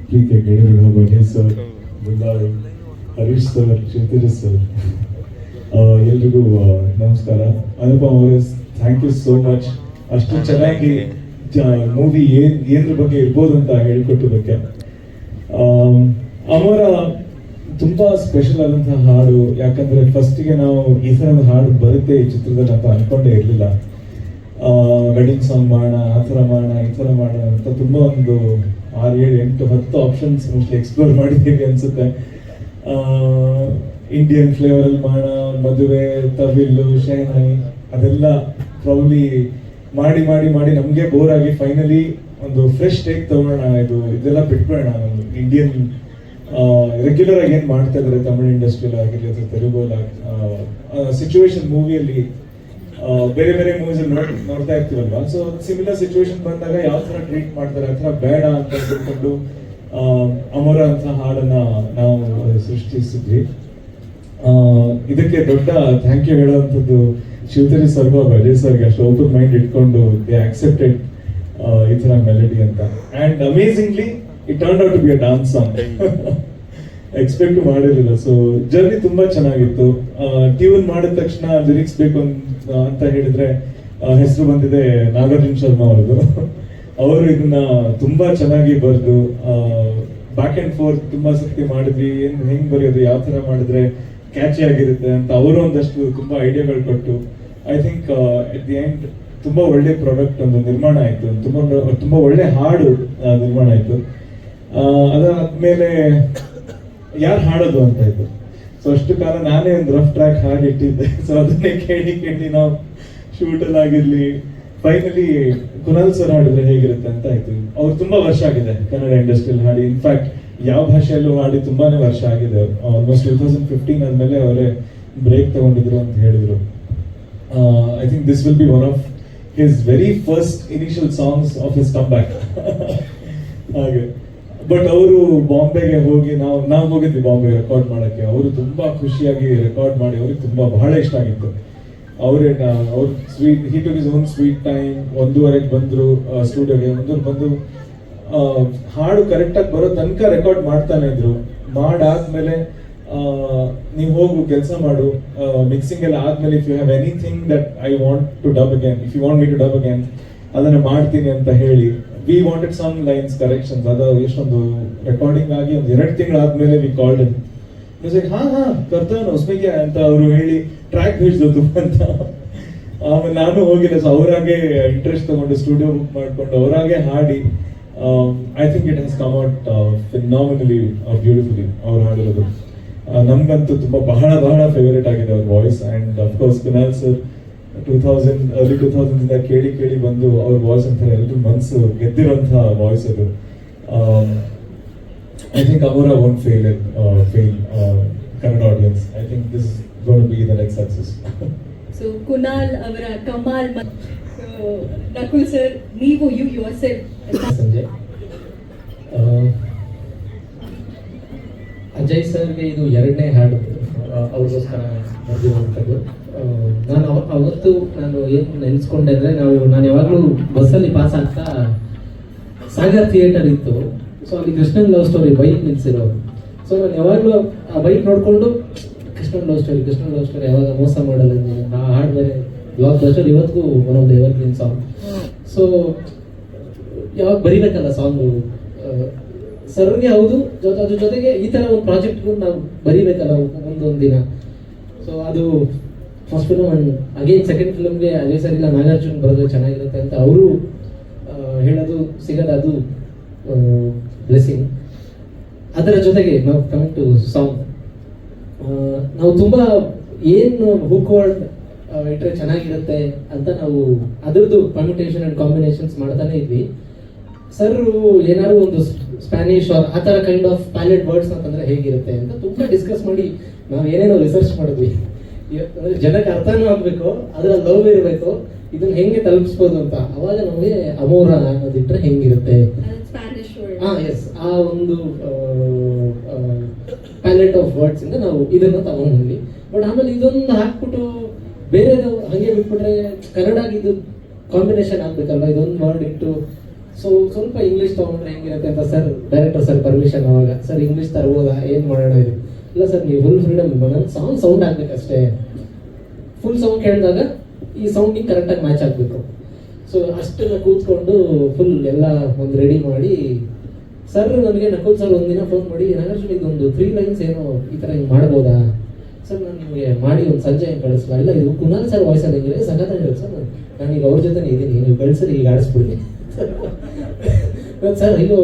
ಪ್ರೀತಿಯ ಗೆಳೆಯರು ಮಹೇಶ್ ಸರ್, ಬುಲ್ಲಾರು, ಹರೀಶ್ ಸರ್, ಕ್ಷಿತಿಜ್ ಸರ್, ಎಲ್ರಿಗೂ ನಮಸ್ಕಾರ. ಅನುಪಮ್ ಅವರೇ, ಥ್ಯಾಂಕ್ ಯು ಸೋ ಮಚ್. ಅಷ್ಟು ಚೆನ್ನಾಗಿ ಮೂವಿ ಏನ್ರ ಬಗ್ಗೆ ಇರ್ಬೋದು ಅಂತ ಹೇಳ್ಕೊಟ್ಟಿದ್ದಕ್ಕೆ. ಅಮರ ತುಂಬಾ ಸ್ಪೆಷಲ್ ಆದಂತಹ ಹಾಡು. ಯಾಕಂದ್ರೆ ಫಸ್ಟಿಗೆ ನಾವು ಈ ಥರ ಒಂದು ಹಾಡು ಬರುತ್ತೆ ಈ ಚಿತ್ರದಲ್ಲಿ ಅಂತ ಅನ್ಕೊಂಡೇ ಇರಲಿಲ್ಲ. ವೆಡ್ಡಿಂಗ್ ಸಾಂಗ್ ಮಾಡೋಣ, ಆ ಥರ ಮಾಡೋಣ, ಈ ಥರ ಮಾಡೋಣ ಅಂತ ತುಂಬಾ ಒಂದು 6, 7, 8, 10 ಆಪ್ಷನ್ಸ್ ಮೋಸ್ಟ್ಲಿ ಎಕ್ಸ್ಪ್ಲೋರ್ ಮಾಡಿದ್ದೀವಿ ಅನ್ಸುತ್ತೆ. ಇಂಡಿಯನ್ ಫ್ಲೇವರಲ್ಲಿ ಮಾಡೋಣ, ಮದುವೆ, ತಮಿಳು, ಶೆಹನಾಯಿ, ಅದೆಲ್ಲ ಪ್ರಾಬ್ಲಿ ಮಾಡಿ ಮಾಡಿ ಮಾಡಿ ನಮಗೆ ಬೋರ್ ಆಗಿ ಫೈನಲಿ ಒಂದು ಫ್ರೆಶ್ ಟೇಕ್ ತಗೊಳ್ಳೋಣ, ಇದೆಲ್ಲ ಬಿಟ್ಬಿಡೋಣ. ಇಂಡಿಯನ್ ರೆಗ್ಯುಲರ್ ಆಗಿ ಏನು ಮಾಡ್ತಾ ಇದ್ದಾರೆ ತಮಿಳ್ ಇಂಡಸ್ಟ್ರಿಯಲ್ಲಿ ಆಗಿರಲಿ ಅಥವಾ ತೆಲುಗಲ್ಲಿ ಸಿಚುವೇಶನ್ ಮೂವಿಯಲ್ಲಿ ಬೇರೆ ಬೇರೆ ಮೂವೀಸ್ ನೋಡ್ತಾ ಇರ್ತೀವಲ್ವಾ. ಸೊ ಸಿಮಿಲರ್ ಸಿಚುವೇಶನ್ ಬಂದಾಗ ಯಾವ ಥರ ಟ್ರೀಟ್ ಮಾಡ್ತಾರೆ, ಆ ಥರ ಬೇಡ ಅಂತ ತಿಳ್ಕೊಂಡು ಅಮರ ಅಂತ ಹಾಡನ್ನ ನಾವು ಸೃಷ್ಟಿಸಿದ್ವಿ. ಇದಕ್ಕೆ ದೊಡ್ಡ ಥ್ಯಾಂಕ್ ಯು ಹೇಳುವಂಥದ್ದು ಶಿವತೇಜ್ ಸರ್ಗೂ ಅಜಯ್ ಸರ್ಗೆ. ಅಷ್ಟು ಓಪನ್ ಮೈಂಡ್ ಇಟ್ಕೊಂಡು ದೇ ಆಕ್ಸೆಪ್ಟೆಡ್ ಈ ಥರ ಮೆಲಡಿ ಅಂತ. And amazingly it turn out to be a dance song. Expect ಮಾಡಿರಲಿಲ್ಲ. ಸೊ ಜರ್ನಿ ತುಂಬಾ ಚೆನ್ನಾಗಿತ್ತು. ಟ್ಯೂನ್ ಮಾಡಿದ ತಕ್ಷಣ ಲಿರಿಕ್ಸ್ ಬೇಕು ಅಂತ ಹೇಳಿದ್ರೆ ಹೆಸರು ಬಂದಿದೆ ನಾಗಾರ್ಜುನ ಶರ್ಮಾ ಅವರದು. ಅವರು ಇದನ್ನ ತುಂಬಾ ಚೆನ್ನಾಗಿ ಬರೆದು ಬ್ಯಾಕ್ ಅಂಡ್ ಫೋರ್ತ್ ತುಂಬಾ ಸತಿ ಮಾಡಿದ್ವಿ. ಹೆಂಗ್ ಬರೆಯೋದು, ಯಾವ ತರ ಮಾಡಿದ್ರೆ ಕ್ಯಾಚಿ ಆಗಿರುತ್ತೆ ಅಂತ ಅವರು ಒಂದಷ್ಟು ತುಂಬಾ ಐಡಿಯಾಗಳು ಕೊಟ್ಟು I think at the end ತುಂಬಾ ಒಳ್ಳೆ ಪ್ರಾಡಕ್ಟ್ ಒಂದು ನಿರ್ಮಾಣ ಆಯ್ತು. ತುಂಬಾ ಒಳ್ಳೆ ಹಾಡು ನಿರ್ಮಾಣ ಆಯ್ತು. ಅದಾದ್ಮೇಲೆ ಯಾರು ಹಾಡೋದು ಅಂತ ಇತ್ತು. ಸೊ ಅಷ್ಟು ಕಾಲ ನಾನೇ ಒಂದು ರಫ್ ಟ್ರ್ಯಾಕ್ ಹಾಡು ಇಟ್ಟಿದ್ದೆ. ಸೊ ಅದನ್ನೇ ಕೇಳಿ ಕೇಳಿ ನಾವು ಶೂಟಲ್ಲಿ ಆಗಿರ್ಲಿ ಫೈನಲಿ ಕುನಾಲ್ ಸರ್ ಹಾಡಿದ್ರೆ ಹೇಗಿರುತ್ತೆ ಅಂತ ಆಯ್ತು. ಅವ್ರು ತುಂಬಾ ವರ್ಷ ಆಗಿದೆ ಕನ್ನಡ ಇಂಡಸ್ಟ್ರಿಯಲ್ಲಿ ಹಾಡಿ. ಇನ್ಫ್ಯಾಕ್ಟ್ ಯಾವ ಭಾಷೆಯಲ್ಲೂ ಹಾಡಿ ತುಂಬಾನೇ ವರ್ಷ ಆಗಿದೆ. ಆಲ್ಮೋಸ್ಟ್ 2015 ಆದ್ಮೇಲೆ ಅವರೇ ಬ್ರೇಕ್ ತಗೊಂಡಿದ್ರು ಅಂತ ಹೇಳಿದ್ರು. I think this will be one of his very first initial songs of his come back. ಹಾಗೆ ಬಟ್ ಅವರು ಬಾಂಬೆಗೆ ಹೋಗಿ ನಾವು ಹೋಗಿದ್ವಿ ಬಾಂಬೆಗೆ ರೆಕಾರ್ಡ್ ಮಾಡಕ್ಕೆ. ಅವರು ತುಂಬಾ ಖುಷಿಯಾಗಿ ರೆಕಾರ್ಡ್ ಮಾಡಿ ಅವ್ರಿಗೆ ತುಂಬಾ ಬಹಳ ಇಷ್ಟ ಆಗಿತ್ತು. ಅವ್ರು sweet he took his own sweet time. 1:30 ಬಂದ್ರು ಸ್ಟುಡಿಯೋಗೆ. 1:00 ಬಂದು ಹಾಡು ಕರೆಕ್ಟ್ ಆಗಿ ಬರೋ ತನಕ ರೆಕಾರ್ಡ್ ಮಾಡ್ತಾನೆ ಇದ್ರು. ಮಾಡಾದ್ಮೇಲೆ ನೀವು ಹೋಗು ಕೆಲಸ ಮಾಡು, ಮಿಕ್ಸಿಂಗ್ ಎಲ್ಲ ಆದ್ಮೇಲೆ if you have anything that I want to dub again, if you want me to dub again ಅದನ್ನ ಮಾಡ್ತೀನಿ ಅಂತ ಹೇಳಿ we wanted some lines corrections. ಅದು ಎಷ್ಟೊಂದು ರೆಕಾರ್ಡಿಂಗ್ ಆಗಿ ಒಂದು 2 ತಿಂಗಳಾದ್ಮೇಲೆ ವಿ ಕಾಲ್ಡ್ ಹಿಮ್. ಹಾ ಕರ್ತಾನ ಉಸ್ಮಿಗೆ ಅಂತ ಅವರು ಹೇಳಿ ಟ್ರ್ಯಾಕ್ भेजೋದು ಅಂತ. ಆಮೇಲೆ ನಾನು ಹೋಗಿಲ್ಲ. ಸೊ ಅವರಾಗೆ ಇಂಟ್ರೆಸ್ಟ್ ತಗೊಂಡು ಸ್ಟುಡಿಯೋ ಬುಕ್ ಮಾಡ್ಕೊಂಡು ಅವರಾಗೆ ಹಾಡಿ I think it has come out phenomenally beautifully. ಅವ್ರು ಹಾಡಿರೋದು ನಮ್ಗಂತೂ ತುಂಬಾ ಬಹಳ ಬಹಳ ಫೇವರೇಟ್ ಆಗಿದೆ ಅವ್ರ voice. And of course Kunal sir early 2000 ಕೇಳಿ ಕೇಳಿ ಬಂದು ಅವ್ರ ವಾಯ್ಸ್ ಅಂತ ಎಲ್ಲರೂ ಮನಸ್ಸು ಗೆದ್ದಿರುವಂತಹ ವಾಯ್ಸ್ ಅದು. I think Amora won't fail Kannada audience. I think this is going to be the next success. So Kunal avara Kamal, so Nakul sir, you yourself. Sanjay. Ajay ಸರ್ಗೆ ಇದು 2ನೇ ಹಾಡು ಅವ್ರಿಗೋಸ್ಕರ ಬರೆದಿರುವಂಥದ್ದು. ಅವತ್ತು ನಾನು ಏನು ನೆನೆಸ್ಕೊಂಡೆ ಅಂದರೆ ನಾನು ಯಾವಾಗಲೂ ಬಸ್ಸಲ್ಲಿ ಪಾಸ್ ಆಗ್ತಾ ಸಾಗರ್ ಥಿಯೇಟರ್ ಇತ್ತು. ಸೊ ಅಲ್ಲಿ ಕೃಷ್ಣನ್ ಲವ್ ಸ್ಟೋರಿ ಬೈಕ್ ನಿಲ್ಸಿರೋರು. ಸೊ ನಾನು ಯಾವಾಗಲೂ ಆ ಬೈಕ್ ನೋಡಿಕೊಂಡು ಕೃಷ್ಣನ್ ಲವ್ ಸ್ಟೋರಿ ಯಾವಾಗ ಮೋಸ ಮಾಡಲ್ಲ ಆ ಹಾಡು ಬೇರೆ ಬ್ಲಾಕ್ ಬಸ್ಟರ್ ಇವತ್ತಿಗೂ one of the evergreen song. So ಯಾವಾಗ ಬರಿಬೇಕಲ್ಲ ಸಾಂಗು ಸರ್ಗೆ ಹೌದು, ಅದ್ರ ಜೊತೆಗೆ ಈ ಥರ ಒಂದು ಪ್ರಾಜೆಕ್ಟ್ಗೂ ನಾವು ಬರಿಬೇಕಲ್ಲ ಒಂದೊಂದು ದಿನ. ಸೊ ಅದು first film and again second ಫಿಲ್ಮ್ಗೆ ಅಜಯ್ ಸರ್ ಇಲ್ಲ ನಾಗಾರ್ಜುನ್ ಬರೋದು ಚೆನ್ನಾಗಿರುತ್ತೆ ಅಂತ ಅವರು ಹೇಳೋದು ಸಿಗೋದು, ಅದು ಬ್ಲೆಸ್ಸಿಂಗ್. ಅದರ ಜೊತೆಗೆ ನಾವು ಕಮಿಂಗ್ ಟು ಸಾಂಗ್, ನಾವು ತುಂಬ ಏನು ಹುಕ್ ವರ್ಡ್ ಇಟ್ಟರೆ ಚೆನ್ನಾಗಿರುತ್ತೆ ಅಂತ ನಾವು ಅದರದ್ದು ಪರ್ಮಿಟೇಷನ್ ಆ್ಯಂಡ್ ಕಾಂಬಿನೇಷನ್ಸ್ ಮಾಡ್ತಾನೆ ಇದ್ವಿ. ಸರ್ ಏನಾದ್ರು ಒಂದು ಸ್ಪ್ಯಾನಿಷ್ ಆರ್ ಆ ಥರ ಕೈಂಡ್ ಆಫ್ ಪ್ಯಾಲೆಟ್ ವರ್ಡ್ಸ್ ಅಂತಂದರೆ ಹೇಗಿರುತ್ತೆ ಅಂತ ತುಂಬ ಡಿಸ್ಕಸ್ ಮಾಡಿ ನಾವು ಏನೇನೋ ರಿಸರ್ಚ್ ಮಾಡಿದ್ವಿ. ಅಂದರೆ ಜನಕ್ಕೆ ಅರ್ಥನೂ ಆಗಬೇಕು, ಅದರ ಲವ್ ಇರಬೇಕು, ಇದನ್ನ ಹೆಂಗೆ ತಲುಪಿಸ್ಬೋದು ಅಂತ. ಅವಾಗ ನಮಗೆ ಅಮೋರ ಅನ್ನೋದಿಟ್ಟರೆ ಹೆಂಗಿರುತ್ತೆ, ಎಸ್ ಆ ಒಂದು ಪ್ಯಾಲೆಟ್ ಆಫ್ ವರ್ಡ್ಸ್ ಇಂದ ನಾವು ಇದನ್ನ ತಗೊಂಡ್ವಿ. ಬಟ್ ಆಮೇಲೆ ಇದೊಂದು ಹಾಕ್ಬಿಟ್ಟು ಬೇರೆದು ಹಂಗೆ ಬಿಟ್ಬಿಟ್ರೆ ಕನ್ನಡಗೆ ಇದು ಕಾಂಬಿನೇಷನ್ ಆಗ್ಬೇಕಲ್ವ, ಇದೊಂದು ವರ್ಡ್ ಇಟ್ಟು ಸೊ ಸ್ವಲ್ಪ ಇಂಗ್ಲೀಷ್ ತೊಗೊಂಡ್ರೆ ಹೆಂಗಿರುತ್ತೆ ಅಂತ ಸರ್ ಡೈರೆಕ್ಟರ್ ಸರ್ ಪರ್ಮಿಷನ್ ಅವಾಗ ಸರ್ ಇಂಗ್ಲೀಷ್ ತರ್ಬೋದಾ ಏನು ಮಾಡೋಣ ಇದು ಇಲ್ಲ ಸರ್ ನೀವು ಫುಲ್ ಫ್ರೀಡಮ್ ನನ್ನ ಸೌಂಡ್ ಆಗಬೇಕಷ್ಟೇ ಫುಲ್ ಸೌಂಡ್ ಕೇಳಿದಾಗ ಈ ಸೌಂಡಿಗೆ ಕರೆಕ್ಟಾಗಿ ಮ್ಯಾಚ್ ಆಗಬೇಕು. ಸೊ ಅಷ್ಟೆಲ್ಲ ಕೂತ್ಕೊಂಡು ಫುಲ್ ಎಲ್ಲ ಒಂದು ರೆಡಿ ಮಾಡಿ ಸರ್ ನನಗೆ ನಕುಲ್ ಸರ್ ಒಂದಿನ ಫೋನ್ ಮಾಡಿ ನಾಗಾರ್ಜುನ್ ಇದೊಂದು 3 ಲೈನ್ಸ್ ಏನೋ ಈ ಥರ ಹಿಂಗೆ ಮಾಡ್ಬೋದಾ ಸರ್, ನಾನು ನಿಮಗೆ ಮಾಡಿ ಒಂದು ಸಂಜೆ ಹಿಂಗೆ ಕಳಿಸ್ಲಾ, ಇಲ್ಲ ಇದು ಕುನಾಲ್ ಸರ್ ವಾಯ್ಸ್ ಅದಂಗಿಲ್ಲ ಸಖತ್ತಾಗಿರೋ ಸರ್, ನಾನೀಗ ಅವ್ರ ಜೊತೆ ಇದ್ದೀನಿ, ನೀವು ಕಳಿಸ್ರಿ ಈಗ ಆಡಿಸ್ಬಿಡಿ ಸರ್. ಅಯ್ಯೋ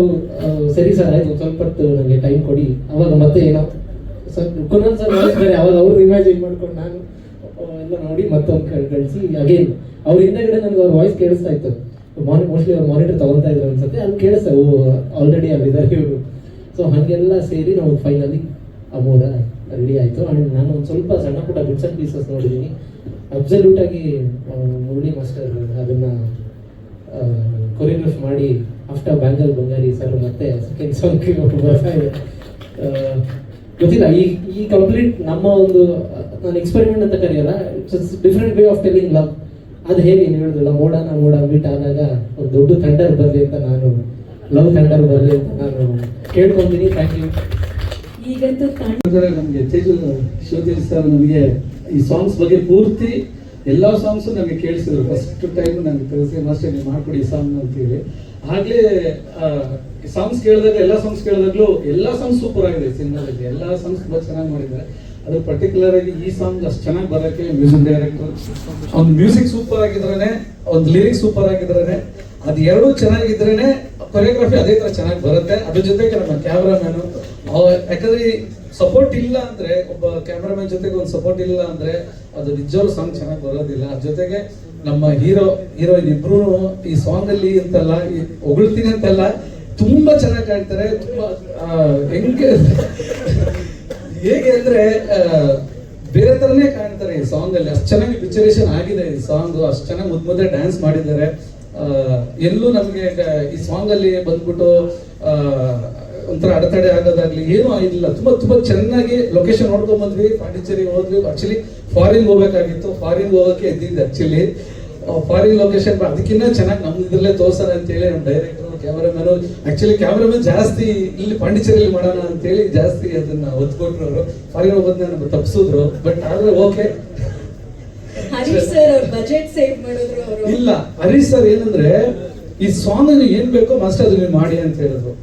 ಸರಿ ಸರ್ ಆಯ್ತು, ಒಂದು ಸ್ವಲ್ಪ ಹೊತ್ತು ನನಗೆ ಟೈಮ್ ಕೊಡಿ. ಅವಾಗ ಮತ್ತೆ ಏನೋ ಸರ್ ಕುನಾಲ್ ಸರ್ ವಾಯ್ಸ್ ಬೇರೆ, ಅವಾಗ ಅವ್ರದ್ದು ಇಮ್ಯಾಜಿನ್ ಮಾಡ್ಕೊಂಡು ನಾನು ಎಲ್ಲ ನೋಡಿ ಮತ್ತೊಂದು ಕಳಿಸಿ ಅಗೇನ್ ಅವ್ರ ಹಿಂದೆಗಡೆ ನನಗೆ ಅವ್ರ ವಾಯ್ಸ್ ಕೇಳಿಸ್ತಾ ಇತ್ತು. ಮೋಸ್ಟ್ಲಿ ಅವ್ರು ಮಾನಿಟರ್ ತಗೊತಾ ಇದ್ರು ಅನ್ಸುತ್ತೆ, ಅಲ್ಲಿ ಕೇಳಿಸ್ತಾ ಆಲ್ರೆಡಿ ಅಲ್ಲಿದ್ದಾರೆ ಇವರು. ಸೊ ಹಾಗೆಲ್ಲ ಸೇರಿ ನಾವು ಫೈನಲಿ ಅಮೋರ ರೆಡಿ ಆಯಿತು. ಆ್ಯಂಡ್ ನಾನು ಒಂದು ಸ್ವಲ್ಪ ಸಣ್ಣ ಪುಟ್ಟ ಬಿಟ್ಸ್ ಆ್ಯಂಡ್ ಪೀಸಸ್ ನೋಡಿದ್ದೀನಿ. ಅಬ್ಸಲ್ಯೂಟ್ ಆಗಿ ಮುರಳಿ ಮಾಸ್ಟರ್ ಅದನ್ನು ಕೊರಿಯೋಗ್ರಾಫ್ ಮಾಡಿ ಆಫ್ಟರ್ ಬ್ಯಾಂಗಲ್ ಬಂಗಾರಿ ಸರ್ ಮತ್ತೆ ಸೆಕೆಂಡ್ ಸಾಂಗ್ ಬರ್ತಾ ಇದೆ. ಗೊತ್ತಿಲ್ಲ ಈ ಕಂಪ್ಲೀಟ್ ನಮ್ಮ ಒಂದು ನಾನು ಎಕ್ಸ್ಪೆರಿಮೆಂಟ್ ಅಂತ ಕರೆಯಲ್ಲ, it's different way of telling love. ಅದು ಹೇಗೆ ನೀವು ಹೇಳಿದ್ರಲ್ಲ ಮೋಡ ಮೀಟ್ ಆದಾಗ ಒಂದು ದೊಡ್ಡ ಥಂಡರ್ ಬರಲಿ ಅಂತ ನಾನು ಲವ್ ಥಂಡರ್ ಬರಲಿ ಅಂತ ನಾನು ಕೇಳ್ಕೊಂತೀನಿ. Thank you. ಈಗಂತೂ ನಮಗೆ ಶಿವತೇಜ್ ಸರ್ ನಮಗೆ ಈ ಸಾಂಗ್ಸ್ ಬಗ್ಗೆ ಪೂರ್ತಿ ಎಲ್ಲ ಸಾಂಗ್ಸು ನಮಗೆ ಕೇಳಿಸಿದ್ರು. ಫಸ್ಟ್ ಟೈಮ್ ನನಗೆ ತಿಳಿಸಿ ಮಾಸ್ಟರ್ ನೀವು ಮಾಡ್ಕೊಡಿ ಈ ಸಾಂಗ್ ಅಂತೇಳಿ. ಆಗಲೇ ಸಾಂಗ್ಸ್ ಕೇಳಿದಾಗ ಎಲ್ಲ ಸಾಂಗ್ಸ್ ಸೂಪರ್ ಆಗಿದೆ ಸಿನಿಮಾದಲ್ಲಿ. ಎಲ್ಲ ಸಾಂಗ್ಸ್ ತುಂಬ ಚೆನ್ನಾಗಿ ಮಾಡಿದ್ದಾರೆ. ಅದ್ರ ಪರ್ಟಿಕ್ಯುಲರ್ ಆಗಿ ಈ ಸಾಂಗ್ ಅಷ್ಟು ಚೆನ್ನಾಗಿ ಬರೋಕ್ಕೆ ಮ್ಯೂಸಿಕ್ ಡೈರೆಕ್ಟರ್ ಒಂದು ಮ್ಯೂಸಿಕ್ ಸೂಪರ್ ಆಗಿದ್ರೇನೆ, ಒಂದು ಲಿರಿಕ್ಸ್ ಸೂಪರ್ ಆಗಿದ್ರೇನೆ, ಅದು ಎರಡೂ ಚೆನ್ನಾಗಿದ್ರೇನೆ ಕೊರಿಯೋಗ್ರಫಿ ಅದೇ ತರ ಚೆನ್ನಾಗಿ ಬರುತ್ತೆ. ಅದ್ರ ಜೊತೆಗೆ ನಮ್ಮ ಕ್ಯಾಮ್ರಾಮ್ಯಾನು, ಯಾಕಂದ್ರೆ ಸಪೋರ್ಟ್ ಇಲ್ಲ ಅಂದ್ರೆ, ಒಬ್ಬ ಕ್ಯಾಮ್ರಾಮನ್ ಜೊತೆಗೆ ಒಂದು ಸಪೋರ್ಟ್ ಇಲ್ಲ ಅಂದ್ರೆ ಅದು ನಿಜವಾಗ್ಲೂ ಸಾಂಗ್ ಚೆನ್ನಾಗಿ ಬರೋದಿಲ್ಲ. ಅದ್ರ ಜೊತೆಗೆ ನಮ್ಮ ಹೀರೋಯಿನ್ ಇಬ್ರು ಈ ಸಾಂಗ್ ಅಲ್ಲಿ ಅಂತಲ್ಲ, ಹೊಗಳ್ತೀನಿ ಅಂತಲ್ಲ, ತುಂಬಾ ಚೆನ್ನಾಗಿ ಕಾಣ್ತಾರೆ. ತುಂಬಾ ಹೇಗೆ ಅಂದ್ರೆ ಬೇರೆ ತರನೇ ಕಾಣ್ತಾರೆ ಈ ಸಾಂಗ್ ಅಲ್ಲಿ. ಅಷ್ಟು ಚೆನ್ನಾಗಿ ಪಿಕ್ಚರೇಷನ್ ಆಗಿದೆ ಈ ಸಾಂಗ್, ಅಷ್ಟು ಚೆನ್ನಾಗಿ ಮುದ್ದೆ ಡ್ಯಾನ್ಸ್ ಮಾಡಿದ್ದಾರೆ. ಎಲ್ಲೂ ನಮ್ಗೆ ಈ ಸಾಂಗ್ ಅಲ್ಲಿ ಬಂದ್ಬಿಟ್ಟು ಒಂಥರ ಅಡೆತಡೆ ಆಗೋದಾಗ್ಲಿ ಏನೂ ಆಗಿಲ್ಲ. ತುಂಬಾ ಚೆನ್ನಾಗಿ ಲೊಕೇಶನ್ ನೋಡ್ಕೊಂಡ್ ಬಂದ್ವಿ. ಪಾಂಡಿಚೇರಿ ಹೋದ್ವಿ. ಆಕ್ಚುಲಿ ಫಾರಿನ್ ಹೋಗ್ಬೇಕಾಗಿತ್ತು, ಫಾರಿನ್ ಹೋಗಕ್ಕೆ ಇದ್ದಿದ್ದು ಆಕ್ಚುಲಿ. ಫಾರಿನ್ ಲೊಕೇಶನ್ ಅದಕ್ಕಿಂತ ಚೆನ್ನಾಗಿ ನಮ್ ಇದ್ರಲ್ಲೇ ತೋರ್ಸೋಣ ಅಂತೇಳಿ ನಮ್ಮ ಡೈರೆಕ್ಟರ್ ಕ್ಯಾಮರಾಮನ್, ಆಕ್ಚುಲಿ ಕ್ಯಾಮರಾಮನ್ ಜಾಸ್ತಿ ಇಲ್ಲಿ ಪಾಂಡಿಚೇರಿಯಲ್ಲಿ ಮಾಡೋಣ ಅಂತೇಳಿ ಜಾಸ್ತಿ ಅದನ್ನ ಒತ್ಕೊಟ್ರು. ಅವರು ಫಾರಿನ್ ಹೋಗೋದನ್ನ ನಮ್ಗೆ ತಪ್ಪಿಸಿದ್ರು. ಬಟ್ ಆದ್ರೆ ಓಕೆ, ಹರೀಶ್ ಸರ್ ಅವ್ರ ಬಜೆಟ್ ಸೇವ್ ಮಾಡಿದ್ರು ಅವರು. ಇಲ್ಲ, ಹರೀಶ್ ಸರ್ ಏನಂದ್ರೆ ಈ ಸಾಂಗ್ ಏನ್ ಬೇಕೋ ಮಾಸ್ಟರ್ ಅದನ್ನ ಮಾಡಿ ಅಂತ ಹೇಳಿದ್ರು.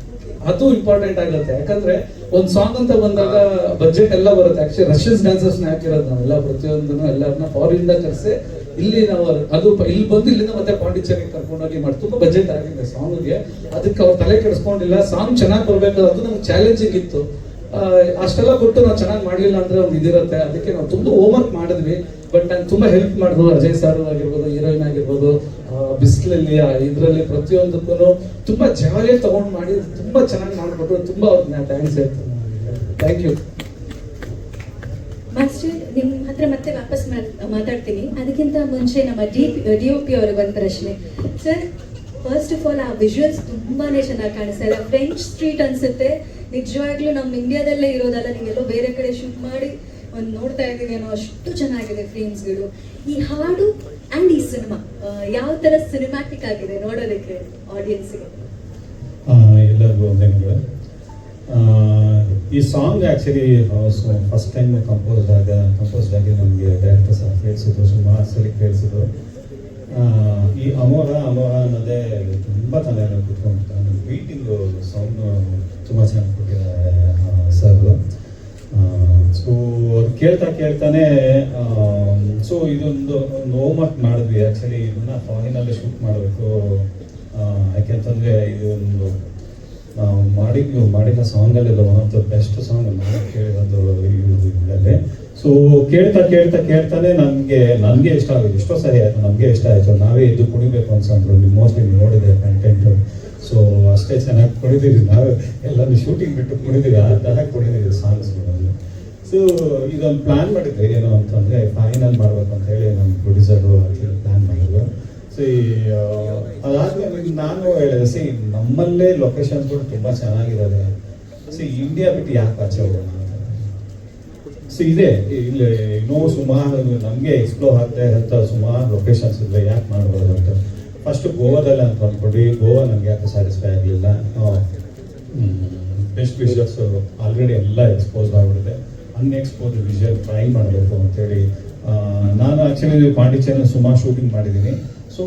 ಅದು ಇಂಪಾರ್ಟೆಂಟ್ ಆಗುತ್ತೆ. ಯಾಕಂದ್ರೆ ಒಂದ್ ಸಾಂಗ್ ಅಂತ ಬಂದಾಗ ಬಜೆಟ್ ಎಲ್ಲ ಬರುತ್ತೆ. ಆಕ್ಚುಲಿ ರಷ್ಯನ್ಸ್ ಡ್ಯಾನ್ಸರ್ಸ್ ಹಾಕಿರೋದು ನಾವೆಲ್ಲ, ಪ್ರತಿಯೊಂದನ್ನು ಎಲ್ಲರನ್ನ ಫಾರಿನ್ ಕರ್ಸಿ ಇಲ್ಲಿ ನಾವು ಅದು ಇಲ್ಲಿ ಬಂದು ಇಲ್ಲಿಂದ ಮತ್ತೆ ಪಾಂಡಿಚೇರಿ ಕರ್ಕೊಂಡೋಗಿ ಮಾಡಿ ತುಂಬಾ ಬಜೆಟ್ ಆಗಿದೆ ಸಾಂಗ್ಗೆ. ಅದಕ್ಕೆ ಅವ್ರು ತಲೆ ಕೆಡಿಸ್ಕೊಂಡಿಲ್ಲ. ಸಾಂಗ್ ಚೆನ್ನಾಗಿ ಬರ್ಬೇಕಾದ್ರೆ ಅದು ನಮ್ಗೆ ಚಾಲೆಂಜಿಂಗ್ ಇತ್ತು. ಅಷ್ಟೆಲ್ಲ ಕೊಟ್ಟು ನಾವು ಚೆನ್ನಾಗಿ ಮಾಡ್ಲಿಲ್ಲ ಅಂದ್ರೆ ಒಂದು ಇದಿರುತ್ತೆ. ಅದಕ್ಕೆ ನಾವು ತುಂಬಾ ಹೋಮ್ ವರ್ಕ್ ಮಾಡಿದ್ವಿ. ಬಟ್ ನಂಗೆ ತುಂಬಾ ಹೆಲ್ಪ್ ಮಾಡಿದ್ರು ಅಜಯ್ ಸರ್ ಆಗಿರ್ಬೋದು, ಹೀರೋಯಿನ್ ಆಗಿರ್ಬೋದು, ಬಿಸಿಲಲ್ಲಿ ಇದ್ರಲ್ಲಿ ಪ್ರತಿಯೊಂದಕ್ಕೂ ತುಂಬಾ ಜವಾಬ್ದಾರಿ ತಗೊಂಡು ಮಾಡಿ ತುಂಬಾ ಚೆನ್ನಾಗಿ ಮಾಡ್ಕೊಟ್ರು. ತುಂಬಾ ಅವ್ರಿಗೆ ಥ್ಯಾಂಕ್ಸ್ ಹೇಳ್ತೀನಿ. Thank you master. ನಿಮ್ ಹತ್ರ ಮತ್ತೆ ವಾಪಸ್ ಮಾತಾಡ್ತೀನಿ. ಅದಕ್ಕಿಂತ ಮುಂಚೆ ನಮ್ಮ DOP ಅವ್ರಿಗೆ ಒಂದು ಪ್ರಶ್ನೆ ಸರ್. ಫಸ್ಟ್ ಆಫ್ ಆಲ್ ಆ ವಿಜುವಲ್ಸ್ ತುಂಬಾನೇ ಚೆನ್ನಾಗಿ ಕಾಣಿಸ್ತಾ ಇದೆ. ಫ್ರೆಂಚ್ ಸ್ಟ್ರೀಟ್ ಅನ್ಸುತ್ತೆ. ನಿಜವಾಗ್ಲೂ ನಮ್ಮ ಇಂಡಿಯಾದಲ್ಲೇ ಇರೋದಲ್ಲ, ನೀವೆಲ್ಲೋ ಬೇರೆ ಕಡೆ ಶೂಟ್ ಮಾಡಿ ಒಂದು ನೋಡ್ತಾ ಇದ್ದೀವಿ ಅನ್ನೋ ಅಷ್ಟು ಚೆನ್ನಾಗಿದೆ ಫ್ರೇಮ್ಸ್ಗಳು. ಈ ಹಾಡು ಅಂಡ್ ಈ ಸಿನಿಮಾ ಯಾವ ತರ ಸಿನಿಮ್ಯಾಟಿಕ್ ಆಗಿದೆ ನೋಡೋದಕ್ಕೆ ಆಡಿಯನ್ಸ್ಗೆ? ಎಲ್ಲರಿಗೂ ವಂದನೆಗಳು. ಈ song actually first time composed ಆಗಿ ನಮಗೆ ಡೈರೆಕ್ಟರ್ ಸಹ ಕೇಳಿಸಿದ್ರು, ಸುಮಾರು ಸಲ ಕೇಳಿಸಿದ್ರು. ಈ ಅಮೋರ ಅನ್ನೋದೇ ತುಂಬ ಚೆನ್ನಾಗಿ ಕುತ್ಕೊಂಡು ಬೀಟಿಂಗು ಸೌಂಡ್ ತುಂಬ ಚೆನ್ನಾಗಿ ಕೊಟ್ಟಿದ್ದಾರೆ ಸರ್. ಸೊ ಅದು ಕೇಳ್ತಾನೆ ಸೊ ಇದೊಂದು ಹೋಮ್ವರ್ಕ್ ಮಾಡಿದ್ವಿ. ಆ್ಯಕ್ಚುಲಿ ಇದನ್ನ ಫಾರಿನಲ್ಲೇ ಶೂಟ್ ಮಾಡಬೇಕು. ಯಾಕೆಂತಂದರೆ ಇದು ಒಂದು ನಾವು ಮಾಡಿದ ಸಾಂಗಲ್ಲಿ one of the best song ನಾವು ಕೇಳಿರೋದು ಇದರಲ್ಲಿ. ಸೊ ಕೇಳ್ತಾನೆ ನನಗೆ ಇಷ್ಟ ಆಗಿದೆ. ಎಷ್ಟೋ ಸರಿ ಆಯಿತು, ನಮಗೆ ಇಷ್ಟ ಆಯಿತು. ನಾವೇ ಇದು ಕುಣಿಬೇಕು ಅನ್ಸಂದ್ರು. ಮೋಸ್ಟ್ಲಿ ನೀವು ನೋಡಿದೆ ಕಂಟೆಂಟ್. ಸೊ ಅಷ್ಟೇ ಚೆನ್ನಾಗಿ ಕುಣಿದೀವಿ ನಾವೇ. ಎಲ್ಲರೂ ಶೂಟಿಂಗ್ ಬಿಟ್ಟು ಕುಣಿದೀವಿ, ಆ ತರ ಕುಣಿದೀವಿ ಸಾಂಗ್ಸ್ಗಳಲ್ಲಿ. ಸೊ ಇದೊಂದು ಪ್ಲಾನ್ ಮಾಡಿದ್ವಿ ಏನು ಅಂತಂದರೆ ಫೈನಲ್ ಮಾಡ್ಬೇಕು ಅಂತ ಹೇಳಿ ನಮ್ಮ ಪ್ರೊಡ್ಯೂಸರು ಪ್ಲಾನ್ ಮಾಡಿದ್ರು. ಸೊ ಅದಾದ್ಮೇಲೆ ನಾನು ಹೇಳಿದೆ, ಸಿ ನಮ್ಮಲ್ಲೇ ಲೊಕೇಶನ್ಸ್ಗಳು ತುಂಬ ಚೆನ್ನಾಗಿದ್ದಾವೆ. ಸಿ ಇಂಡಿಯಾ ಬಿಟ್ಟು ಯಾಕೆ ಆಚೆ ಹೋಗೋಣ ಅಂತ. ಸೊ ಇದೆ ಇಲ್ಲಿ ಇನ್ನೂ ಸುಮಾರು ನಮಗೆ ಎಕ್ಸ್ಪ್ಲೋರ್ ಆಗ್ತಾ ಇರೋಂಥ ಸುಮಾರು ಲೊಕೇಶನ್ಸ್ ಇದೆ, ಯಾಕೆ ಮಾಡ್ಬೋದು ಅಂತ. ಫಸ್ಟ್ ಗೋವಾದಲ್ಲ ಅಂತ ಅಂದ್ಕೊಂಡ್ವಿ. ಗೋವಾ ನನಗೆ ಯಾಕೆ ಸ್ಯಾಟಿಸ್ಫೈ ಆಗಲಿಲ್ಲ. ಬೆಸ್ಟ್ ವಿಷುವಲ್ಸ್ ಆಲ್ರೆಡಿ ಎಲ್ಲ ಎಕ್ಸ್ಪೋಸ್ ಆಗಿಬಿಡುತ್ತೆ. ಅನ್ಎಕ್ಸ್ಪೋಸ್ ವಿಷುವಲ್ ಟ್ರೈ ಮಾಡಬೇಕು ಅಂತೇಳಿ ನಾನು ಆ್ಯಕ್ಚುಲಿ ಪಾಂಡಿಚೇರಿ ಸುಮಾರು ಶೂಟಿಂಗ್ ಮಾಡಿದ್ದೀನಿ. ಸೊ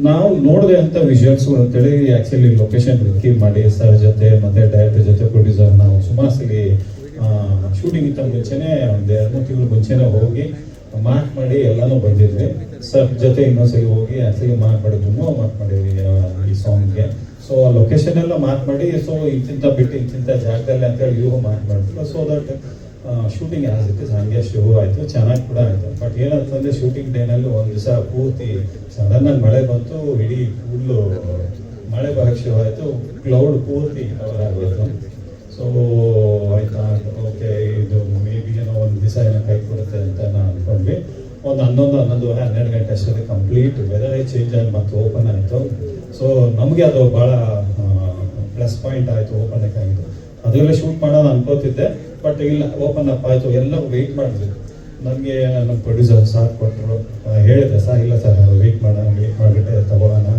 ನಾವು ನೋಡಿದೆ ಅಂತ ವಿಷುವಲ್ಸು ಅಂತೇಳಿ ಆ್ಯಕ್ಚುಲಿ ಲೊಕೇಶನ್ ರಿಕ್ಕಿ ಮಾಡಿ ಸರ್ ಜೊತೆ ಮತ್ತು ಡೈರೆಕ್ಟರ್ ಜೊತೆ ಪ್ರೊಡ್ಯೂಸರ್ ನಾವು ಸುಮಾರು ಸಲ ಶೂಟಿಂಗಿಂತ ಮುಂಚೆನೇ ಒಂದು 2-3 ತಿಂಗಳು ಮುಂಚೆನೇ ಹೋಗಿ ಮಾರ್ಕ್ ಮಾಡಿ ಎಲ್ಲನೂ ಬಂದಿದ್ವಿ. ಸರ್ ಜೊತೆ ಇನ್ನೊಂದ್ಸಲಿ ಹೋಗಿ ಆ್ಯಕ್ಚುಲಿ ಮಾರ್ಕ್ ಮಾಡಿದ್ವಿ ಈ ಸಾಂಗ್ಗೆ. ಸೊ ಆ ಲೊಕೇಶನ್ ಎಲ್ಲ ಮಾರ್ಕ್ ಮಾಡಿ, ಸೊ ಇಂತಿಂತ ಬಿಟ್ಟು ಇಂತಿಂತ ಜಾಗದಲ್ಲಿ ಅಂತೇಳಿ ಇವು ಮಾರ್ಕ್ ಮಾಡಿದ್ರು. ಸೊ ದಟ್ ಶೂಟಿಂಗ್ ಆಗಿತ್ತು, ಹಾಗೆ ಶುರು ಆಯಿತು, ಚೆನ್ನಾಗಿ ಕೂಡ ಆಯಿತು. ಬಟ್ ಏನಂತಂದರೆ ಶೂಟಿಂಗ್ ಡೇನಲ್ಲಿ ಒಂದು ದಿವಸ ಪೂರ್ತಿ ಸಡನ್ನಾಗಿ ಮಳೆ ಬಂತು, ಇಡೀ ಫುಲ್ಲು ಮಳೆ ಬರೋಕ್ಕೆ ಶುರು ಆಯಿತು, ಕ್ಲೌಡ್ ಪೂರ್ತಿ ಕವರ್ ಆಗೋಯ್ತು. ಸೊ ಆಯ್ತಾ, ಓಕೆ ಇದು ಮೇ ಬಿ ಏನೋ ಒಂದು ದಿವಸ ಏನೋ ಕೈ ಕೊಡುತ್ತೆ ಅಂತ ನಾವು ಅಂದ್ಕೊಂಡ್ವಿ. ಒಂದು 11-12 ಗಂಟೆ ಅಷ್ಟೊತ್ತಿಗೆ ಕಂಪ್ಲೀಟ್ ವೆದರೇ ಚೇಂಜ್ ಆಗಿ ಮತ್ತೆ ಓಪನ್ ಆಯಿತು. ಸೊ ನಮಗೆ ಅದು ಭಾಳ ಪ್ಲಸ್ ಪಾಯಿಂಟ್ ಆಯಿತು, ಓಪನ್ ಆಗಿತ್ತು. ಅದೆಲ್ಲ ಶೂಟ್ ಮಾಡೋಣ ಅನ್ಕೋತಿದ್ದೆ, ಬಟ್ ಇಲ್ಲ, ಓಪನ್ ಅಪ್ ಆಯಿತು. ಎಲ್ಲ ವೆಯ್ಟ್ ಮಾಡಿದ್ವಿ. ನನಗೆ ನಮ್ಮ ಪ್ರೊಡ್ಯೂಸರ್ ಸಾಥ್ ಕೊಟ್ಟರು. ಹೇಳಿದೆ, ಸರ್ ಇಲ್ಲ ಸರ್ ವೆಯ್ಟ್ ಮಾಡಿಬಿಟ್ಟೆ ತಗೊಳ್ಳೋಣ,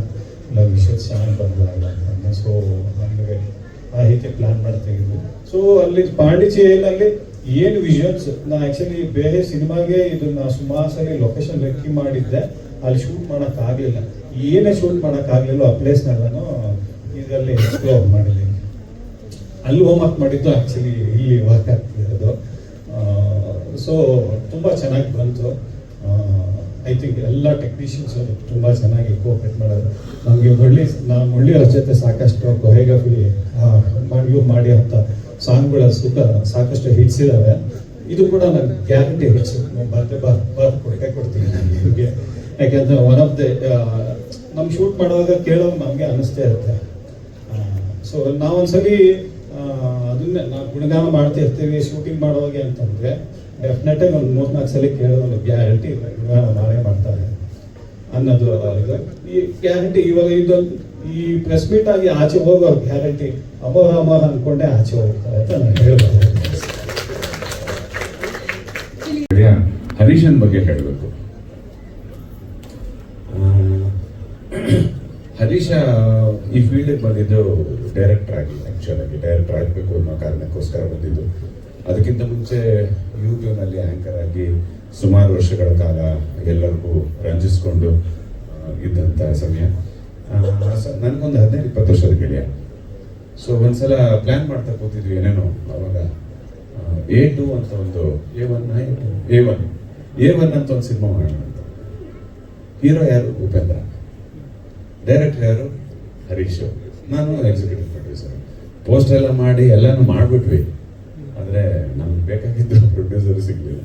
ಇಲ್ಲ ವಿಷಯಸ್ ಚೆನ್ನಾಗಿ ಬರಲ್ಲ ಅಂತ. ಸೊ ನಮಗೆ ಆ ರೀತಿ ಪ್ಲ್ಯಾನ್ ಮಾಡಿ ತೆಗೆದ್ವಿ. ಸೊ ಅಲ್ಲಿ ಪಾಂಡಿಚೇರಿಯಲ್ಲಿ ಏನು ವಿಷುವಲ್ಸ್, ನಾನು ಆ್ಯಕ್ಚುಲಿ ಬೇರೆ ಸಿನಿಮಾಗೆ ಇದನ್ನ ಸುಮಾರು ಸಲ ಲೊಕೇಶನ್ ರೆಕ್ಕಿ ಮಾಡಿದ್ದೆ, ಅಲ್ಲಿ ಶೂಟ್ ಮಾಡೋಕ್ಕಾಗಲಿಲ್ಲ. ಏನೇ ಶೂಟ್ ಮಾಡೋಕ್ಕಾಗಲಿಲ್ಲ ಆ ಪ್ಲೇಸ್ನೆಲ್ಲನೂ ಇದರಲ್ಲಿ ಎಕ್ಸ್ಪ್ಲೋರ್ ಮಾಡಿದ್ದೀನಿ. ಅಲ್ಲಿ ಹೋಮ್ವರ್ಕ್ ಮಾಡಿದ್ದು ಆ್ಯಕ್ಚುಲಿ ಇಲ್ಲಿ ವರ್ಕ್ ಆಗ್ತಿರೋದು. ಸೊ ತುಂಬ ಚೆನ್ನಾಗಿ ಬಂತು. ಐ ಥಿಂಕ್ ಎಲ್ಲ ಟೆಕ್ನಿಷಿಯನ್ಸು ತುಂಬ ಚೆನ್ನಾಗಿ ಕೋಆಪ್ರೇಟ್ ಮಾಡೋದು. ನಮಗೆ ಮುರಳಿಯವ್ರ ಜೊತೆ ಸಾಕಷ್ಟು ಕೊರಿಯೋಗ್ರಫಿ ಮಾಡಿ ಅಂತ ಸಾಂಗ್ಗಳ ಸಾಕಷ್ಟು ಹಿಟ್ಸ್ ಇದ್ದಾವೆ. ಇದು ಕೂಡ ನನಗೆ ಗ್ಯಾರಂಟಿ ಹಿಟ್ಸ್ ಕೊಟ್ಟೆ ಕೊಡ್ತೀನಿ ನಿಮಗೆ. ಯಾಕೆಂದರೆ ಒನ್ ಆಫ್ ದ ನಮ್ಮ ಶೂಟ್ ಮಾಡುವಾಗ ಕೇಳೋದು ನಮಗೆ ಅನ್ನಿಸ್ತೇ ಇರುತ್ತೆ. ಸೊ ನಾವೊಂದ್ಸಲಿ ಅದನ್ನೇ ನಾವು ಗುಣಗಾನ ಮಾಡ್ತಾ ಇರ್ತೀವಿ ಶೂಟಿಂಗ್ ಮಾಡುವಾಗ ಅಂತಂದರೆ ಡೆಫಿನೆಟಾಗಿ ಒಂದು 3-4 ಸಲ ಕೇಳೋದು ಗ್ಯಾರಂಟಿ ಗುಣಗಾನ ಮಾಡೇ ಮಾಡ್ತಾರೆ ಅನ್ನೋದು ಇದು. ಈ ಗ್ಯಾರಂಟಿ ಇವಾಗ ಇದೊಂದು ಈ ಪ್ರೆಸ್ ಮೀಟ್ ಆಗಿ ಆಚೆ ಹೋಗೋ ಗ್ಯಾರಂಟಿ ಅಮೋಘ ಅಂದ್ಕೊಂಡೆ ಆಚೆ ಹೋಗ್ತಾರೆ ಅಂತ ನಾನು ಹೇಳ್ಬೋದು. ಹರೀಶನ್ ಬಗ್ಗೆ ಹೇಳಬೇಕು. ಹರೀಶ ಈ ಫೀಲ್ಡಿಗೆ ಬಂದಿದ್ದು ಡೈರೆಕ್ಟರ್ ಆಗಿ, ಆ್ಯಕ್ಚುಲ್ ಆಗಿ ಡೈರೆಕ್ಟರ್ ಆಗಬೇಕು ಅನ್ನೋ ಕಾರಣಕ್ಕೋಸ್ಕರ ಬಂದಿದ್ದು. ಅದಕ್ಕಿಂತ ಮುಂಚೆ ಯೂಟ್ಯೂಬ್ನಲ್ಲಿ ಆ್ಯಂಕರ್ ಆಗಿ ಸುಮಾರು ವರ್ಷಗಳ ಕಾಲ ಎಲ್ಲರಿಗೂ ರಂಜಿಸ್ಕೊಂಡು ಇದ್ದಂಥ ಸಮಯ. ನನಗೊಂದು 15-20 ವರ್ಷದ ಗೆಳೆಯ. ಸೊ ಒಂದ್ಸಲ ಪ್ಲ್ಯಾನ್ ಮಾಡ್ತಾ ಕೂತಿದ್ವಿ ಏನೇನೋ. ಅವಾಗ A2 ಅಂತ ಒಂದು A1 ಅಂತ ಒಂದು ಸಿನಿಮಾ ಮಾಡೋಣ ಅಂತ. ಹೀರೋ ಯಾರು? ಉಪೇಂದ್ರ. ಡೈರೆಕ್ಟರ್ ಯಾರು? ಹರೀಶ್. ನಾನು ಎಕ್ಸಿಕ್ಯೂಟಿವ್ ಪ್ರೊಡ್ಯೂಸರ್. ಪೋಸ್ಟರ್ ಎಲ್ಲ ಮಾಡಿ ಎಲ್ಲನೂ ಮಾಡಿಬಿಟ್ವಿ. ಆದರೆ ನಮ್ಗೆ ಬೇಕಾಗಿದ್ದು ಪ್ರೊಡ್ಯೂಸರ್ ಸಿಗಲಿಲ್ಲ.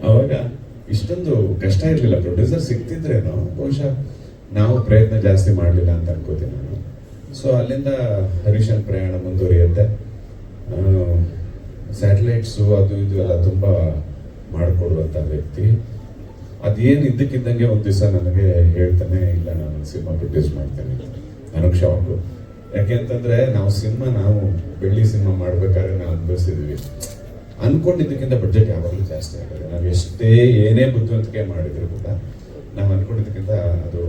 ಅವಾಗ ಇಷ್ಟೊಂದು ಕಷ್ಟ ಇರಲಿಲ್ಲ. ಪ್ರೊಡ್ಯೂಸರ್ ಸಿಗ್ತಿದ್ರೇನೋ ಬಹುಶಃ ನಾವು ಪ್ರಯತ್ನ ಜಾಸ್ತಿ ಮಾಡಲಿಲ್ಲ ಅಂತ ಅನ್ಕೋತೀನಿ ನಾನು. ಸೊ ಅಲ್ಲಿಂದ ಹರೀಶನ್ ಪ್ರಯಾಣ ಮುಂದುವರಿಯುತ್ತೆ. ಸ್ಯಾಟಲೈಟ್ಸು ಅದು ಇದು ಎಲ್ಲ ತುಂಬ ಮಾಡಿಕೊಡುವಂಥ ವ್ಯಕ್ತಿ. ಅದೇನು ಇದ್ದಕ್ಕಿದ್ದಂಗೆ ಒಂದು ದಿವಸ ನನಗೆ ಹೇಳ್ತಾನೆ, ಇಲ್ಲ ನಾನು ಸಿನಿಮಾ ಪ್ರೊಡ್ಯೂಸ್ ಮಾಡ್ತೇನೆ. ನನಗೆ ಶಾಕು. ಯಾಕೆ ಅಂತಂದರೆ ನಾವು ಬೆಳ್ಳಿ ಸಿನಿಮಾ ಮಾಡ್ಬೇಕಾದ್ರೆ ನಾವು ಅನುಭವಿಸಿದ್ವಿ. ಅಂದ್ಕೊಂಡಿದ್ದಕ್ಕಿಂತ ಬಡ್ಜೆಟ್ ಯಾವಾಗಲೂ ಜಾಸ್ತಿ ಆಗಿದೆ. ನಾವು ಎಷ್ಟೇ ಏನೇ ಬುದ್ಧಿವಂತಿಕೆ ಮಾಡಿದ್ರು ಕೂಡ ನಾವು ಅಂದ್ಕೊಂಡಿದ್ದಕ್ಕಿಂತ ಅದು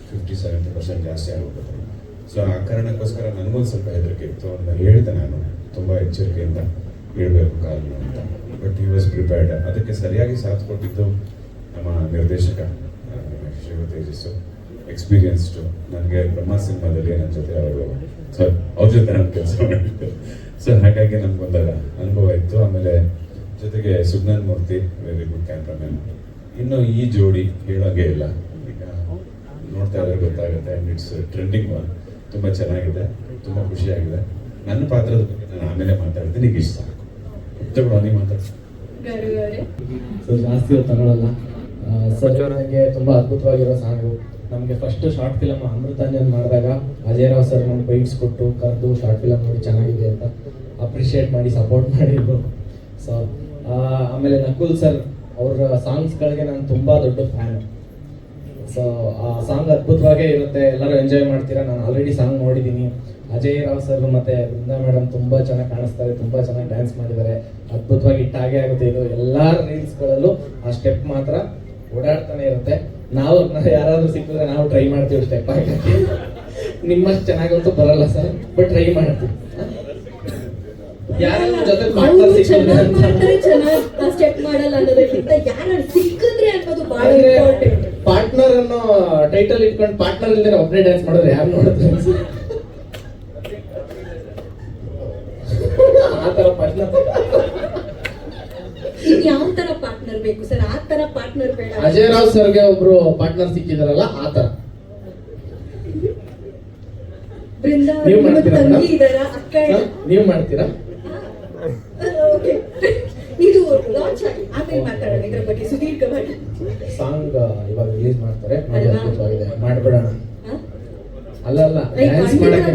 50-70% ಜಾಸ್ತಿ ಆಗೋಗುತ್ತೆ. ಸೊ ಆ ಕಾರಣಕ್ಕೋಸ್ಕರ ನನಗೊಂದು ಸ್ವಲ್ಪ ಹೆದರಿಕೆ ಇತ್ತು ಅಂತ ಹೇಳಿದೆ. ನಾನು ತುಂಬ ಎಚ್ಚರಿಕೆಯಿಂದ ಇಡಬೇಕು ಕಾರಣ ಅಂತ. But he was prepared. ಅದಕ್ಕೆ ಸರಿಯಾಗಿ ಸಾಥ್ ಕೊಟ್ಟಿದ್ದು ನಮ್ಮ ನಿರ್ದೇಶಕ ಶಿವ ತೇಜಸ್ಸು, ಎಕ್ಸ್ಪೀರಿಯನ್ಸ್ಡು. ನನಗೆ ಬ್ರಹ್ಮ ಸಿನಿಮಾದಲ್ಲಿ ನನ್ನ ಜೊತೆ ಅವ್ರ ಜೊತೆ ನಾನು ಕೆಲಸ ಮಾಡಿದ್ದೆ. ಸೊ ಹಾಗಾಗಿ ನಮ್ಗೊಂದು ಅನುಭವ ಇತ್ತು. ಆಮೇಲೆ ಜೊತೆಗೆ ಸುಜ್ಞಾನ್ ಮೂರ್ತಿ, ವೆರಿ ಗುಡ್ ಕ್ಯಾಮ್ರಾಮನ್. ಇನ್ನು ಈ ಜೋಡಿ ಹೇಳೋಂಗೆ ಇಲ್ಲ, ಈಗ ನೋಡ್ತಾ ಇದ್ರೆ ಗೊತ್ತಾಗುತ್ತೆ. And it's trending one. ತುಂಬ ಚೆನ್ನಾಗಿದೆ, ತುಂಬ ಖುಷಿಯಾಗಿದೆ. ನನ್ನ ಪಾತ್ರದ ಬಗ್ಗೆ ನಾನು ಆಮೇಲೆ ಮಾತಾಡ್ತೀನಿ. ಈಗ ಇಷ್ಟ ಸಾಕು. ತಗೊಳ್ಳೋ ಮಾತಾಡ್ತೀನಿ. ಸೊ ಜಾಸ್ತಿ ತಗೊಳ್ಳಲ್ಲ ಸರ್. ನನಗೆ ತುಂಬ ಅದ್ಭುತವಾಗಿರೋ ಸಾಂಗು. ನಮಗೆ ಫಸ್ಟ್ ಶಾರ್ಟ್ ಫಿಲಮ್ ಅಮೃತಾಂಜನ್ ಮಾಡಿದಾಗ ಅಜಯ್ ರಾವ್ ಸರ್ ನಮ್ಗೆ ಬೈಟ್ಸ್ ಕೊಟ್ಟು ಕರೆದು ಶಾರ್ಟ್ ಫಿಲಮ್ ನೋಡಿ ಚೆನ್ನಾಗಿದೆ ಅಂತ ಅಪ್ರಿಷಿಯೇಟ್ ಮಾಡಿ ಸಪೋರ್ಟ್ ಮಾಡಿದ್ರು. ಸೊ ಆಮೇಲೆ ನಕುಲ್ ಸರ್ ಅವ್ರ ಸಾಂಗ್ಸ್ಗಳಿಗೆ ನಾನು ತುಂಬ ದೊಡ್ಡ ಫ್ಯಾನ್. ಸೊ ಆ ಸಾಂಗ್ ಅದ್ಭುತವಾಗೇ ಇರುತ್ತೆ, ಎಲ್ಲರೂ ಎಂಜಾಯ್ ಮಾಡ್ತೀರಾ. ನಾನು ಆಲ್ರೆಡಿ ಸಾಂಗ್ ನೋಡಿದ್ದೀನಿ. ಅಜಯ್ ರಾವ್ ಸರ್ ಮತ್ತು ಬೃಂದಾ ಮೇಡಮ್ ತುಂಬ ಚೆನ್ನಾಗಿ ಕಾಣಿಸ್ತಾರೆ, ತುಂಬ ಚೆನ್ನಾಗಿ ಡ್ಯಾನ್ಸ್ ಮಾಡಿದ್ದಾರೆ. ಅದ್ಭುತವಾಗಿ ಹಿಟ್ಟಾಗೇ ಆಗುತ್ತೆ ಇದು. ಎಲ್ಲ ರೀಲ್ಸ್ಗಳಲ್ಲೂ ಆ ಸ್ಟೆಪ್ ಮಾತ್ರ ಓಡಾಡ್ತಾನೆ ಇರುತ್ತೆ. ನಾವು ಯಾರಾದ್ರೂ ಸಿಕ್ಕಿದ್ರೆ ನಾವು ಟ್ರೈ ಮಾಡ್ತೀವಿ ಸ್ಟೆಪ್ ಹಾಕಕ್ಕೆ. ನಿಮ್ಮಷ್ಟು ಚೆನ್ನಾಗಂತೂ ಬರಲ್ಲ ಸರ್, ಬಟ್ ಟ್ರೈ ಮಾಡ್ತೀವಿ. ಯಾರ ಜೊತೆ ಪಾರ್ಟ್ನರ್ ಸಿಕ್ಕಿದ್ರೆ ಅಂತ ಸ್ಟೆಪ್ ಮಾಡಲ್ಲ ಅನ್ನೋದಕ್ಕಿಂತ ಯಾರು ಸಿಕ್ಕಿದ್ರೆ ಅನ್ನೋದು ಬಹಳ ಇಂಪಾರ್ಟೆಂಟ್. ಪಾರ್ಟ್ನರ್ ಅನ್ನೋ ಟೈಟಲ್ ಇಟ್ಕೊಂಡು ಪಾರ್ಟ್ನರ್ ಇಲ್ಲದೆ ಒಬ್ಬನೇ ಡ್ಯಾನ್ಸ್ ಮಾಡಿದ್ರೆ ಯಾರು ನೋಡ್ತಾರೆ? ಆ ತರ ಪಾರ್ಟ್ನರ್ ಯಾವ ತರ ಪಾರ್ಟ್ನರ್ ಬೇಕು ಸರ್? ಆ ತರ ಪಾರ್ಟ್ನರ್ ಬೇಡ. ಅಜಯ್ ರಾವ್ ಸರ್ಗೆ ಒಬ್ರು ಪಾರ್ಟ್ನರ್ ಸಿಕ್ಕಿದಾರಲ್ಲ ಆ ತರ. ನೀವು ಮಾಡ್ತೀರಾ ತಂಗಿ ಇದಾರ, ಅಕ್ಕ ನೀವು ಮಾಡ್ತೀರಾ? ಓಕೆ, ಇದು ಲಾಂಚ್ ಆಗಿ ಆಮೇಲೆ ಮಾತಾಡೋಣ ಇದ್ರ ಬಗ್ಗೆ ಸುದೀರ್ಘವಾಗಿ. ಸಾಂಗ್ ಇವಾಗ ರಿಲೀಸ್ ಮಾಡ್ತಾರೆ, ನೋಡಿ ಅದ್ಭುತವಾಗಿದೆ, ಮಾಡ್ಬಿಡೋಣ. ಅಲ್ಲ ಡ್ಯಾನ್ಸ್ ಮಾಡಕ್ಕೆ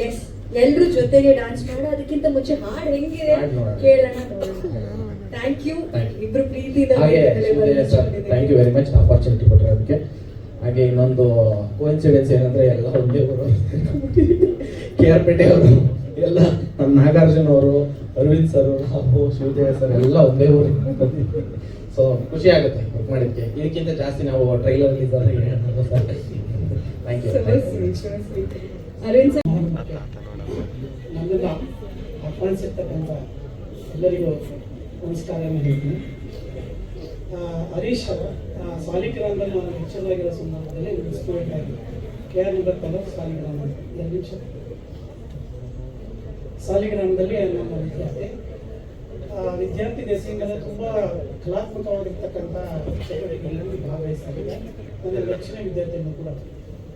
ಎಸ್, ಎಲ್ರು ಜೊತೆಗೆ ಡಾನ್ಸ್ ಮಾಡೋ. ಅದಕ್ಕಿಂತ ಮುಂಚೆ ಹಾಡು ಹೆಂಗಿದೆ ಕೇಳೋಣ. ಥ್ಯಾಂಕ್ ಯು ಇಬ್ರು ಪ್ರೀತಿಯಿಂದ. ಹಾಗೆ sir, thank you very much opportunity ಕೊಟ್ಟಿರೋದಕ್ಕೆ. ಹಾಗೆ ಇನ್ನೊಂದು ಕೋಇನ್ಸಿಡೆನ್ಸ್ ಏನಂದ್ರೆ ಎಲ್ಲ ಒಂದೇ ಊರು, KR ಪೇಟೆ ಅವರು ಎಲ್ಲ, ನಮ್ಮ ನಾಗಾರ್ಜುನ್ ಅವರು, ಅರವಿಂದ್ ಸರ್, ನಾವು ಶಿವದೇವ ಸರ್ ಎಲ್ಲ ಒಂದೇ ಊರು. ಸೊ ಖುಷಿ ಆಗುತ್ತೆ ವರ್ಕ್ ಮಾಡಿದ್ಕೆ. ಇದಕ್ಕಿಂತ ಜಾಸ್ತಿ ನಾವು ಟ್ರೈಲರ್ ರಿಲೀಸ್ ಆದಾಗ ಹೇಳೋಣ sir. Thank you. Aravind sir, ನನ್ನನ್ನು ಆಹ್ವಾನಿಸಿರ್ತಕ್ಕಂಥ ಎಲ್ಲರಿಗೂ ನಮಸ್ಕಾರವನ್ನು ಹೇಳ್ತೀನಿ. ಹರೀಶ್ ಸಾಲಿಗ್ರಾಮದಲ್ಲಿ ನಾನು ಹೆಚ್ಚಾಗಿರೋ ಸಂದರ್ಭದಲ್ಲಿ ಸ್ಟೂಡೆಂಟ್ KR ನಗರ ತಾಲೂಕು ಸಾಲಿಗ್ರಾಮ 2 ನಿಮಿಷ. ಸಾಲಿಗ್ರಾಮದಲ್ಲಿ ನನ್ನ ವಿದ್ಯಾರ್ಥಿ ದೇಶದಲ್ಲಿ ತುಂಬ ಕಲಾತ್ಮಕವಾಗಿರ್ತಕ್ಕಂಥ ಚಟುವಟಿಕೆಗಳಲ್ಲಿ ಭಾಗವಹಿಸಿದೆ. ನನ್ನ ನೆಚ್ಚಿನ ವಿದ್ಯಾರ್ಥಿಯನ್ನು ಕೂಡ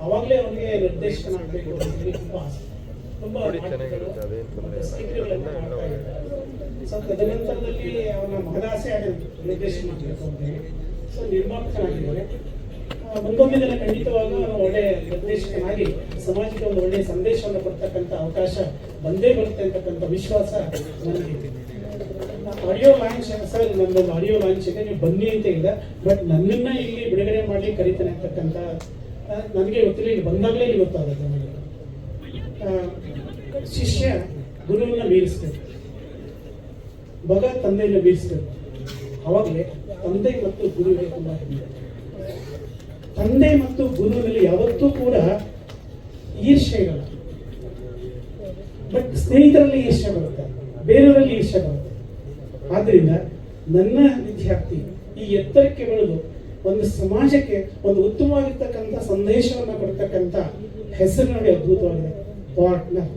ಅವಾಗಲೇ ಅವನಿಗೆ ನಿರ್ದೇಶಕನಾಗಬೇಕು ಅಂತ ತುಂಬ ಆಸೆ, ತುಂಬ ಸಾಹಿತ್ಯಗಳನ್ನು ಮಾಡ್ತಾ ಇದ್ದಾರೆ. ಸೊ ತದನಂತರದಲ್ಲಿ ಅವನ ಮಹದಾಸೆ ಆದ ನಿರ್ದೇಶನ ಮಾಡಬೇಕು ಅಂತ ಹೇಳಿ ಸೊ ನಿರ್ಮಾಪಕನಾಗಿದ್ದಾರೆ. ಮುಂದೊಂದು ದಿನ ಖಂಡಿತವಾಗೂ ಅವನು ಒಳ್ಳೆಯ ನಿರ್ದೇಶಕನಾಗಿ ಸಮಾಜಕ್ಕೆ ಒಂದು ಒಳ್ಳೆಯ ಸಂದೇಶವನ್ನು ಕೊಡ್ತಕ್ಕಂಥ ಅವಕಾಶ ಬಂದೇ ಬರುತ್ತೆ ಅಂತಕ್ಕಂಥ ವಿಶ್ವಾಸ ನನಗೆ. ಆಡಿಯೋ ಲಾಂಚ್ ಸರ್, ನನ್ನೊಂದು ಆಡಿಯೋ ಲಾಂಚ್ ಇದೆ, ನೀವು ಬನ್ನಿ ಅಂತ ಹೇಳಿದ. ಬಟ್ ನನ್ನನ್ನು ಇಲ್ಲಿ ಬಿಡುಗಡೆ ಮಾಡಿ ಕರೀತಾನೆ ಅಂತಕ್ಕಂಥ ನನಗೆ ಗೊತ್ತಿಲ್ಲ, ಇಲ್ಲಿ ಬಂದಾಗಲೇ ಇಲ್ಲಿ ಗೊತ್ತಾಗುತ್ತೆ ನನಗೆ. ಶಿಷ್ಯ ಗುರುವನ್ನ ಮೀರಿಸ್ಬೇಕು, ಮಗ ತಂದೆಯನ್ನು ಮೀರಿಸ್ಬೇಕು. ಅವಾಗಲೇ ತಂದೆ ಮತ್ತು ಗುರುವಿಗೆ ತುಂಬ ಹೆಮ್ಮೆ. ತಂದೆ ಮತ್ತು ಗುರುವಿನಲ್ಲಿ ಯಾವತ್ತೂ ಕೂಡ ಈರ್ಷ್ಯೆ ಇರಲ್ಲ, ಬಟ್ ಸ್ನೇಹಿತರಲ್ಲಿ ಈರ್ಷ್ಯೆ ಬರುತ್ತೆ, ಬೇರೆಯವರಲ್ಲಿ ಈರ್ಷ್ಯೆ ಬರುತ್ತೆ. ಆದ್ರಿಂದ ನನ್ನ ವಿದ್ಯಾರ್ಥಿ ಈ ಎತ್ತರಕ್ಕೆ ಬೆಳೆದು ಒಂದು ಸಮಾಜಕ್ಕೆ ಒಂದು ಉತ್ತಮವಾಗಿರ್ತಕ್ಕಂಥ ಸಂದೇಶವನ್ನು ಕೊಡ್ತಕ್ಕಂಥ ಹೆಸರು ನೋಡಿ ಅದ್ಭುತವಾಗಿದೆ, ಪಾರ್ಟ್ನರ್.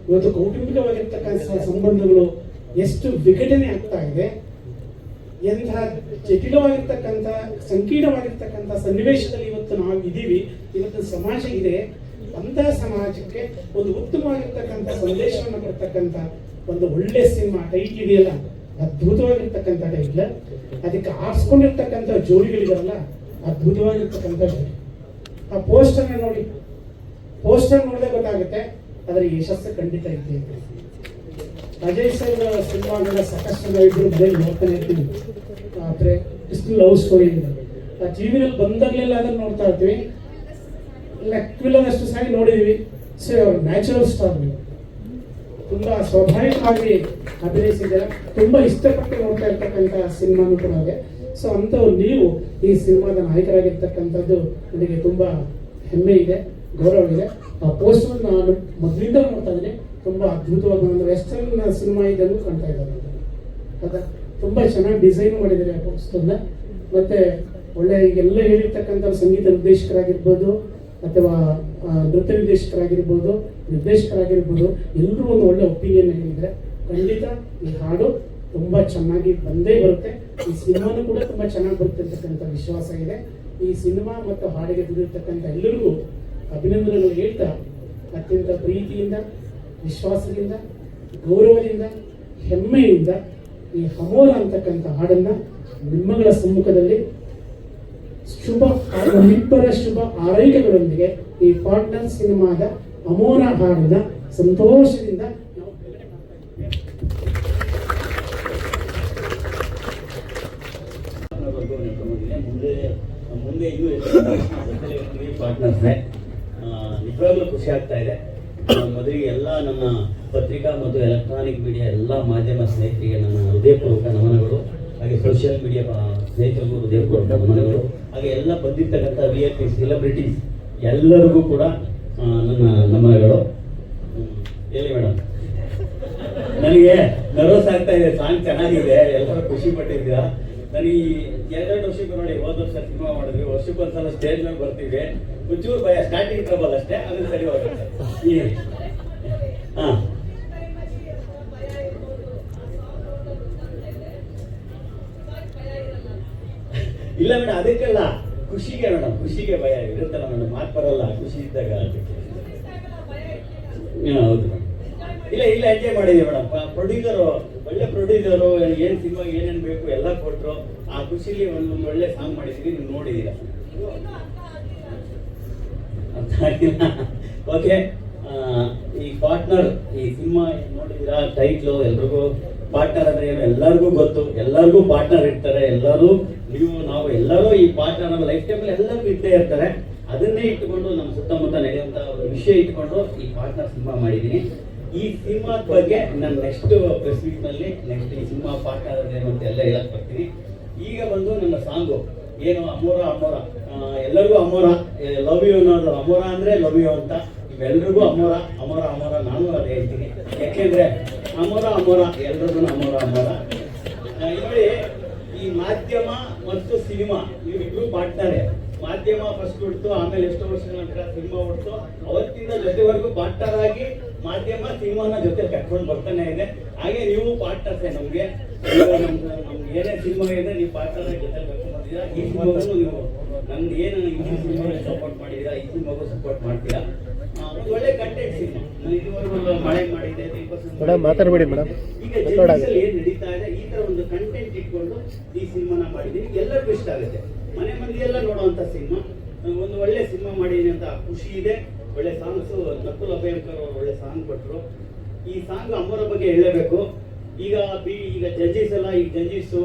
ಇವತ್ತು ಕೌಟುಂಬಿಕವಾಗಿರ್ತಕ್ಕಂಥ ಸಂಬಂಧಗಳು ಎಷ್ಟು ವಿಘಟನೆ ಆಗ್ತಾ ಇದೆ, ಎಂಥ ಜಟಿಲವಾಗಿರ್ತಕ್ಕಂಥ ಸಂಕೀರ್ಣವಾಗಿರ್ತಕ್ಕಂಥ ಸನ್ನಿವೇಶದಲ್ಲಿ ಇವತ್ತು ನಾವು ಇದ್ದೀವಿ. ಇವತ್ತು ಸಮಾಜ ಇದೆ, ಅಂತಹ ಸಮಾಜಕ್ಕೆ ಒಂದು ಉತ್ತಮವಾಗಿರ್ತಕ್ಕಂಥ ಸಂದೇಶವನ್ನು ಕೊಡ್ತಕ್ಕಂಥ ಒಂದು ಒಳ್ಳೆ ಸಿನಿಮಾ ಟೈಟ್ ಇದೆಯಲ್ಲ, ಅದ್ಭುತವಾಗಿರ್ತಕ್ಕಂಥ ಟೈಟ್ಲ್. ಅದಕ್ಕೆ ಆರಿಸ್ಕೊಂಡಿರ್ತಕ್ಕಂಥ ಜೋಡಿಗಳಿದಾರಲ್ಲ, ಅದ್ಭುತವಾಗಿರ್ತಕ್ಕಂಥ ಜೋಡಿ. ಆ ಪೋಸ್ಟರ್ನ ನೋಡಿ, ಪೋಸ್ಟರ್ ನೋಡಿದ್ರೆ ಗೊತ್ತಾಗುತ್ತೆ ಅದರ ಯಶಸ್ಸು ಖಂಡಿತ ಇದೆ. ಅಜಯ್ ಸರ್ ಸಿನಿಮಾಗಳ ಸಾಕಷ್ಟು ನಾವಿಬ್ಬರು ಮನೇಲಿ ನೋಡ್ತಾನೆ ಇರ್ತೀವಿ. ಇಷ್ಟು ಲವ್ ಸ್ಟೋರಿ ಇದೆ, ಟಿವಿನಲ್ಲಿ ಬಂದಾಗಲೆಲ್ಲ ಅದನ್ನು ನೋಡ್ತಾ ಇರ್ತೀವಿ. ಲೆಕ್ಕವಿಲ್ಲದಷ್ಟು ಸಾರಿ ನೋಡಿದೀವಿ. ಸೊ ಅವ್ರ ನ್ಯಾಚುರಲ್ ಸ್ಟಾರ್ ತುಂಬಾ ಸ್ವಾಭಾವಿಕವಾಗಿ ಅಭಿನಯಿಸಿದ್ದಾರೆ, ತುಂಬಾ ಇಷ್ಟಪಟ್ಟು ನೋಡ್ತಾ ಇರ್ತಕ್ಕಂಥ ಸಿನಿಮಾನು ಕೂಡ ಇದೆ. ಸೊ ಅಂಥವ್ರು ನೀವು ಈ ಸಿನಿಮಾದ ನಾಯಕರಾಗಿರ್ತಕ್ಕಂಥದ್ದು ನನಗೆ ತುಂಬಾ ಹೆಮ್ಮೆ ಇದೆ, ಗೌರವ ಇದೆ. ಆ ಪೋಸ್ಟರ್ ನಾನು ಮೊದಲಿಂದ ನೋಡ್ತಾ ಇದ್ದೀನಿ, ತುಂಬಾ ಅದ್ಭುತವಾಗಿ ಒಂದು ವೆಸ್ಟರ್ನ್ ಸಿನಿಮಾ ಇದನ್ನು ಕಾಣ್ತಾ ಇದ್ದಾರೆ. ಹೌದಾ, ತುಂಬಾ ಚೆನ್ನಾಗಿ ಡಿಸೈನ್ ಮಾಡಿದ್ದಾರೆ ಆ ಪೋಸ್ಟರ್ನ. ಮತ್ತೆ ಒಳ್ಳೆ ಈಗೆಲ್ಲ ಹೇಳಿರ್ತಕ್ಕಂಥ ಸಂಗೀತ ನಿರ್ದೇಶಕರಾಗಿರ್ಬೋದು ಅಥವಾ ನೃತ್ಯ ನಿರ್ದೇಶಕರಾಗಿರ್ಬೋದು, ಎಲ್ಲರೂ ಒಂದು ಒಳ್ಳೆ ಒಪಿನಿಯನ್ ಹೇಳಿದ್ರೆ ಖಂಡಿತ ಈ ಹಾಡು ತುಂಬಾ ಚೆನ್ನಾಗಿ ಬಂದೇ ಬರುತ್ತೆ. ಈ ಸಿನಿಮಾನು ಕೂಡ ತುಂಬಾ ಚೆನ್ನಾಗಿ ಬರುತ್ತೆ ಅಂತಕ್ಕಂಥ ವಿಶ್ವಾಸ ಇದೆ. ಈ ಸಿನಿಮಾ ಮತ್ತು ಹಾಡಿಗೆ ದುಡಿರ್ತಕ್ಕಂಥ ಎಲ್ಲರಿಗೂ ಅಭಿನಂದನೆಗಳು ಹೇಳ್ತಾ, ಅತ್ಯಂತ ಪ್ರೀತಿಯಿಂದ, ವಿಶ್ವಾಸದಿಂದ, ಗೌರವದಿಂದ, ಹೆಮ್ಮೆಯಿಂದ ಈ ಅಮೋರ ಅಂತಕ್ಕಂಥ ಹಾಡನ್ನ ನಿಮ್ಮಗಳ ಸಮ್ಮುಖದಲ್ಲಿ ನಿಮ್ಮಿಬ್ಬರ ಶುಭ ಆರೈಕೆಗಳೊಂದಿಗೆ ಈ ಪಾರ್ಟ್ನರ್ ಸಿನಿಮಾದ ಅಮೋರ ಹಾಡನ್ನ ಸಂತೋಷದಿಂದ ನಾವು ಬಿಡುಗಡೆ ಮಾಡ್ತಾ ಮುಂದೆ ಇನ್ನೂ ಪಾರ್ಟ್ನರ್ಸ್ ನಿಜವಾಗ್ಲೂ ಖುಷಿ ಆಗ್ತಾ ಇದೆ. ಮೊದಲಿಗೆ ಎಲ್ಲ ನನ್ನ ಪತ್ರಿಕಾ ಮತ್ತು ಎಲೆಕ್ಟ್ರಾನಿಕ್ ಮೀಡಿಯಾ ಎಲ್ಲ ಮಾಧ್ಯಮ ಸ್ನೇಹಿತರಿಗೆ ನನ್ನ ಹೃದಯಪೂರ್ವಕ ನಮನಗಳು. ಹಾಗೆ ಸೋಷಿಯಲ್ ಮೀಡಿಯಾ ಸ್ನೇಹಿತರಿಗೂ ಹೃದಯಪೂರ್ವಕ ನಮನಗಳು. ಹಾಗೆ ಎಲ್ಲ ಬಂದಿರ್ತಕ್ಕಂಥ VIP ಸೆಲೆಬ್ರಿಟೀಸ್ ಎಲ್ಲರಿಗೂ ಕೂಡ ನನ್ನ ನಮನಗಳು. ಹೇಳಿ ಮೇಡಮ್. ನನಗೆ ನರ್ವಸ್ ಆಗ್ತಾ ಇದೆ. ಸಾಂಗ್ ಚೆನ್ನಾಗಿದೆ, ಎಲ್ಲರೂ ಖುಷಿ ಪಟ್ಟಿದ್ದೀರಾ. ನನಗೆ ಈ 2 ವರ್ಷಕ್ಕೆ ನೋಡಿ, ಹೋದ ವರ್ಷ ಸಿನಿಮಾ ಮಾಡಿದ್ವಿ, ವರ್ಷಕ್ಕೊಂದ್ಸಲ ಸ್ಟೇಜ್ ಮೇಲೆ ಬರ್ತೀವಿ. ಒಂಚೂರು ಭಯ, ಸ್ಟಾರ್ಟಿಂಗ್ ಟ್ರಬಲ್ ಅಷ್ಟೇ, ಅದನ್ನ ಸರಿ ಹೋಗುತ್ತೆ. ಹಾಂ ಇಲ್ಲ ಮೇಡಮ್, ಅದಕ್ಕೆಲ್ಲ ಖುಷಿಗೆ ಮೇಡಮ್, ಖುಷಿಗೆ ಭಯ ಇರುತ್ತಲ್ಲ ಮೇಡಮ್, ಮಾತು ಬರಲ್ಲ ಖುಷಿ ಇದ್ದಾಗ. ಅದಕ್ಕೆ ಹೌದು ಮೇಡಮ್. ಇಲ್ಲ ಎಂಜಾಯ್ ಮಾಡಿದೀವಿ ಮೇಡಮ್. ಪ್ರೊಡ್ಯೂಸರು ಒಳ್ಳೆ ಪ್ರೊಡ್ಯೂಸರು, ಏನು ಸಿನಿಮಾ ಏನೇನು ಬೇಕು ಎಲ್ಲ ಕೊಟ್ಟರು. ಆ ಖುಷಿಲಿ ಒಂದು ಒಳ್ಳೆ ಸಾಂಗ್ ಮಾಡಿದ್ದೀವಿ, ನೀವು ನೋಡಿದ್ದೀರಾ. ಓಕೆ, ಈ ಪಾರ್ಟ್ನರ್, ಈ ಸಿನಿಮಾ ನೋಡಿದ್ದೀರಾ, ಟೈಟ್ಲು ಎಲ್ರಿಗೂ ಪಾರ್ಟ್ನರ್ ಅಂದ್ರೆ ಏನು ಎಲ್ಲರಿಗೂ ಗೊತ್ತು. ಎಲ್ಲರಿಗೂ ಪಾರ್ಟ್ನರ್ ಇರ್ತಾರೆ, ಎಲ್ಲರೂ ನೀವು ನಾವು ಎಲ್ಲರೂ ಈ ಪಾರ್ಟ್ನರ್ ನಮ್ಮ ಲೈಫ್ ಟೈಮಲ್ಲಿ ಎಲ್ಲರಿಗೂ ಇದ್ದೇ ಇರ್ತಾರೆ. ಅದನ್ನೇ ಇಟ್ಕೊಂಡು ನಮ್ಮ ಸುತ್ತಮುತ್ತ ನಡೆಯುವಂಥ ಒಂದು ವಿಷಯ ಇಟ್ಕೊಂಡು ಈ ಪಾರ್ಟ್ನರ್ ಸಿನಿಮಾ ಮಾಡಿದ್ದೀನಿ. ಈ ಸಿನಿಮಾದ ಬಗ್ಗೆ ನಾನು ನೆಕ್ಸ್ಟ್ ಪ್ರೆಸ್ ಮೀಟ್ನಲ್ಲಿ ನೆಕ್ಸ್ಟ್ ಈ ಸಿನಿಮಾ ಪಾರ್ಟ್ನರ್ ಏನು ಅಂತ ಎಲ್ಲ ಹೇಳಕ್ ಬರ್ತೀನಿ. ಈಗ ಬಂದು ನನ್ನ ಸಾಂಗು ಏನು ಅಮೋರ ಎಲ್ಲರಿಗೂ ಅಮೋರ, ಲವ್ ಯು ಅನ್ನೋದು, ಅಮೋರ ಅಂದ್ರೆ ಲವ್ ಯು ಅಂತ, ಇವೆಲ್ರಿಗೂ ಅಮೋರ. ನಾನು ಅದೇ ಹೇಳ್ತೀನಿ, ಯಾಕೆಂದ್ರೆ ಅಮೋರ ಎಲ್ರಿಗೂ ಅಮೋರ. ನೋಡಿ, ಈ ಮಾಧ್ಯಮ ಮತ್ತು ಸಿನಿಮಾ ಇವಿಬ್ರು ಪಾರ್ಟ್ನರೇ. ಮಾಧ್ಯಮ ಫಸ್ಟ್ ಹುಡ್ತು, ಆಮೇಲೆ ಎಷ್ಟೋ ವರ್ಷಗಳ ನಂತರ ಸಿನಿಮಾ ಹುಡ್ತು. ಅವತ್ತಿಂದ ಜೊತೆವರೆಗೂ ಪಾರ್ಟ್ನರ್ ಆಗಿ ಮಾಧ್ಯಮ ಸಿನಿಮಾನ ಜೊತೆ ಕಟ್ಕೊಂಡು ಬರ್ತಾನೆ ಇದೆ. ಹಾಗೆ ನೀವು ಪಾರ್ಟ್ನರ್ಸೇ ನಮ್ಗೆ. ನಮ್ಗೆ ಏನೇ ಸಿನಿಮಾ ಇದೆ, ನೀವು ಪಾರ್ಟ್ನರ್ ಆಗಿ ಜೊತೆ ಕರ್ಕೊಂಡು ಬಂದಿದ್ದೀರಾ. ಈ ಸಿನಿಮಾಗೂ ನೀವು ನಮ್ದು ಏನು ಈ ಸಿನಿಮಾಗೆ ಸಪೋರ್ಟ್ ಮಾಡಿದ್ದೀರಾ, ಈ ಸಿನಿಮಾಗೂ ಸಪೋರ್ಟ್ ಮಾಡ್ತೀರಾ. ಒಂದು ಒಳ್ಳೆ ಕಂಟೆಂಟ್ ಸಿನಿಮಾ. ನಾನು ಇದುವರೆಗೂ ಮಳೆ ಮಾಡಿದ್ದೆ, ಮಾತಾಡಬೇಡಿ ಮೇಡಮ್. ಈಗ ಜರ್ನಲಿಸ್ಟಲ್ಲಿ ಏನ್ ನಡೀತಾ ಇದೆ, ಈ ತರ ಒಂದು ಕಂಟೆಂಟ್ ಇಟ್ಕೊಂಡು ಈ ಸಿನಿಮಾನ ಮಾಡಿದ್ದೀನಿ. ಎಲ್ಲರಿಗೂ ಇಷ್ಟ ಆಗುತ್ತೆ, ಮನೆ ಮಂದಿ ಎಲ್ಲ ನೋಡುವಂತ ಸಿನಿಮಾ. ಒಂದು ಒಳ್ಳೆ ಸಿನಿಮಾ ಮಾಡಿದೀನಿ ಅಂತ ಖುಷಿ ಇದೆ. ಒಳ್ಳೆ ಸಾಂಗ್ಸು, ನಕುಲ್ ಅಭಯಂಕರ್ ಅವರು ಒಳ್ಳೆ ಸಾಂಗ್ ಕೊಟ್ಟರು. ಈ ಸಾಂಗ್ ಅಮ್ಮರ ಬಗ್ಗೆ ಹೇಳಬೇಕು. ಈಗ ಜಡ್ಜೀಸ್ ಎಲ್ಲ, ಈಗ ಜಡ್ಜೀಸು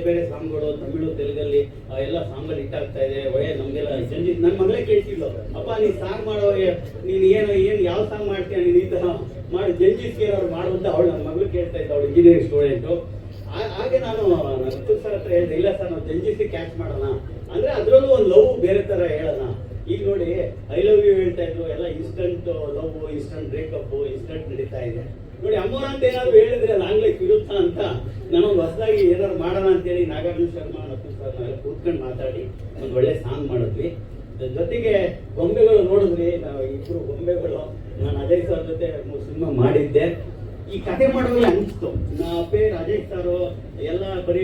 ಬೇರೆ ಸಾಂಗ್ಗಳು ತಮಿಳು ತೆಲುಗಲ್ಲಿ ಎಲ್ಲ ಸಾಂಗಲ್ಲಿ ಹಿಟ್ ಆಗ್ತಾ ಇದೆ. ನಮಗೆಲ್ಲ ಜಡ್ಜೀಸ್, ನನ್ನ ಮಗಳೇ ಕೇಳ್ತಿದ್ಲು, ಅಪ್ಪ ನೀನು ಸಾಂಗ್ ಮಾಡೋ, ನೀನು ಏನು ಯಾವ ಸಾಂಗ್ ಮಾಡ್ತೀಯ, ನೀನು ಈ ಥರ ಮಾಡಿ ಜಡ್ಜೀಸ್ಗೆ ಏನಾದ್ರು ಮಾಡುವಂತ ಅವಳು ನನ್ನ ಮಗಳು ಕೇಳ್ತಾ ಇದ್ದ, ಅವಳು ಇಂಜಿನಿಯರಿಂಗ್ ಸ್ಟೂಡೆಂಟು. ಹಾಗೆ ನಾನು ನಕುಲ್ ಸರ್ ಹತ್ರ ಹೇಳಿದೆ, ಇಲ್ಲ ಸರ್ ನಾವು ಜಡ್ಜೀಸ್ಗೆ ಕ್ಯಾಚ್ ಮಾಡೋಣ ಅಂದ್ರೆ ಅದರಲ್ಲೂ ಒಂದು ಲವ್ ಬೇರೆ ಥರ ಹೇಳೋಣ. ಈಗ ನೋಡಿ, ಐ ಲವ್ ಯು ಹೇಳ್ತಾ ಇದ್ರು, ಎಲ್ಲ instant love, instant breakup, instant ನಡೀತಾ ಇದೆ. ನೋಡಿ, ಅಮ್ಮೋರ ಅಂತ ಏನಾದ್ರು ಹೇಳಿದ್ರೆ ಲಾಂಗ್ ಲೈಫ್ ಇರುತ್ತಾ ಅಂತ ನಾನೊಂದು ಹೊಸದಾಗಿ ಏನಾದ್ರು ಮಾಡೋಣ ಅಂತೇಳಿ ನಾಗಾರ್ಜುನ ಶರ್ಮಾ, ನಕುಲ್ ಸರ್ ನಾವೆಲ್ಲ ಕೂತ್ಕೊಂಡು ಮಾತಾಡಿ ಒಂದು ಒಳ್ಳೆ ಸಾಂಗ್ ಮಾಡಿದ್ವಿ. ಜೊತೆಗೆ ಗೊಂಬೆಗಳು ನೋಡಿದ್ರಿ, ನಾವು ಇಬ್ಬರು ಗೊಂಬೆಗಳು. ನಾನು ಅಜಯ್ ಸರ್ ಜೊತೆ ಸಿನಿಮಾ ಮಾಡಿದ್ದೆ. ಈ ಕತೆ ಮಾಡುವಾಗ ಅನಿಸ್ತು, ಪೇರ್ ಅಜಯ್ ಸರ್ ಎಲ್ಲ ಬರೀ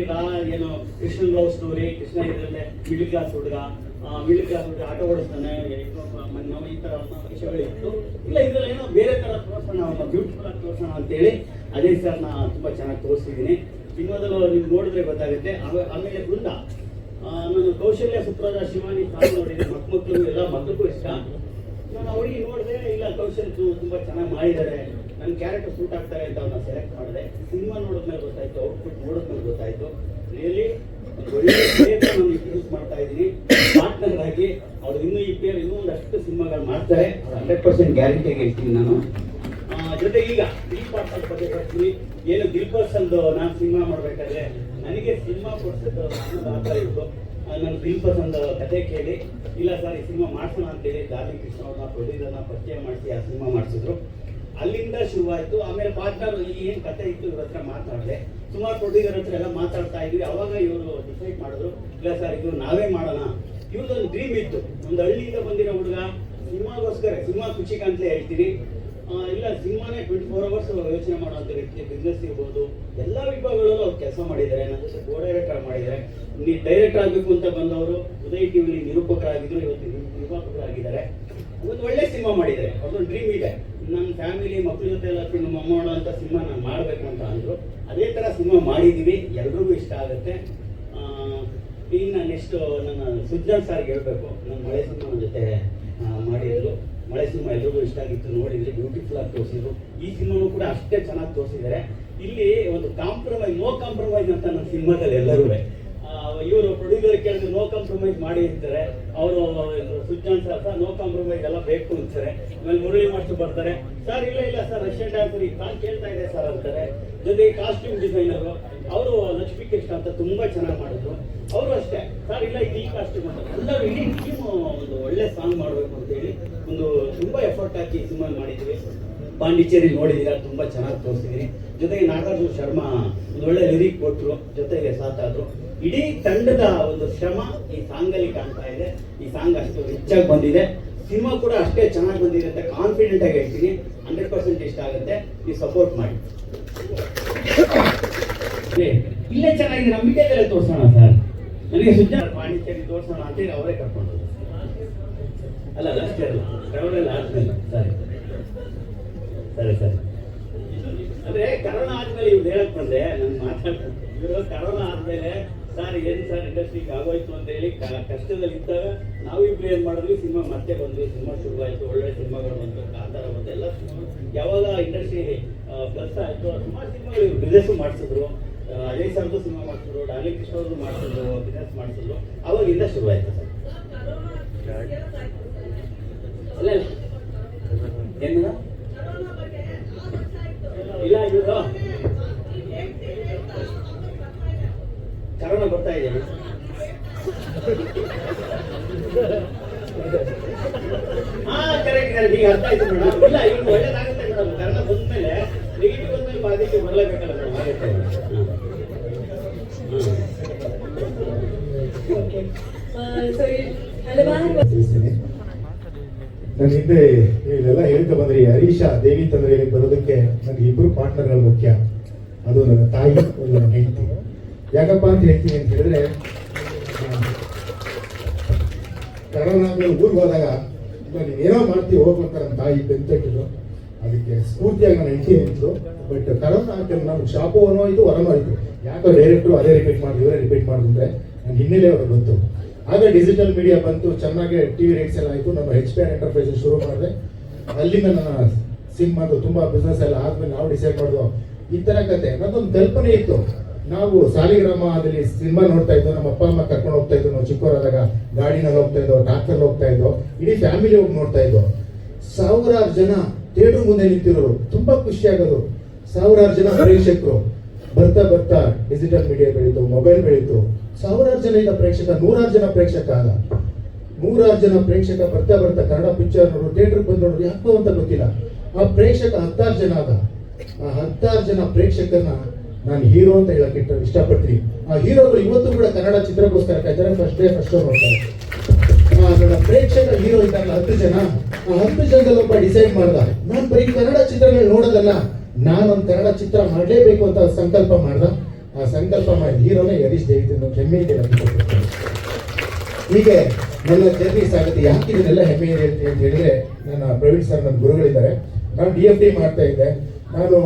ಏನು ಕೃಷ್ಣನ್ ಲವ್ ಸ್ಟೋರಿ, ಕೃಷ್ಣ ಇದರಲ್ಲೇ ಮಿಡ್ಲ್ ಕ್ಲಾಸ್ ಹುಡುಗ ಆಟೋ ಓಡಿಸ್ತಾನೆ, ನಾವು ಈ ತರ ವಿಷಯಗಳಿತ್ತು. ಇಲ್ಲ ಇದ್ರಲ್ಲಿ ಏನೋ ಬೇರೆ ತರ ತೋರಿಸೋಣ, ಬ್ಯೂಟಿಫುಲ್ ಆಗಿ ತೋರಿಸೋಣ ಅಂತೇಳಿ ಅಜಯ್ ಸರ್ನ ತುಂಬಾ ಚೆನ್ನಾಗಿ ತೋರಿಸಿದ್ದೀನಿ. ಸಿನಿಮಾದಲ್ಲೂ ನೀವು ನೋಡಿದ್ರೆ ಗೊತ್ತಾಗುತ್ತೆ. ಆಮೇಲೆ ಬೃಂದ, ನಾನು ಕೌಶಲ್ಯ, ಸುಪ್ರಜಾ, ಶಿವಾನಿ ಸಾಂಗ್ ನೋಡಿದ್ದೆ. ಮಕ್ಕಳು ಎಲ್ಲ ಮಕ್ಕಳಿಗೂ ಇಷ್ಟ. ನಾನು ಅವ್ರಿಗೆ ನೋಡಿದೆ, ಇಲ್ಲ ಕೌಶಲ್ ತುಂಬಾ ಚೆನ್ನಾಗಿ ಮಾಡಿದ್ದಾರೆ, ನನ್ನ ಕ್ಯಾರೆಕ್ಟರ್ ಸೂಟ್ ಆಗ್ತಾರೆ ಅಂತ ಅವ್ರನ್ನ ಸೆಲೆಕ್ಟ್ ಮಾಡಿದೆ. ಸಿನಿಮಾ ನೋಡಿದ್ಮೇಲೆ ಗೊತ್ತಾಯ್ತು, ಔಟ್ಪುಟ್ ನೋಡಿದ್ಮೇಲೆ ಗೊತ್ತಾಯ್ತು. ರಿಯಲಿ ಒಳ್ಳೆ ಪೇರ್ನ ನಾನು ಇಂಟ್ರೊಡ್ಯೂಸ್ ಮಾಡ್ತಾ ಇದ್ದೀನಿ ಪಾರ್ಟ್ನರ್ ಆಗಿ. ಅವ್ರು ಇನ್ನೂ ಒಂದಷ್ಟು ಸಿನಿಮಾಗಳು ಮಾಡ್ತಾರೆ, 100% ಗ್ಯಾರಂಟಿಯಾಗಿ ಹೇಳ್ತೀನಿ ನಾನು. ಜೊತೆ ಈಗ ಈ ಪಾರ್ಟ್ನರ್ ಬಗ್ಗೆ ಬರ್ತೀನಿ. ಏನು ದಿಲ್ಪಸಂದು ನಾನು ಸಿನಿಮಾ ಮಾಡಬೇಕಾದ್ರೆ ನನಗೆ ಸಿನಿಮಾ ಕೊಡ್ಸಿದ್ದು ಮಾತ್ರ ಇತ್ತು. ನನ್ನ ದಿಲ್ಪಸಂದು ಕತೆ ಕೇಳಿ, ಇಲ್ಲ ಸರ್ ಈ ಸಿನಿಮಾ ಮಾಡಿಸೋಣ ಅಂತೇಳಿ ದಾರ್ಲಿಂಗ್ ಕೃಷ್ಣ ಅವ್ರನ್ನ ಪ್ರೊಡ್ಯೂಸರ್ನ ಪರಿಚಯ ಮಾಡಿಸಿ ಆ ಸಿನಿಮಾ ಮಾಡಿಸಿದ್ರು. ಅಲ್ಲಿಂದ ಶುರುವಾಯಿತು. ಆಮೇಲೆ ಪಾರ್ಟ್ನರ್ ಏನು ಕತೆ ಇತ್ತು ಇವ್ರ ಹತ್ರ ಮಾತಾಡಿದೆ, ಸುಮಾರು ಪ್ರೊಡ್ಯೂಸರ್ ಹತ್ರ ಎಲ್ಲ ಮಾತಾಡ್ತಾ ಇದ್ವಿ. ಅವಾಗ ಇವರು ಡಿಸೈಡ್ ಮಾಡಿದ್ರು, ಇಲ್ಲ ಸರ್ ಇದು ನಾವೇ ಮಾಡೋಣ. ಇವ್ರದೊಂದು ಡ್ರೀಮ್ ಇತ್ತು, ಒಂದು ಹಳ್ಳಿಯಿಂದ ಬಂದಿರೋ ಹುಡುಗ ಸಿನಿಮಾಗೋಸ್ಕರ, ಸಿನಿಮಾ ಖುಷಿಗೆ ಅಂತಲೇ ಹೇಳ್ತೀರಿ. ಇಲ್ಲ ಸಿನಿಮಾನೇ 24 hours ಯೋಚನೆ ಮಾಡೋಂಥ ವ್ಯಕ್ತಿ. ಬಿಸ್ನೆಸ್ ಇರ್ಬೋದು, ಎಲ್ಲ ವಿಭಾಗಗಳಲ್ಲೂ ಅವ್ರು ಕೆಲಸ ಮಾಡಿದ್ದಾರೆ. ನನ್ನ ಜೊತೆ ಕೋ ಡೈರೆಕ್ಟರ್ ಮಾಡಿದ್ದಾರೆ. ಡೈರೆಕ್ಟರ್ ಆಗಬೇಕು ಅಂತ ಬಂದವರು ಉದಯ್ ಟಿವಿಲಿ ನಿರೂಪಕರಾಗಿದ್ರು, ಇವತ್ತು ನಿರ್ಮಾಪಕರಾಗಿದ್ದಾರೆ. ಒಂದು ಒಳ್ಳೆ ಸಿನಿಮಾ ಮಾಡಿದ್ದಾರೆ. ಅವ್ರದ್ದೊಂದು ಡ್ರೀಮ್ ಇದೆ, ನನ್ನ ಫ್ಯಾಮಿಲಿ ಮಕ್ಕಳ ಜೊತೆ ಎಲ್ಲ ಸಿನಿಮಾ ಮಾಡೋ ಅಂತ ಸಿನಿಮಾ ನಾನು ಮಾಡಬೇಕು ಅಂತ ಅಂದರು. ಅದೇ ಥರ ಸಿನಿಮಾ ಮಾಡಿದ್ದೀವಿ, ಎಲ್ರಿಗೂ ಇಷ್ಟ ಆಗುತ್ತೆ. ಇನ್ನು ನೆಕ್ಸ್ಟ್ ನನ್ನ ಸುಜ್ಜನ್ ಸಾರ್ಗೆ ಹೇಳ್ಬೇಕು, ನನ್ನ ಮಳೆ ಸಿನಿಮಾ ಜೊತೆ ಮಾಡಿದ್ರು. ಮಳೆ ಸಿನಿಮಾ ಎಲ್ರಿಗೂ ಇಷ್ಟ ಆಗಿತ್ತು, ನೋಡಿದ್ರಿ, ಬ್ಯೂಟಿಫುಲ್ ಆಗಿ ತೋರಿಸಿದ್ರು. ಈ ಸಿನಿಮಾನು ಕೂಡ ಅಷ್ಟೇ ಚೆನ್ನಾಗಿ ತೋರಿಸಿದ್ದಾರೆ. ಇಲ್ಲಿ ಒಂದು ನೋ ಕಾಂಪ್ರಮೈಸ್ ಅಂತ ನನ್ನ ಸಿನಿಮಾದಲ್ಲಿ ಎಲ್ಲರೂ ಇವರು ಪ್ರೊಡ್ಯೂಸರ್ ಕೇಳಿದ್ರೆ ನೋ ಕಾಂಪ್ರಮೈಸ್ ಮಾಡಿ ಇರ್ತಾರೆ. ಅವರು ಸುಜ್ಜಾನ್ ಸರ್ ನೋ ಕಾಂಪ್ರಮೈಸ್ ಎಲ್ಲ ಬೇಕು ಅಂತಾರೆ. ಆಮೇಲೆ ಮುರಳಿ ಮಾಸ್ಟರ್ ಬರ್ತಾರೆ, ಸರ್ ಇಲ್ಲ ಸರ್ ರಷ್ಯನ್ ಡ್ಯಾನ್ಸರ್ ಈ ಸಾಂಗ್ ಕೇಳ್ತಾ ಇದೆ ಸರ್ ಅಂತಾರೆ. ಜೊತೆಗೆ ಕಾಸ್ಟ್ಯೂಮ್ ಡಿಸೈನರು ಅವರು ಲಕ್ಷ್ಮೀ ಕೃಷ್ಣ ಅಂತ ತುಂಬಾ ಚೆನ್ನಾಗಿ ಮಾಡಿದ್ರು. ಅವರು ಅಷ್ಟೇ ಸರ್ ಇಲ್ಲ ಇದು ಈ ಕಾಸ್ಟ್ಯೂಮ್ ಅಂತ ಎಲ್ಲರೂ ಇಡೀ ಟೀಮ್ ಒಂದು ಒಳ್ಳೆ ಸಾಂಗ್ ಮಾಡಬೇಕು ಅಂತೇಳಿ ಒಂದು ತುಂಬಾ ಎಫರ್ಟ್ ಹಾಕಿ ಸಿನಿಮಾ ಮಾಡಿದ್ವಿ. ಪಾಂಡಿಚೇರಿ ನೋಡಿದೀರ, ತುಂಬಾ ಚೆನ್ನಾಗಿ ತೋರಿಸಿದೀನಿ. ಜೊತೆಗೆ ನಾಗಾರ್ಜುನ ಶರ್ಮಾ ಒಂದು ಒಳ್ಳೆ ಲಿರಿಕ್ ಕೊಟ್ಟರು, ಜೊತೆಗೆ ಸಾಥಾದ್ರು. ಇಡೀ ತಂಡದ ಒಂದು ಶ್ರಮ ಈ ಸಾಂಗ್ ಅಲ್ಲಿ ಕಾಣ್ತಾ ಇದೆ. ಈ ಸಾಂಗ್ ಅಷ್ಟು ರಿಚ್ ಆಗಿ ಬಂದಿದೆ, ಸಿನಿಮಾ ಕೂಡ ಅಷ್ಟೇ ಚೆನ್ನಾಗಿ ಬಂದಿದೆ ಅಂತ ಕಾನ್ಫಿಡೆಂಟ್ ಆಗಿ ಹೇಳ್ತೀನಿ. 100% ಇಷ್ಟ ಆಗುತ್ತೆ, ನೀವು ಸಪೋರ್ಟ್ ಮಾಡಿ. ಇಲ್ಲೇ ಚೆನ್ನಾಗಿದೆ, ನಂಬಿಕೆ ಮೇಲೆ ತೋರಿಸೋಣ ಸರ್. ನನಗೆ ಸುಜ್ಜಾ ಪಾಂಡಿಚೇರಿ ತೋರಿಸೋಣ ಅಂತೇಳಿ ಅವರೇ ಕರ್ಕೊಂಡು ಅಲ್ಲ ಅಷ್ಟೇ ಅಲ್ಲ ಕರೋನೆಲ್ಲ ಆದ್ಮೇಲೆ ಸರಿ ಅಂದ್ರೆ ಕರೋನಾ ಆದ್ಮೇಲೆ ಇವ್ರು ಹೇಳಕ್ ಬಂದೆ, ನಾನು ಮಾತಾಡ್ತೀನಿ. ಇವರು ಕರೋನಾ ಆದ್ಮೇಲೆ ಸರ್ ಏನ್ ಸರ್ ಇಂಡಸ್ಟ್ರಿಗೆ ಆಗೋಯ್ತು ಅಂತ ಹೇಳಿ ಕಷ್ಟದಲ್ಲಿ ಇದ್ದಾಗ ನಾವಿಬ್ರು ಏನ್ ಮಾಡಿದ್ವಿ, ಸಿನಿಮಾ ಮತ್ತೆ ಬಂದ್ವಿ. ಸಿನಿಮಾ ಶುರುವಾಯ್ತು, ಒಳ್ಳೆ ಸಿನಿಮಾಗಳು ಬಂತು, ಕಾಂತಾರ ಬಂತು, ಎಲ್ಲ ಯಾವಾಗ ಇಂಡಸ್ಟ್ರಿ ಪ್ಲಸ್ ಆಯ್ತು ಸುಮಾರು ಸಿನಿಮಾಗಳು ಇವ್ರು ಬಿಸ್ನೆಸ್ ಮಾಡಿಸಿದ್ರು. ಅಜಯ್ ಸರ್ದು ಸಿನಿಮಾ ಮಾಡಿಸಿದ್ರು, ಡಾರ್ಲಿಂಗ್ ಕೃಷ್ಣ ಅವ್ರದ್ದು ಮಾಡಿಸಿದ್ರು, ಬಿಸ್ನೆಸ್ ಮಾಡಿಸಿದ್ರು. ಅವಾಗಿಂದ ಶುರುವಾಯ್ತು ಸರ್. ಅಲ್ಲ ಏನು ಇಲ್ಲ ಇವರು ಕರೋನಾ ಬರ್ತಾ ಇದೆ. ಹಾ ಕರೆಕ್ಟ್ ಈಗ ಅರ್ಥ ಆಯ್ತು ಮೇಡಮ್. ಇಲ್ಲ ಇವ್ರು ಒಳ್ಳೇದಾಗುತ್ತೆ ಮೇಡಮ್. ಕರೋನಾ ಬಂದ್ಮೇಲೆ ನೆಗೆಟಿವ್ ಬಂದ್ಮೇಲೆ ಬಾಧಿಕೆ ಬರಲೇಬೇಕಲ್ಲ ಮೇಡಮ್. ತಿಳಿಸ್ತೀನಿ. ನನ್ನ ಹಿಂದೆ ಇವೆಲ್ಲ ಹೇಳ್ತಾ ಬಂದ್ರಿ, ಹರೀಶ ದೇವಿ ತಂದ್ರೆ ಬರೋದಕ್ಕೆ ನನಗೆ ಇಬ್ಬರು ಪಾರ್ಟ್ನರ್ಗಳು ಮುಖ್ಯ. ಅದು ನನ್ನ ತಾಯಿ, ಒಂದು ನನ್ನ ಹೆಂಡತಿ. ಯಾಕಪ್ಪ ಅಂತ ಹೇಳ್ತೀನಿ ಅಂತ ಹೇಳಿದ್ರೆ, ಕರೋನಾ ಮೇಲೆ ಊರಿಗೆ ಹೋದಾಗ ನೀನೇನೋ ಮಾಡ್ತೀವಿ ಹೋಗ್ಬೇಕ ನನ್ನ ತಾಯಿ ಬೆಂತಟ್ಟಿದ್ರು. ಅದಕ್ಕೆ ಸ್ಫೂರ್ತಿಯಾಗಿ ನನ್ನ ಹೆಂಡತಿ ಹೇಳ್ತು. ಬಟ್ ಕರೋನಾ ಹಾಕಿ ನಾವು ಶಾಪು ಅನ್ನೋ ಇದು ಹೊರನೋ ಆಯಿತು. ಯಾಕೋ ಡೈರೆಕ್ಟ್ರು ಅದೇ ರಿಪೀಟ್ ಮಾಡಿ ಇವರೇ ರಿಪೀಟ್ ಮಾಡಿದ್ರೆ ನನ್ನ ಹಿನ್ನೆಲೆ ಅವ್ರಿಗೆ ಬಂತು. ಆಗ ಡಿಜಿಟಲ್ ಮೀಡಿಯಾ ಬಂತು, ಚೆನ್ನಾಗಿ ಟಿವಿ ರೇಟ್ಸ್ ಎಲ್ಲ ಆಯಿತು. ನಾನು HPR ಎಂಟರ್ಪ್ರೈಸಸ್ ಶುರು ಮಾಡಿದೆ. ಅಲ್ಲಿಂದ ನನ್ನ ಸಿನಿಮಾದು ತುಂಬ ಬಿಸ್ನೆಸ್ ಎಲ್ಲ ಆದ್ಮೇಲೆ ನಾವು ಡಿಸೈಡ್ ಮಾಡಿದ್ವು ಈ ಥರ ಕತೆ. ನನ್ನೊಂದು ಕಲ್ಪನೆ ಇತ್ತು. ನಾವು ಸಾಲಿಗ್ರಾಮದಲ್ಲಿ ಸಿನಿಮಾ ನೋಡ್ತಾ ಇದ್ದೋ, ನಮ್ಮ ಅಪ್ಪ ಅಮ್ಮ ಕರ್ಕೊಂಡು ಹೋಗ್ತಾ ಇದ್ದೋ, ನಾವು ಚಿಕ್ಕವರಾದಾಗ ಗಾಡಿನಲ್ಲಿ ಹೋಗ್ತಾ ಇದ್ದೋ, ಟ್ರಾಕ್ಟರ್ ಹೋಗ್ತಾ ಇದ್ದೋ, ಇಡೀ ಫ್ಯಾಮಿಲಿ ಹೋಗಿ ನೋಡ್ತಾ ಇದ್ದೋ. ಸಾವಿರಾರು ಜನ ಥಿಯೇಟರ್ ಮುಂದೆ ನಿಂತಿರೋರು, ತುಂಬಾ ಖುಷಿ ಆಗೋದು. ಸಾವಿರಾರು ಜನ ಪ್ರೇಕ್ಷಕರು. ಬರ್ತಾ ಬರ್ತಾ ಡಿಜಿಟಲ್ ಮೀಡಿಯಾ ಬೆಳೀತು, ಮೊಬೈಲ್ ಬೆಳೀತು. ಸಾವಿರಾರು ಜನ ಇಲ್ಲ ಪ್ರೇಕ್ಷಕ, 100,000 ಜನ ಪ್ರೇಕ್ಷಕ ಆಗ. 100,000 ಜನ ಪ್ರೇಕ್ಷಕ ಬರ್ತಾ ಬರ್ತಾ ಕನ್ನಡ ಪಿಕ್ಚರ್ ನೋಡು, ಥಿಯೇಟರ್ ಬಂದು ನೋಡು, ಯಾಕೋ ಅಂತ ಗೊತ್ತಿಲ್ಲ. ಆ ಪ್ರೇಕ್ಷಕ 10,000 ಜನ ಆದ. ಆ 10,000 ಜನ ಪ್ರೇಕ್ಷಕರನ್ನ ನಾನು ಹೀರೋ ಅಂತ ಹೇಳಕ್ಕೆ ಇಷ್ಟಪಡ್ತೀನಿ. ಆ ಹೀರೋಗಳು ಇವತ್ತು ಕೂಡ ಕನ್ನಡ ಚಿತ್ರಕ್ಕೋಸ್ಕರ ಕಾಯ್ತಾರೆ, ಫಸ್ಟ್ ಡೇ ಫಸ್ಟ್ ಶೋ ನೋಡ್ತಾರೆ. ನನ್ನ ಪ್ರೇಕ್ಷಕ ಹೀರೋ ಇದ್ದಾರಲ್ಲ 10 ಜನ, ಆ 10 ಜನದಲ್ಲಿ ಒಬ್ಬ ಡಿಸೈಡ್ ಮಾಡ್ದ, ನಾನು ಬರೀ ಕನ್ನಡ ಚಿತ್ರಗಳು ನೋಡೋದಲ್ಲ, ನಾನೊಂದು ಕನ್ನಡ ಚಿತ್ರ ಮಾಡಲೇಬೇಕು ಅಂತ ಸಂಕಲ್ಪ ಮಾಡ್ದ. ಆ ಸಂಕಲ್ಪ ಮಾಡಿ ಹೀರೋನೇ ಹರೀಶ್ ದೇವಿ ಹೆಮ್ಮೆ ಇದೆ. ಹೀಗೆ ನನ್ನ ಜರ್ನಿ ಸಾಗುತ್ತೆ. ಯಾಕೆ ಇದನ್ನೆಲ್ಲ ಹೆಮ್ಮೆ ಇದೆ ಅಂತ ಹೇಳಿದ್ರೆ, ನನ್ನ ಪ್ರವೀಣ್ ಸರ್ ನನ್ನ ಗುರುಗಳಿದ್ದಾರೆ. ನಾನು DFD ಮಾಡ್ತಾ ಇದ್ದೆ. ನಾನು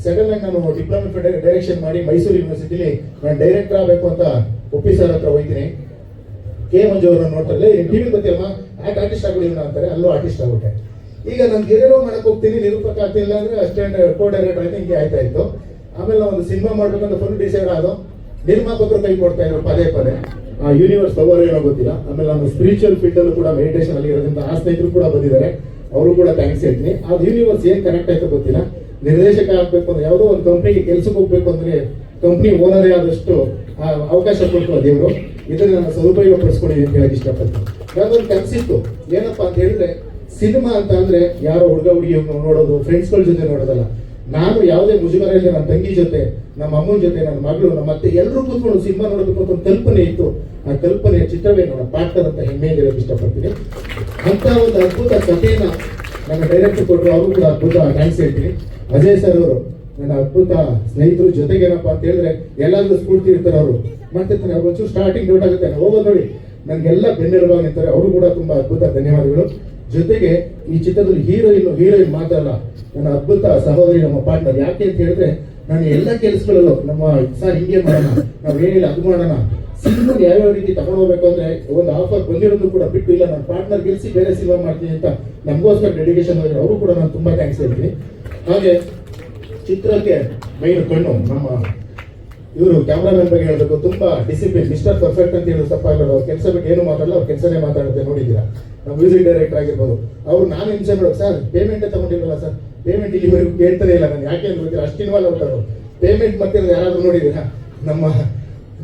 ಸಡನ್ ಆಗಿ ನಾನು ಡಿಪ್ಲೊಮಾ ಡೈರೆಕ್ಷನ್ ಮಾಡಿ ಮೈಸೂರು ಯೂನಿವರ್ಸಿಟಿಲಿ ನಾನು ಡೈರೆಕ್ಟರ್ ಆಗಬೇಕು ಅಂತ ಒಪ್ಪಿ ಸರ್ ಹತ್ರ ಹೋಗ್ತೀನಿ. K. ಮಂಜು ಅವರನ್ನು ನೋಡ್ತಾರೆ, ಟಿವಿ ಗೊತ್ತಿಲ್ಲ ಆರ್ಟಿಸ್ಟ್ ಆಗ್ಬಿಡಿ ಅಂತಾರೆ. ಅಲ್ಲೂ ಆರ್ಟಿಸ್ಟ್ ಆಗ್ಬಿಟ್ಟೆ. ಈಗ ನಾನು ಗೆರೆರೋ ಮಾಡಕ್ ಹೋಗ್ತೀನಿ, ನಿರೂಪಕ ಆಗ್ತಿಲ್ಲ ಅಂದ್ರೆ ಅಸಿಸ್ಟೆಂಟ್ ಕೋ ಡೈರೆಕ್ಟರ್ ಆಯ್ತು, ಹಿಂಗೆ ಆಯ್ತಾ ಇತ್ತು. ಆಮೇಲೆ ಒಂದು ಸಿನಿಮಾ ಮಾಡ್ಬೇಕಂತ ಫುಲ್ ಡಿಸೈಡ್ ಆದೋ. ನಿರ್ಮಾಪಕರು ಕೈ ಕೊಡ್ತಾ ಇದ್ರು ಪದೇ ಪದೇ. ಯೂನಿವರ್ಸ್ ಪವರ್ ಏನೋ ಗೊತ್ತಿಲ್ಲ. ಆಮೇಲೆ ನಾನು ಸ್ಪಿರಿಚುವಲ್ ಫೀಲ್ಡ್ ಅಲ್ಲೂ ಕೂಡ ಮೆಡಿಟೇಷನ್ ಅಲ್ಲಿ ಇರೋದ್ರಿಂದ ಆ ಸ್ನೇಹಿತರು ಕೂಡ ಬಂದಿದ್ದಾರೆ, ಅವರು ಕೂಡ ಥ್ಯಾಂಕ್ಸ್ ಹೇಳ್ತೀನಿ. ಅದು ಯೂನಿವರ್ಸ್ ಏನ್ ಕನೆಕ್ಟ್ ಆಯ್ತು ಗೊತ್ತಿಲ್ಲ. ನಿರ್ದೇಶಕ ಆಗ್ಬೇಕು ಅಂದ್ರೆ, ಯಾವುದೋ ಒಂದು ಕಂಪ್ನಿಗೆ ಕೆಲ್ಸಕ್ಕೆ ಹೋಗ್ಬೇಕು ಅಂದ್ರೆ ಕಂಪ್ನಿ ಓನರೇ ಆದಷ್ಟು ಅವಕಾಶ ಕೊಟ್ಟು ದೇವರು. ಇದನ್ನ ನಾನು ಸದುಪಯೋಗ ಪಡಿಸ್ಕೊಂಡಿದ್ದೀನಿ ಅಂತ ಹೇಳಕ್ ಇಷ್ಟಪಡ್ತೀನಿ. ನಾನೊಂದು ಕನಸಿತ್ತು, ಏನಪ್ಪಾ ಅಂತ ಹೇಳಿದ್ರೆ, ಸಿನಿಮಾ ಅಂತ ಅಂದ್ರೆ ಯಾರೋ ಹುಡುಗ ಹುಡುಗಿ ನೋಡೋದು, ಫ್ರೆಂಡ್ಸ್ಗಳ ಜೊತೆ ನೋಡೋದಲ್ಲ. ನಾನು ಯಾವುದೇ ಮುಜುಗರ ಇಲ್ಲ, ನನ್ನ ತಂಗಿ ಜೊತೆ, ನಮ್ಮ ಅಮ್ಮನ ಜೊತೆ, ನನ್ನ ಮಗಳು, ನಮ್ಮ ಅತ್ತೆ ಎಲ್ಲರೂ ಕೂತ್ಕೊಂಡು ಸಿನಿಮಾ ನೋಡಬೇಕು ಅಂತ ಒಂದು ಕಲ್ಪನೆ ಇತ್ತು. ಆ ಕಲ್ಪನೆಯ ಚಿತ್ರವೇ ನನ್ನ ಪಾರ್ಟ್ನರ್ ಅಂತ ಹೆಮ್ಮೆಯಿಂದ ಹೇಳಕ್ ಇಷ್ಟಪಡ್ತೀನಿ. ಅಂತ ಒಂದು ಅದ್ಭುತ ಕಥೆಯನ್ನ ನನ್ನ ಡೈರೆಕ್ಟರ್ ಕೊಟ್ಟರು, ಅವರು ಕೂಡ ಅದ್ಭುತ ಥ್ಯಾಂಕ್ಸ್ ಹೇಳ್ತೀನಿ. ಅಜಯ್ ಸರ್ ಅವರು ನನ್ನ ಅದ್ಭುತ ಸ್ನೇಹಿತರು. ಜೊತೆಗೆ ಏನಪ್ಪಾ ಅಂತ ಹೇಳಿದ್ರೆ, ಎಲ್ಲಾದ್ರೂ ಸ್ಫೂರ್ತಿ ಇರ್ತಾರೆ ಅವರು, ಮಾಡ್ತಿರ್ತಾರೆ. ಅವ್ರು ಒಂಚೂರು ಸ್ಟಾರ್ಟಿಂಗ್ ಡೌಟ್ ಆಗುತ್ತೆ, ಹೋಗೋದು ನೋಡಿ ನನಗೆಲ್ಲ ಬೆನ್ನೆಲುಬಾಗಿ ನಿಂತಾರೆ. ಅವರು ಕೂಡ ತುಂಬಾ ಅದ್ಭುತ ಧನ್ಯವಾದಗಳು. ಜೊತೆಗೆ ಈ ಚಿತ್ರದಲ್ಲಿ ಹೀರೋಯಿನ್ ಮಾತ್ರಲ್ಲ, ನನ್ನ ಅದ್ಭುತ ಸಹೋದರಿ, ನಮ್ಮ ಪಾರ್ಟ್ನರ್. ಯಾಕೆ ಅಂತ ಹೇಳಿದ್ರೆ, ನಾನು ಎಲ್ಲ ಕೆಲಸಗಳಲ್ಲೂ ನಮ್ಮ ಸರ್ ಹಿಂಗೆ ಮಾಡೋಣ, ನಾವು ಏನಿಲ್ಲ ಅದು ಮಾಡೋಣ, ಸಿನಿಮಾ ಯಾವ್ಯಾವ ರೀತಿ ತಗೊಂಡು ಹೋಗ್ಬೇಕು ಅಂದ್ರೆ ಒಂದು ಆಫರ್ ಬಂದಿರೋದು ಕೂಡ ಬಿಟ್ಟು, ಇಲ್ಲ ನನ್ನ ಪಾರ್ಟ್ನರ್ ಗೆಲ್ಸಿ ಬೇರೆ ಸಿನಿಮಾ ಮಾಡ್ತೀನಿ ಅಂತ ನಮಗೋಸ್ಕರ ಡೆಡಿಕೇಶನ್ ಹೋದ್ರೆ ಅವರು ಕೂಡ ನಾನು ತುಂಬಾ ಥ್ಯಾಂಕ್ಸ್ ಹೇಳ್ತೀನಿ. ಹಾಗೆ ಚಿತ್ರಕ್ಕೆ ಮೈನ್ ಕಣ್ಣು ನಮ್ಮ ಇವರು ಕ್ಯಾಮ್ರಾಮನ್ ಬಗ್ಗೆ ಹೇಳಬೇಕು, ತುಂಬಾ ಡಿಸಿಪ್ಲಿನ್, ಮಿಸ್ಟರ್ ಪರ್ಫೆಕ್ಟ್ ಅಂತ ಹೇಳಿ ತಪ್ಪಾಗಲ್ಲ. ಅವ್ರ ಕೆಲಸ ಬಿಟ್ಟು ಏನು ಮಾತಾಡಲ್ಲ, ಅವ್ರ ಕೆಲಸನೇ ಮಾತಾಡುತ್ತೆ. ನೋಡಿದ್ದೀರಾ, ನಮ್ಮ ಮ್ಯೂಸಿಕ್ ಡೈರೆಕ್ಟರ್ ಆಗಿರ್ಬೋದು, ಅವ್ರು ನಾನು ಹಿಂಸೆ ಮಾಡೋದು, ಸರ್ ಪೇಮೆಂಟೇ ತಗೊಂಡಿರಲ್ಲ ಸರ್, ಪೇಮೆಂಟ್ ಇಲ್ಲಿವರೆಗೂ ಕೇಳ್ತಾನೆ ಇಲ್ಲ ನಾನು. ಯಾಕೆ ಅಂತ ಗೊತ್ತಿಲ್ಲ, ಅಷ್ಟು ಇನ್ವಾಲ್ವ್ ಆಗ್ತಾರೆ. ಪೇಮೆಂಟ್ ಮತ್ತೆ ಯಾರಾದ್ರೂ ನೋಡಿದ್ದೀರಾ ನಮ್ಮ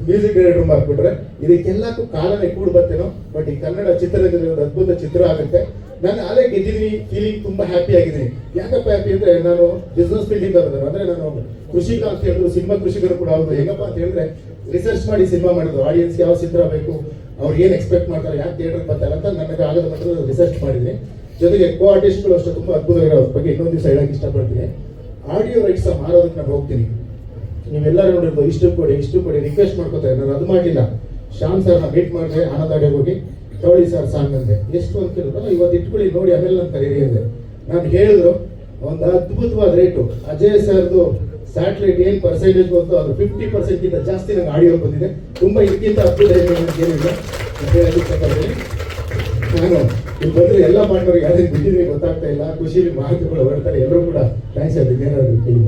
ಮ್ಯೂಸಿಕ್ ಡೈರೆಕ್ಟರ್ ಮಾಡ್ಬಿಟ್ರೆ ಇದಕ್ಕೆಲ್ಲಕ್ಕೂ ಕಾಲನೇ ಕೂಡ್ ಬರ್ತೇನೋ. ಬಟ್ ಈ ಕನ್ನಡ ಚಿತ್ರದಲ್ಲಿ ಒಂದು ಅದ್ಭುತ ಚಿತ್ರ ಆಗುತ್ತೆ. ನಾನು ಅಲ್ಲೇ ಗೆದ್ದಿದ್ದೀನಿ, ಫೀಲಿಂಗ್ ತುಂಬಾ ಹ್ಯಾಪಿ ಆಗಿದ್ದೀನಿ. ಯಾಕಪ್ಪ ಹ್ಯಾಪಿ ಅಂದ್ರೆ ನಾನು ಬಿಸ್ನೆಸ್ ಫೀಲ್ಡ್ ಇಂದ ಬಂದೆ, ಅಂದ್ರೆ ನಾನು ಕೃಷಿಕ ಅಂತ ಹೇಳಿದ್ರು, ಸಿನಿಮಾ ಕೃಷಿಕರು ಕೂಡ ಹೌದು. ಹೆಂಗಪ್ಪ ಅಂತ ಹೇಳಿದ್ರೆ ರಿಸರ್ಚ್ ಮಾಡಿ ಸಿನಿಮಾ ಮಾಡಿದ್ರು, ಆಡಿಯನ್ಸ್ ಯಾವ ಚಿತ್ರ ಬೇಕು, ಅವ್ರು ಏನ್ ಎಕ್ಸ್ಪೆಕ್ಟ್ ಮಾಡ್ತಾರೆ, ಯಾಕೆ ಥಿಯೇಟರ್ ಬರ್ತಾರೆ ಅಂತ ನನಗೆ ಆಗದ ಮಟ್ಟದ ರಿಸರ್ಚ್ ಮಾಡಿದ್ದೀನಿ. ಜೊತೆಗೆ ಕೋ ಆರ್ಟಿಸ್ಟ್ಗಳು ಅಷ್ಟೇ ತುಂಬಾ ಅದ್ಭುತವಾಗಿರೋ ಬಗ್ಗೆ ಇನ್ನೊಂದು ದಿವಸ ಹೇಳಕ್ ಇಷ್ಟಪಡ್ತೀನಿ. ಆಡಿಯೋ ರೈಟ್ಸ್ ಮಾರೋದಕ್ಕೆ ನಾನು ಹೋಗ್ತೀನಿ. ನೀವೆಲ್ಲರೂ ನೋಡಿರ್ಬೋದು, ಇಷ್ಟು ಕೊಡಿ ರಿಕ್ವೆಸ್ಟ್ ಮಾಡ್ಕೋತಾರೆ. ನಾನು ಅದು ಮಾಡಲಿಲ್ಲ. ಶ್ಯಾಮ್ ಸರ್ನ ಮೀಟ್ ಮಾಡಿದೆ, ಆನಂದಾಡಿಗೆ ಹೋಗಿ ತಗೊಳ್ಳಿ ಸರ್ ಸಾಂಗ್ ಅಂದೆ. ಎಷ್ಟು ಅಂತ ಕೇಳಿದ್ರು, ಇವತ್ತು ಇಟ್ಕೊಳ್ಳಿ ನೋಡಿ ಆಮೇಲೆ ನಾನು ಕರೀರಿ ಅಂದೆ. ನಾನು ಹೇಳಿದ್ರು ಒಂದು ಅದ್ಭುತವಾದ ರೇಟು. ಅಜಯ್ ಸರ್ದು ಸ್ಯಾಟಲೈಟ್ ಏನ್ ಪರ್ಸೆಂಟೇಜ್ ಬಂತು ಅದು 50% ಜಾಸ್ತಿ ನಂಗೆ ಆಡಿಯೋ ಬಂದಿದೆ. ತುಂಬಾ ಇದಕ್ಕಿಂತ ಅದ್ಭುತ ಏನಿಲ್ಲ ಅಂತ ಹೇಳಕ್ಕೆ ಇಷ್ಟಪಡ್ತೀನಿ. ನಾನು ಇಲ್ಲಿ ಬಂದ್ರೆ ಎಲ್ಲ ಪಾರ್ಟ್ನರ್ ಯಾವ್ದು ಬಿಟ್ಟಿದ್ರೆ ಗೊತ್ತಾಗ್ತಾ ಇಲ್ಲ, ಖುಷಿಲಿ ಮಾಹಿತಿಗಳು ಹೊರಡ್ತಾರೆ. ಎಲ್ಲರೂ ಕೂಡ ಥ್ಯಾಂಕ್ಸ್ ಹೇಳ್ತೀನಿ. ಏನಾದ್ರು ಕೇಳಿ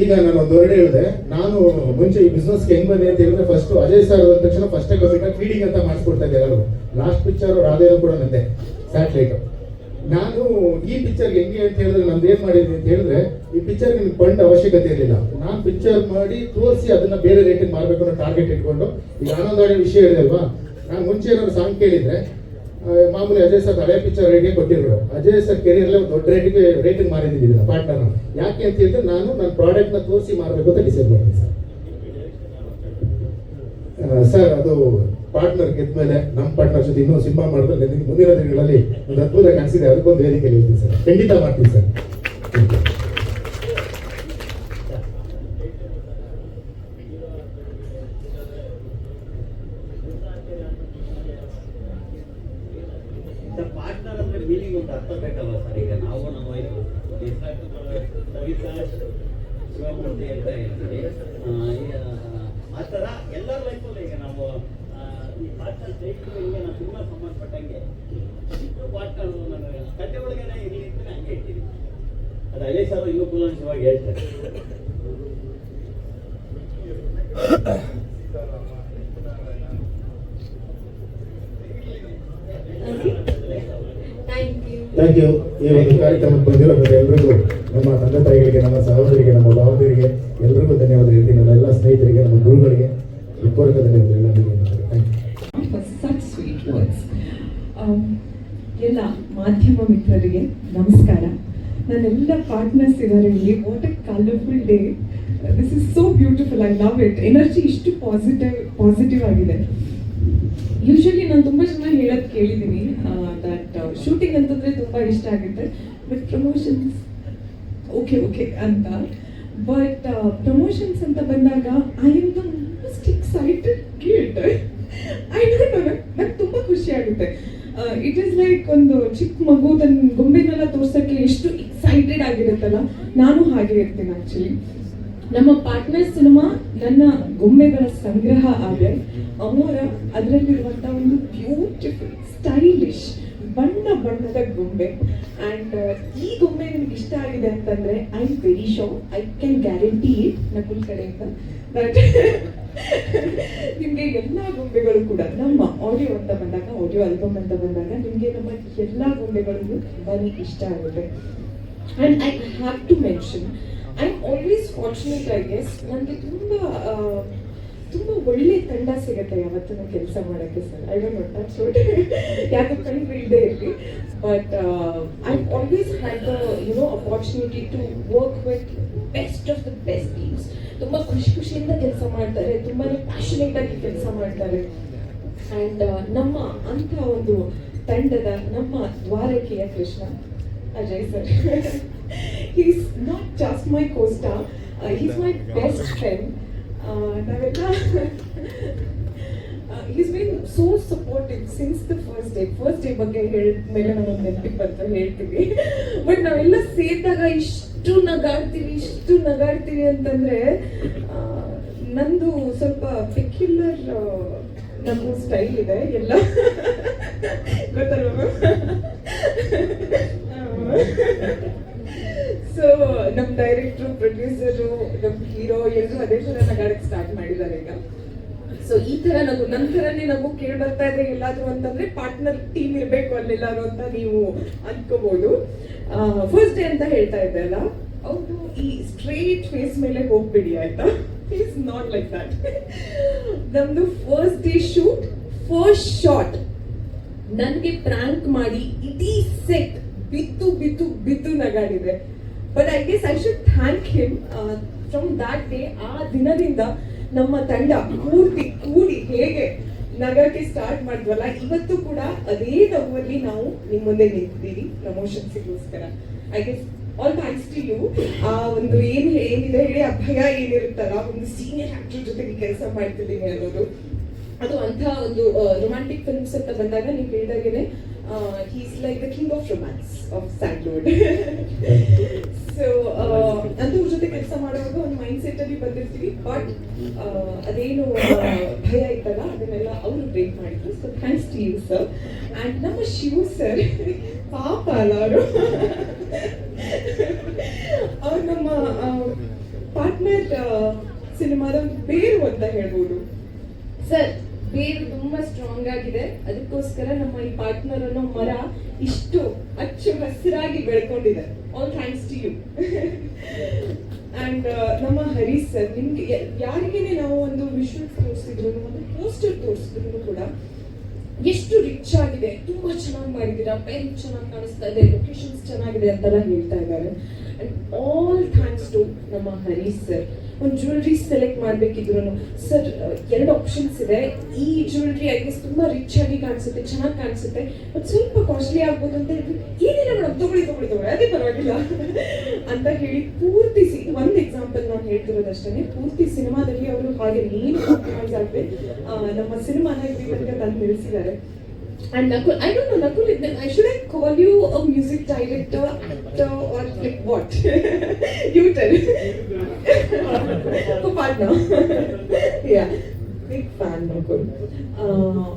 ಈಗ ನಾನು ಒಂದು ಹೊರಡೆ ಹೇಳಿದೆ. ನಾನು ಮುಂಚೆ ಈ ಬಿಸ್ನೆಸ್ಗೆ ಹೆಂಗ್ ಬಂದೆ ಅಂತ ಹೇಳಿದ್ರೆ, ಫಸ್ಟ್ ಅಜಯ್ ಸರ್ ಅಂದ ತಕ್ಷಣ ಫಸ್ಟ್ ಫೀಡಿಂಗ್ ಅಂತ ಮಾಡಿಸ್ಕೊಡ್ತಾ ಇದ್ದೆ ಎಲ್ಲರೂ. ಲಾಸ್ಟ್ ಪಿಕ್ಚರ್ ರಾಧೇನ ಕೂಡ ನಂದೆ ಸ್ಯಾಟಲೈಟ್. ನಾನು ಈ ಪಿಕ್ಚರ್ ಹೆಂಗೆ ಅಂತ ಹೇಳಿದ್ರೆ ನಮ್ದು ಏನ್ ಮಾಡಿದ್ವಿ ಅಂತ ಹೇಳಿದ್ರೆ, ಈ ಪಿಕ್ಚರ್ ನಿಮ್ಗೆ ಫಂಡ್ ಅವಶ್ಯಕತೆ ಇರಲಿಲ್ಲ. ನಾನು ಪಿಕ್ಚರ್ ಮಾಡಿ ತೋರಿಸಿ ಅದನ್ನ ಬೇರೆ ರೇಟಿಂಗ್ ಮಾಡಬೇಕು ಅನ್ನೋ ಟಾರ್ಗೆಟ್ ಇಟ್ಕೊಂಡು, ಈಗ ಆನಂದಾಡಿ ವಿಷಯ ಹೇಳಿದೆ ಅಲ್ವಾ, ನಾನು ಮುಂಚೆ ಏನಾದ್ರು ಸಾಂಗ್ ಕೇಳಿದ್ರೆ ಮಾಮೂಲಿ ಅಜಯ್ ಸರ್ ಹಳೆ ಪಿಕ್ಚರ್ ರೇಟಿಗೆ ಕೊಟ್ಟಿದ್ರು. ಅಜಯ್ ಸರ್ ಕೆರಿಯರ್ಲೆ ಒಂದು ದೊಡ್ಡ ರೇಟಿಂಗ್ ಮಾಡಿದ್ದೀನಿ ಪಾರ್ಟ್ನರ್. ಯಾಕೆ ಅಂತ ಹೇಳಿದ್ರೆ ನಾನು ನನ್ನ ಪ್ರಾಡಕ್ಟ್ ನ ತೋರಿಸಿ ಮಾಡಬೇಕು ಅಂತ ಡಿಸೈಡ್ ಮಾಡಿದ್ದೀನಿ ಸರ್. ಅದು ಪಾರ್ಟ್ನರ್ ಗೆದ್ಮೇಲೆ ನಮ್ಮ ಪಾರ್ಟ್ನರ್ ಜೊತೆ ಇನ್ನೊಂದು ಸಿನಿಮಾ ಮಾಡಿದ್ರೆ ಮುಂದಿನ ದಿನಗಳಲ್ಲಿ ಒಂದು ಅದ್ಭುತ ಕಾಣಿಸಿದೆ. ಅದಕ್ಕೊಂದು ವೇದಿಕೆ ಹೇಳ್ತೀನಿ ಸರ್, ಖಂಡಿತ ಮಾಡ್ತೀನಿ ಸರ್. ಪಾರ್ಟ್ನರ್ ಅಂದ್ರೆ ಮೀನಿಂಗ್ ಒಂದು ಅರ್ಥ ಬೇಕಲ್ವ ಸರ್. ಈಗ ನಾವು ನಮ್ಮ ವೈಫು ಸವಿತಾ ಶಿವಮೂರ್ತಿ ಅಂತ ಹೇಳ್ತೀವಿ. ಆ ಥರ ಎಲ್ಲರ ಲೈಫಲ್ಲೂ ಈಗ ನಾವು ಈ ಪಾರ್ಟ್ನರ್ ಜೈಲಿಗೆ ನಾವು ತುಂಬ ಸಂಬಂಧಪಟ್ಟಂಗೆ ಪಾರ್ಟ್ನರ್ ನಾನು ಕತೆ ಒಳಗೇನೆ ಇರಲಿ ಅಂತ ಹಂಗೆ ಇರ್ತೀನಿ. ಅದು ಅಜಯ್ ಸರ್ ಇನ್ನೂ ಕೂಲಂಕಷವಾಗಿ ಹೇಳ್ತಾರೆ. Thank you. ಈ ಒಂದು ಕಾರ್ಯಕ್ರಮಕ್ಕೆ ಬಂದಿರೋದು ಎಲ್ರಿಗೂ, ನಮ್ಮ ತಂದೆ ತಾಯಿಗಳಿಗೆ, ನಮ್ಮ ಸಹೋದರಿಗೆ, ನಮ್ಮ ಭಾವದರಿಗೆ ಎಲ್ರಿಗೂ ಧನ್ಯವಾದ ಹೇಳ್ತೀನಿ. ನನ್ನ ಎಲ್ಲ ಸ್ನೇಹಿತರಿಗೆ, ನಮ್ಮ ಗುರುಗಳಿಗೆ ಪೂರ್ವಕ ಧನ್ಯವಾದ ಎಲ್ಲರಿಗೆ. ಎಲ್ಲ ಮಾಧ್ಯಮ ಮಿತ್ರರಿಗೆ ನಮಸ್ಕಾರ. ನನ್ನೆಲ್ಲ ಪಾರ್ಟ್ನರ್ಸ್ ಇದ್ದಾರೆ ಇಲ್ಲಿ. What A colourful day. This is so beautiful. I love it. Energy ಇಷ್ಟು ಪಾಸಿಟಿವ್ ಆಗಿದೆ. ಯೂಶಲಿ ನಾನು ತುಂಬ ಜನ ಹೇಳೋದು ಕೇಳಿದ್ದೀನಿ ದಟ್ ಶೂಟಿಂಗ್ ಅಂತಂದರೆ ತುಂಬ ಇಷ್ಟ ಆಗುತ್ತೆ, ಬಟ್ ಪ್ರಮೋಷನ್ಸ್ ಓಕೆ ಅಂತ. ಬಟ್ ಪ್ರಮೋಷನ್ಸ್ ಅಂತ ಬಂದಾಗ I am the most excited kid. I don't no, ನಂಗೆ ತುಂಬ ಖುಷಿ ಆಗುತ್ತೆ. ಇಟ್ ಈಸ್ ಲೈಕ್ ಒಂದು ಚಿಕ್ಕ ಮಗು ತನ್ನ ಗೊಂಬೆನೆಲ್ಲ ತೋರ್ಸೋಕ್ಕೆ ಎಷ್ಟು ಎಕ್ಸೈಟೆಡ್ ಆಗಿರುತ್ತಲ್ಲ, ನಾನು ಹಾಗೆ ಇರ್ತೀನಿ ಆ್ಯಕ್ಚುಲಿ. ನಮ್ಮ ಪಾರ್ಟ್ನರ್ ಸಿನಿಮಾ ನನ್ನ ಗೊಂಬೆಗಳ ಸಂಗ್ರಹ ಆದರೆ ಅಮೋರ ಅದರಲ್ಲಿರುವಂಥ ಒಂದು ಬ್ಯೂಟಿಫುಲ್ ಸ್ಟೈಲಿಶ್ ಬಣ್ಣದ ಗೊಂಬೆ. ಆ್ಯಂಡ್ ಈ ಗೊಂಬೆ ನಿಮ್ಗೆ ಇಷ್ಟ ಆಗಿದೆ ಅಂತಂದರೆ I am very sure, I can guarantee it Nakul ಕಡೆಯಿಂದ ದಟ್ ನಿಮಗೆ ಎಲ್ಲ ಗೊಂಬೆಗಳು ಕೂಡ ನಮ್ಮ ಆಡಿಯೋ ಅಂತ ಬಂದಾಗ, ಆಡಿಯೋ ಆಲ್ಬಮ್ ಅಂತ ಬಂದಾಗ ನಿಮಗೆ ನಮ್ಮ ಎಲ್ಲ ಗೊಂಬೆಗಳಿಗೂ ತುಂಬಾ ಇಷ್ಟ ಆಗುತ್ತೆ. And I have to mention, I am always fortunate I guess. ನನಗೆ ತುಂಬ ಒಳ್ಳೆ ತಂಡ ಸಿಗುತ್ತೆ ಯಾವತ್ತೂ ಕೆಲಸ ಮಾಡೋಕ್ಕೆ sir. I don't know that's what, ಯಾಕೆ ಕಂಡು ಇಲ್ಲದೆ ಇರಲಿ. But I always had the opportunity to work with best of the best teams. ತುಂಬ ಖುಷಿಯಿಂದ ಕೆಲಸ ಮಾಡ್ತಾರೆ, ತುಂಬಾ ಪ್ಯಾಷನೇಟ್ ಆಗಿ ಕೆಲಸ ಮಾಡ್ತಾರೆ. ಆ್ಯಂಡ್ ನಮ್ಮ ಅಂಥ ಒಂದು ತಂಡದ ನಮ್ಮ ದ್ವಾರಕೆಯ Krishna Ajay sir, he's not just my co-star, he's my best friend. ನಾವೆಲ್ಲ he's been so supportive since the first day ಬಗ್ಗೆ ಹೇಳಿದ್ಮೇಲೆ ನಾನೊಂದು ನೆನಪಿಗೆ ಬಂತು ಹೇಳ್ತೀವಿ. ಬಟ್ ನಾವೆಲ್ಲ ಸೇರಿದಾಗ ಇಷ್ಟು ನಗಾಡ್ತೀವಿ ಅಂತಂದ್ರೆ, ನಂದು ಸ್ವಲ್ಪ ಪೆಕ್ಯುಲರ್ ನಮಗೂ ಸ್ಟೈಲ್ ಇದೆ ಎಲ್ಲ ಗೊತ್ತಲ್ವ. ಸೊ ನಮ್ಮ ಡೈರೆಕ್ಟ್ರು, ಪ್ರೊಡ್ಯೂಸರು, ನಮ್ಮ ಹೀರೋ ಎಲ್ಲರೂ ಅದೇ ಥರ ನಗಾಡಕ್ಕೆ ಸ್ಟಾರ್ಟ್ ಮಾಡಿದ್ದಾರೆ ಈಗ. ಸೊ ಈ ತರ ನಂತರನೇ ನಮಗೂ ಕೇಳಿ ಬರ್ತಾ ಇದೆ ಎಲ್ಲಾದ್ರೂ ಅಂತಂದ್ರೆ ಪಾರ್ಟ್ನರ್ ಟೀಮ್ ಇರ್ಬೇಕು ಅಲ್ಲೆಲ್ಲಾರು ಅಂತ ನೀವು ಅನ್ಕೋಬಹುದು. ಫಸ್ಟ್ ಡೇ ಅಂತ ಹೇಳ್ತಾ ಇದ್ದೆ ಅಲ್ಲ, ಅವ್ರು ಈ ಸ್ಟ್ರೇಟ್ ಫೇಸ್ ಮೇಲೆ ಹೋಗ್ಬಿಡಿ ಆಯ್ತಾ, ಇಟ್ಸ್ ನಾಟ್ ಲೈಕ್ ದಟ್. ನಮ್ದು first day shoot first shot ನನ್ಗೆ ಪ್ರ್ಯಾಂಕ್ ಮಾಡಿ ಇಡೀ ಸೆಟ್ ಬಿದ್ದು ನಗಾಡಿದೆ. But I guess I should thank him. From that day, ಆ ದಿನದಿಂದ ನಮ್ಮ ತಂಡ ಪೂರ್ತಿ ಕೂಡಿ ಹೇಗೆ ನಗಕ್ಕೆ ಸ್ಟಾರ್ಟ್ ಮಾಡಿದ್ವಲ್ಲ, ಇವತ್ತು ಕೂಡ ಅದೇ ನಗುವಲ್ಲಿ ನಾವು ನಿಮ್ಮ ಮುಂದೆ ನಿಂತಿದ್ದೀವಿ ಪ್ರಮೋಷನ್ಸ್ಗೋಸ್ಕರ. I guess all thanks to you. ಆ ಒಂದು ಏನಿದೆ ಹೇಳಿ, ಆ ಭಯ ಏನಿರುತ್ತಲ್ಲ, ಒಂದು ಸೀನಿಯರ್ ಆಕ್ಟರ್ ಜೊತೆಗೆ ಕೆಲಸ ಮಾಡ್ತಿದ್ದೀನಿ ಅನ್ನೋದು, ಅದು ಅಂತ ಒಂದು ರೊಮ್ಯಾಂಟಿಕ್ ಫಿಲ್ಮ್ಸ್ ಅಂತ ಬಂದಾಗ ನೀವು ಹೇಳಿದಾಗೇನೆ he's like the king of romance of Sandalwood. So ಅಂಥವ್ರ ಜೊತೆ ಕೆಲಸ ಮಾಡುವಾಗ ಒಂದು ಮೈಂಡ್ ಸೆಟ್ ಅಲ್ಲಿ ಬಂದಿರ್ತೀವಿ, ಬಟ್ ಅದೇನು ಭಯ ಇತ್ತಲ್ಲ ಅದನ್ನೆಲ್ಲ ಅವರು ಬ್ರೇಕ್ ಮಾಡಿದ್ರು. So thanks to you sir. And ನಮ್ಮ ಶಿವು ಸರ್ ಪಾಪ ಅಲ್ಲ ಅವ್ರು ನಮ್ಮ ಪಾರ್ಟ್ನರ್ ಸಿನಿಮಾದ ಬೇರು ಅಂತ ಹೇಳ್ಬೋದು ಸರ್. ಬೇರು ತುಂಬಾ ಸ್ಟ್ರಾಂಗ್ ಆಗಿದೆ, ಅದಕ್ಕೋಸ್ಕರ ನಮ್ಮ ಈ ಪಾರ್ಟ್ನರ್ ಅನ್ನೋ ಮರ ಇಷ್ಟು ಅಚ್ಚು ಹಸಿರಾಗಿ ಬೆಳ್ಕೊಂಡಿದೆ. All thanks to you. And ನಮ್ಮ ಹರೀಶ್ ಸರ್, ನಿಮ್ಗೆ ಯಾರಿಗೇನೆ ನಾವು ಒಂದು ವಿಷುವಲ್ ತೋರಿಸಿದ್ರು, ಒಂದು ಪೋಸ್ಟರ್ ತೋರಿಸಿದ್ರು ಕೂಡ ಎಷ್ಟು ರಿಚ್ ಆಗಿದೆ, ತುಂಬಾ ಚೆನ್ನಾಗಿ ಮಾಡಿದ್ದೀರಾ, ಪೆನ್ ಚೆನ್ನಾಗಿ ಕಾಣಿಸ್ತಾ ಇದೆ, ಲೊಕೇಶನ್ಸ್ ಚೆನ್ನಾಗಿದೆ ಅಂತೆಲ್ಲ ಹೇಳ್ತಾ ಇದ್ದಾರೆ. ಅಂಡ್ ಆಲ್ ಥ್ಯಾಂಕ್ಸ್ ಟು ನಮ್ಮ ಹರೀಶ್ ಸರ್. ಒಂದು ಜ್ಯುವೆಲ್ರಿ ಸೆಲೆಕ್ಟ್ ಮಾಡ್ಬೇಕಿದ್ರು ಸರ್, 2 ಆಪ್ಷನ್ಸ್ ಇದೆ. ಈ ಜ್ಯುವೆಲ್ರಿ ಐ ಗೆಸ್ ತುಂಬಾ ರಿಚ್ ಆಗಿ ಕಾಣಿಸುತ್ತೆ, ಚೆನ್ನಾಗಿ ಕಾಣಿಸುತ್ತೆ, ಬಟ್ ಸ್ವಲ್ಪ ಕಾಸ್ಟ್ಲಿ ಆಗ್ಬೋದು ಅಂತ ಹೇಳಿದ್ರು. ಏನಿಲ್ಲ ಮೇಡಮ್, ತಗೊಳ್ಳಿ ಅದೇ ಪರವಾಗಿಲ್ಲ ಅಂತ ಹೇಳಿ ಪೂರ್ತಿ ಒಂದು ಎಕ್ಸಾಂಪಲ್ ನಾನು ಹೇಳ್ತಿರೋದಷ್ಟೇ, ಪೂರ್ತಿ ಸಿನಿಮಾದಲ್ಲಿ ಅವರು ಹಾಗೆ ಏನು ಕಾಂಪ್ರಮೈಸ್ ಆಗದೆ ನಮ್ಮ ಸಿನಿಮಾನ ಇಲ್ಲಿ ತನಕ ತಂದು ನಿಲ್ಲಿಸಿದ್ದಾರೆ. And Nakul, I don't know, Nakul, should I call you a music director, actor, or like what? You tell. Co-partner. Yeah, big fan, Nakul.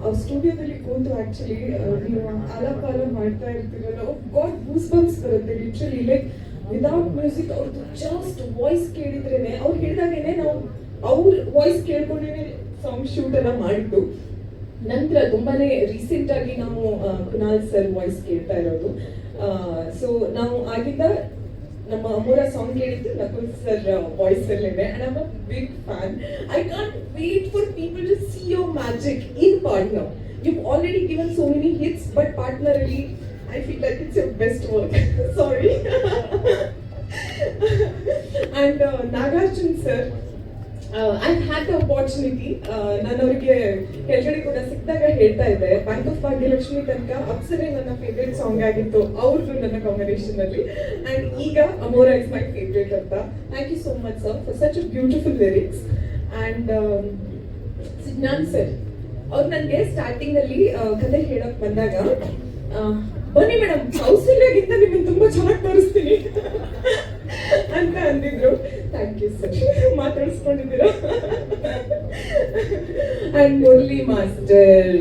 Our studio dalli kuntu actually ನೀವು ಆಲಾಪಾಲ ಮಾಡ್ತಾ ಇರ್ತೀರಲ್ಲ, ಗಾಡ್ ಗೂಸ್ ಬಂಪ್ಸ್ ಬರುತ್ತೆ literally. Like without music ಅವ್ರದ್ದು just voice ಕೇಳಿದ್ರೇನೆ, ಅವ್ರು ಹೇಳಿದಾಗೇನೆ ನಾವು ಅವ್ರ voice ಕೇಳ್ಕೊಂಡೇನೆ song shoot ಎಲ್ಲ ಮಾಡಿದ್ದು. ನಂತರ ತುಂಬಾನೇ ರೀಸೆಂಟ್ ಆಗಿ ನಾವು ಕುನಾಲ್ ಸರ್ ವಾಯ್ಸ್ ಕೇಳ್ತಾ ಇರೋದು. ಸೊ ನಾವು ಆಗಿಂದ ನಮ್ಮ ಅಮೋರ ಸಾಂಗ್ ಕೇಳಿದ್ದು ನಕುಲ್ ಸರ್ ವಾಯ್ಸ್ ಅಲ್ಲೇನೆ. And I am a big fan. I can't wait for people to see your magic in Partner. You already given so many hits, but Partner ಅಲ್ಲಿ I feel like it's your best work. Sorry. And Nagarjun sir, I've had the opportunity. ನಾನು ಅವರಿಗೆ ಕೆಳಗಡೆ ಕೂಡ ಸಿಕ್ಕಿದಾಗ ಹೇಳ್ತಾ ಇದ್ದೆ, bank of Bhagyalakshmi ತನಕ ಅಪ್ಸರೆ ನನ್ನ ಫೇವ್ರೇಟ್ ಸಾಂಗ್ ಆಗಿತ್ತು ಅವ್ರದ್ದು ನನ್ನ ಕಾಂಬಿನೇಷನ್ ಅಲ್ಲಿ. ಅಂಡ್ ಈಗ ಅಮೋರ ಇಸ್ ಮೈ ಫೇವ್ರೇಟ್ ಅಂತ. Thank you so much sir for such a beautiful lyrics. And ಸಿದ್ನಾನ್ ಸರ್, ಅವ್ರು ನನಗೆ ಸ್ಟಾರ್ಟಿಂಗ್ ಅಲ್ಲಿ ಕತೆ ಹೇಳಕ್ ಬಂದಾಗ, ಬನ್ನಿ ಮೇಡಮ್ ಕೌಸಲ್ಯಾಗಿಂತ ನಿಮ್ಮನ್ನು ತುಂಬಾ ಚೆನ್ನಾಗಿ ತೋರಿಸ್ತೀನಿ ಅಂತ ಅಂದಿದ್ರು. ಥ್ಯಾಂಕ್ ಯು ಸರ್, ಮಾತಾಡಿಸ್ಕೊಂಡಿದ್ದೀರಾ. And Murali master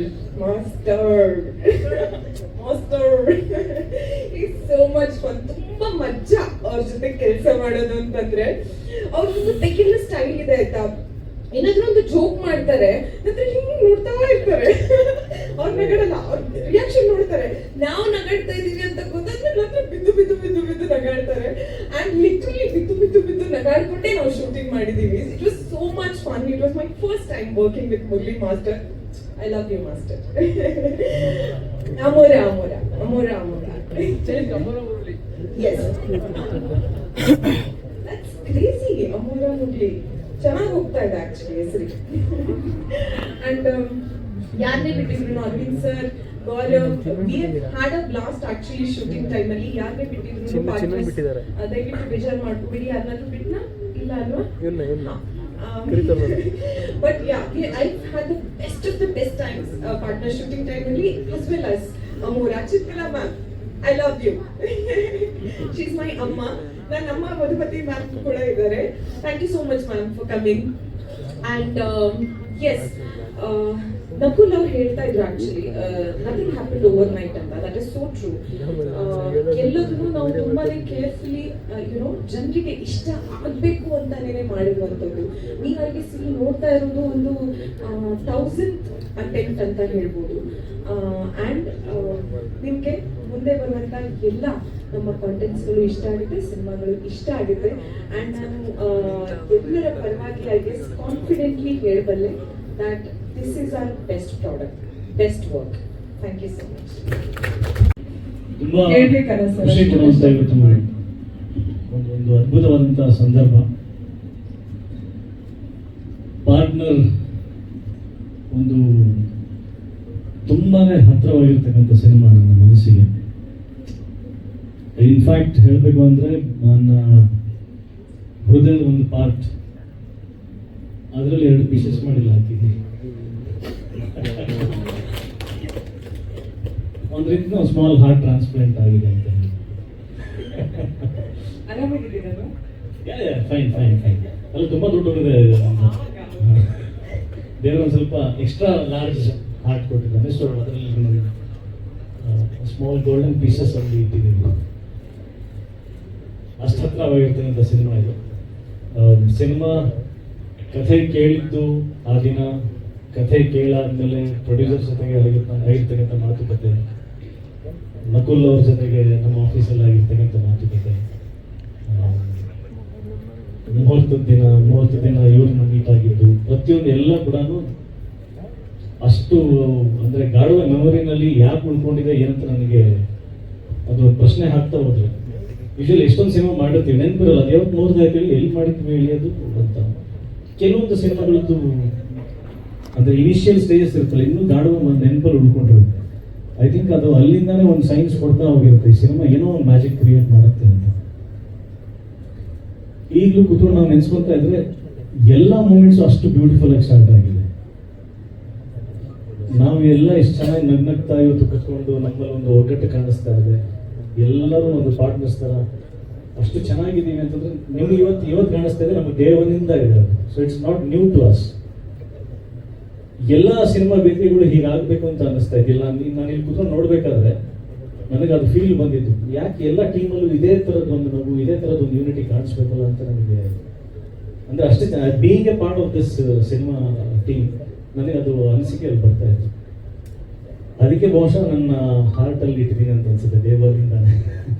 is so much fun. ತುಂಬಾ ಮಜಾ ಅವ್ರ ಜೊತೆ ಕೆಲಸ ಮಾಡೋದು ಅಂತಂದ್ರೆ. ಅವ್ರದ್ದು ತೆಗಿನ ಸ್ಟೈಲ್ ಇದೆ ಆಯ್ತಾ, ಏನಾದ್ರೂ ಒಂದು ಜೋಕ್ ಮಾಡ್ತಾರೆ, ನಂತರ ಹಿಂಗ್ ನೋಡ್ತಾ ಇರ್ತಾರೆ. ಅವ್ರ ನಗಾಡಲ್ಲ, ಅವ್ರ ರಿಯಾಕ್ಷನ್ ನೋಡ್ತಾರೆ. ನಾವು ನಗಾಡ್ತಾ ಇದೀವಿ ಅಂತ ಗೊತ್ತಾದ್ರೆ ನಂತರ ಬಿದ್ದು ನಗಾಡ್ತಾರೆ. ಅಂಡ್ ಲಿಟ್ರಲಿ ಬಿದ್ದು ನಗಾಡ್ಕೊಂಡೇ ನಾವು ಶೂಟಿಂಗ್ ಮಾಡಿದೀವಿ. It was so much fun. It was my first time working with Murali master. I love you master. Amora. Yes, that's crazy. Amora Murali ಚೆನ್ನಾಗಿ ಹೋಗ್ತಾ ಇದೆ ಆಕ್ಚುಲಿ ಹೆಸರಿ. ಅಂಡ್ ಯಾರನ್ನೇ ಬಿಟ್ಟಿದ್ರು, Aravind sir, Gaurav, we had a blast actually shooting time ಅಲ್ಲಿ. ಯಾರನ್ನೇ ಬಿಟ್ಟಿದ್ರು ದಯವಿಟ್ಟು ಬೇಜಾರು ಮಾಡ್ಕೊಬೇಡಿ. ಯಾರನ್ನಾದ್ರೂ ಬಿಟ್ನ ಇಲ್ಲ ಅಲ್ವಾ? But yeah, I've had the best of the best times partner shooting time only, as well as Amora. Chitkala ma'am, I love you. She's my amma. Nan amma Madhupati ma'am kuda idare. Thank you so much ma'am for coming. And yes, Nakul ಅವ್ರು ಹೇಳ್ತಾ ಇದ್ರು actually nothing happen overnight ಅಂತ. That is so true. ಎಲ್ಲದನ್ನು ನಾವು ತುಂಬಾನೇ carefully ಜನರಿಗೆ ಇಷ್ಟ ಆಗ್ಬೇಕು ಅಂತಾನೆ ಮಾಡಿರುವಂಥದ್ದು. ನೀವಾಗಿ ನೋಡ್ತಾ ಇರೋದು ಒಂದು 1000th ಅಟೆಂಪ್ಟ್ ಅಂತ ಹೇಳ್ಬೋದು. ಆ್ಯಂಡ್ ನಿಮಗೆ ಮುಂದೆ ಬರುವಂಥ ಎಲ್ಲ ನಮ್ಮ ಕಾಂಟೆಂಟ್ಸ್ಗಳು ಇಷ್ಟ ಆಗುತ್ತೆ, ಸಿನಿಮಾಗಳು ಇಷ್ಟ ಆಗುತ್ತೆ. ಆ್ಯಂಡ್ ನಾನು ಎಲ್ಲರ ಪರವಾಗಿ ಐ ಗೆಸ್ ಕಾನ್ಫಿಡೆಂಟ್ಲಿ ಹೇಳಬಲ್ಲೆ that this is our best product, best work. Thank you so much. ತುಂಬಾ ಖುಷಿ ಕೊಡುವಂತ ಇವತ್ತು ಒಂದು ಅದ್ಭುತವಾದಂತಹ ಸಂದರ್ಭ. ಪಾರ್ಟ್ನರ್ ಒಂದು ತುಂಬಾನೇ ಹತ್ತಿರವಾಗಿರ್ತಕ್ಕಂಥ ಸಿನಿಮಾ ನನ್ನ ಮನಸ್ಸಿಗೆ. ಇನ್ಫ್ಯಾಕ್ಟ್ ಹೇಳಬೇಕು ಅಂದ್ರೆ ನನ್ನ ಹೃದಯದ ಒಂದು ಪಾರ್ಟ್, ಅದರಲ್ಲಿ 2 ಪೀಸಸ್ ಮಾಡಿಲ್ಲ ಹಾಕಿದ್ದೀನಿ. ಒಂದು ರೀತಿ ಸ್ಮಾಲ್ ಹಾರ್ಟ್ ಟ್ರಾನ್ಸ್ಪ್ಲಾಂಟ್ ಆಗಿದೆ ಅಂತ. ಫೈನ್ ಫೈನ್ ಫೈನ್ ಅಲ್ಲಿ ತುಂಬಾ ದುಡ್ಡು ಇದೆ. ದೇವರು ಒಂದು ಸ್ವಲ್ಪ ಎಕ್ಸ್ಟ್ರಾ ಲಾರ್ಜ್ ಹಾರ್ಟ್ ಕೊಟ್ಟಿದ್ದಾನೆ. ಸೊ ಅದರಲ್ಲಿ ಸ್ಮಾಲ್ ಗೋಲ್ಡನ್ ಪೀಸಸ್ ಅಲ್ಲಿ ಇಟ್ಟಿದ್ದೀನಿ. ಅಷ್ಟು ಹತ್ರವಾಗಿರ್ತಕ್ಕಂಥ ಸಿನಿಮಾ ಇದು. ಸಿನಿಮಾ ಕಥೆ ಕೇಳಿದ್ದು ಆ ದಿನ, ಕಥೆ ಕೇಳಾದ್ಮೇಲೆ ಪ್ರೊಡ್ಯೂಸರ್ ಜೊತೆಗೆ ಆಗಿರ್ತಕ್ಕಂಥ ಮಾತುಕತೆ, ನಕುಲ್ ಅವ್ರ ಜೊತೆಗೆ ನಮ್ಮ ಆಫೀಸಲ್ಲಿ ಆಗಿರ್ತಕ್ಕಂಥ ಮಾತುಕತೆ, ಮುಹೂರ್ತದ ದಿನ ಇವ್ರನ್ನ ಮೀಟ್ ಆಗಿದ್ದು, ಪ್ರತಿಯೊಂದು ಎಲ್ಲ ಕೂಡ ಅಷ್ಟು ಅಂದ್ರೆ ಗಾಢವ ಮೆಮೊರಿನಲ್ಲಿ ಯಾಕೆ ಉಳ್ಕೊಂಡಿದೆ ಏನಂತ ನನಗೆ ಅದು ಪ್ರಶ್ನೆ ಹಾಕ್ತಾ ಹೋದ್ರೆ. ಯೂಶಲಿ ಎಷ್ಟೊಂದು ಸಿನಿಮಾ ಮಾಡಿರ್ತೀವಿ, ನೆನಪಿರಲ್ಲ ಅದು ಯಾವತ್ತು ನೋಡ್ದಾಯ್ತು ಎಲ್ಲಿ ಮಾಡಿದ್ವಿ ಹೇಳಿ ಅದು ಅಂತ. ಕೆಲವೊಂದು ಸಿನಿಮಾಗಳದ್ದು ಅಂದ್ರೆ ಇನಿಷಿಯಲ್ ಸ್ಟೇಜಸ್ ಇರ್ತಲ್ಲ, ಇನ್ನೂ ಗಾಢವ ನೆನಪಲ್ಲಿ ಉಳ್ಕೊಂಡಿರುತ್ತೆ. ಐ ಥಿಂಕ್ ಅದು ಅಲ್ಲಿಂದಾನೇ ಒಂದು ಸೈನ್ಸ್ ಕೊಡ್ತಾ ಹೋಗಿರುತ್ತೆ, ಈ ಸಿನಿಮಾ ಏನೋ ಒಂದು ಮ್ಯಾಜಿಕ್ ಕ್ರಿಯೇಟ್ ಮಾಡುತ್ತೆ ಅಂತ. ಈಗಲೂ ಕೂತ್ಕೊಂಡು ನಾವು ನೆನೆಸ್ಕೊತಾ ಇದ್ರೆ ಎಲ್ಲ ಮೂಮೆಂಟ್ಸು ಅಷ್ಟು ಬ್ಯೂಟಿಫುಲ್ ಆಗಿ ಸ್ಟಾರ್ಟ್ ಆಗಿದೆ. ನಾವು ಎಲ್ಲ ಎಷ್ಟು ಚೆನ್ನಾಗಿ ನಗ್ನಗ್ತಾ ಇವತ್ತು ಕೂತ್ಕೊಂಡು ನಮ್ಮಲ್ಲಿ ಒಂದು ಒಗ್ಗಟ್ಟು ಕಾಣಿಸ್ತಾ ಇದೆ. ಎಲ್ಲರೂ ಒಂದು ಪಾರ್ಟ್ನರ್ಸ್ ತರ ಅಷ್ಟು ಚೆನ್ನಾಗಿದ್ದೀವಿ ಅಂತಂದ್ರೆ ನಿಮ್ಗೆ ಇವತ್ತು ಕಾಣಿಸ್ತಾ ಇದೆ, ನಮ್ಗೆ ಡೇ ಒನ್ನಿಂದ ಇದೆ. So it's not new to us. ಎಲ್ಲ ಸಿನಿಮಾ ಬೇಕಿಗಳು ಹೀಗಾಗಬೇಕು ಅಂತ ಅನಿಸ್ತಾ ಇದ್ದಿಲ್ಲ. ನಾನು ಇಲ್ಲಿ ಕೂತ್ಕೊಂಡು ನೋಡ್ಬೇಕಾದ್ರೆ ನನಗೆ ಅದು ಫೀಲ್ ಬಂದಿತ್ತು, ಯಾಕೆ ಎಲ್ಲ ಟೀಮಲ್ಲೂ ಇದೇ ಥರದ್ದೊಂದು ನಾವು ಇದೇ ಥರದ್ದೊಂದು ಯೂನಿಟಿ ಕಾಣಿಸ್ಬೇಕಲ್ಲ ಅಂತ ನನಗೆ. ಅಂದ್ರೆ ಅಷ್ಟೇ being A part of this cinema team ನನಗೆ ಅದು ಅನಿಸಿಕೆಯಲ್ಲಿ ಬರ್ತಾ ಇತ್ತು. ಅದಕ್ಕೆ ಬಹುಶಃ ನನ್ನ ಹಾರ್ಟಲ್ಲಿ ಇಟ್ಟಿದ್ದೀನಿ ಅಂತ ಅನ್ಸುತ್ತೆ ದೇವರಿಂದಾನೆ.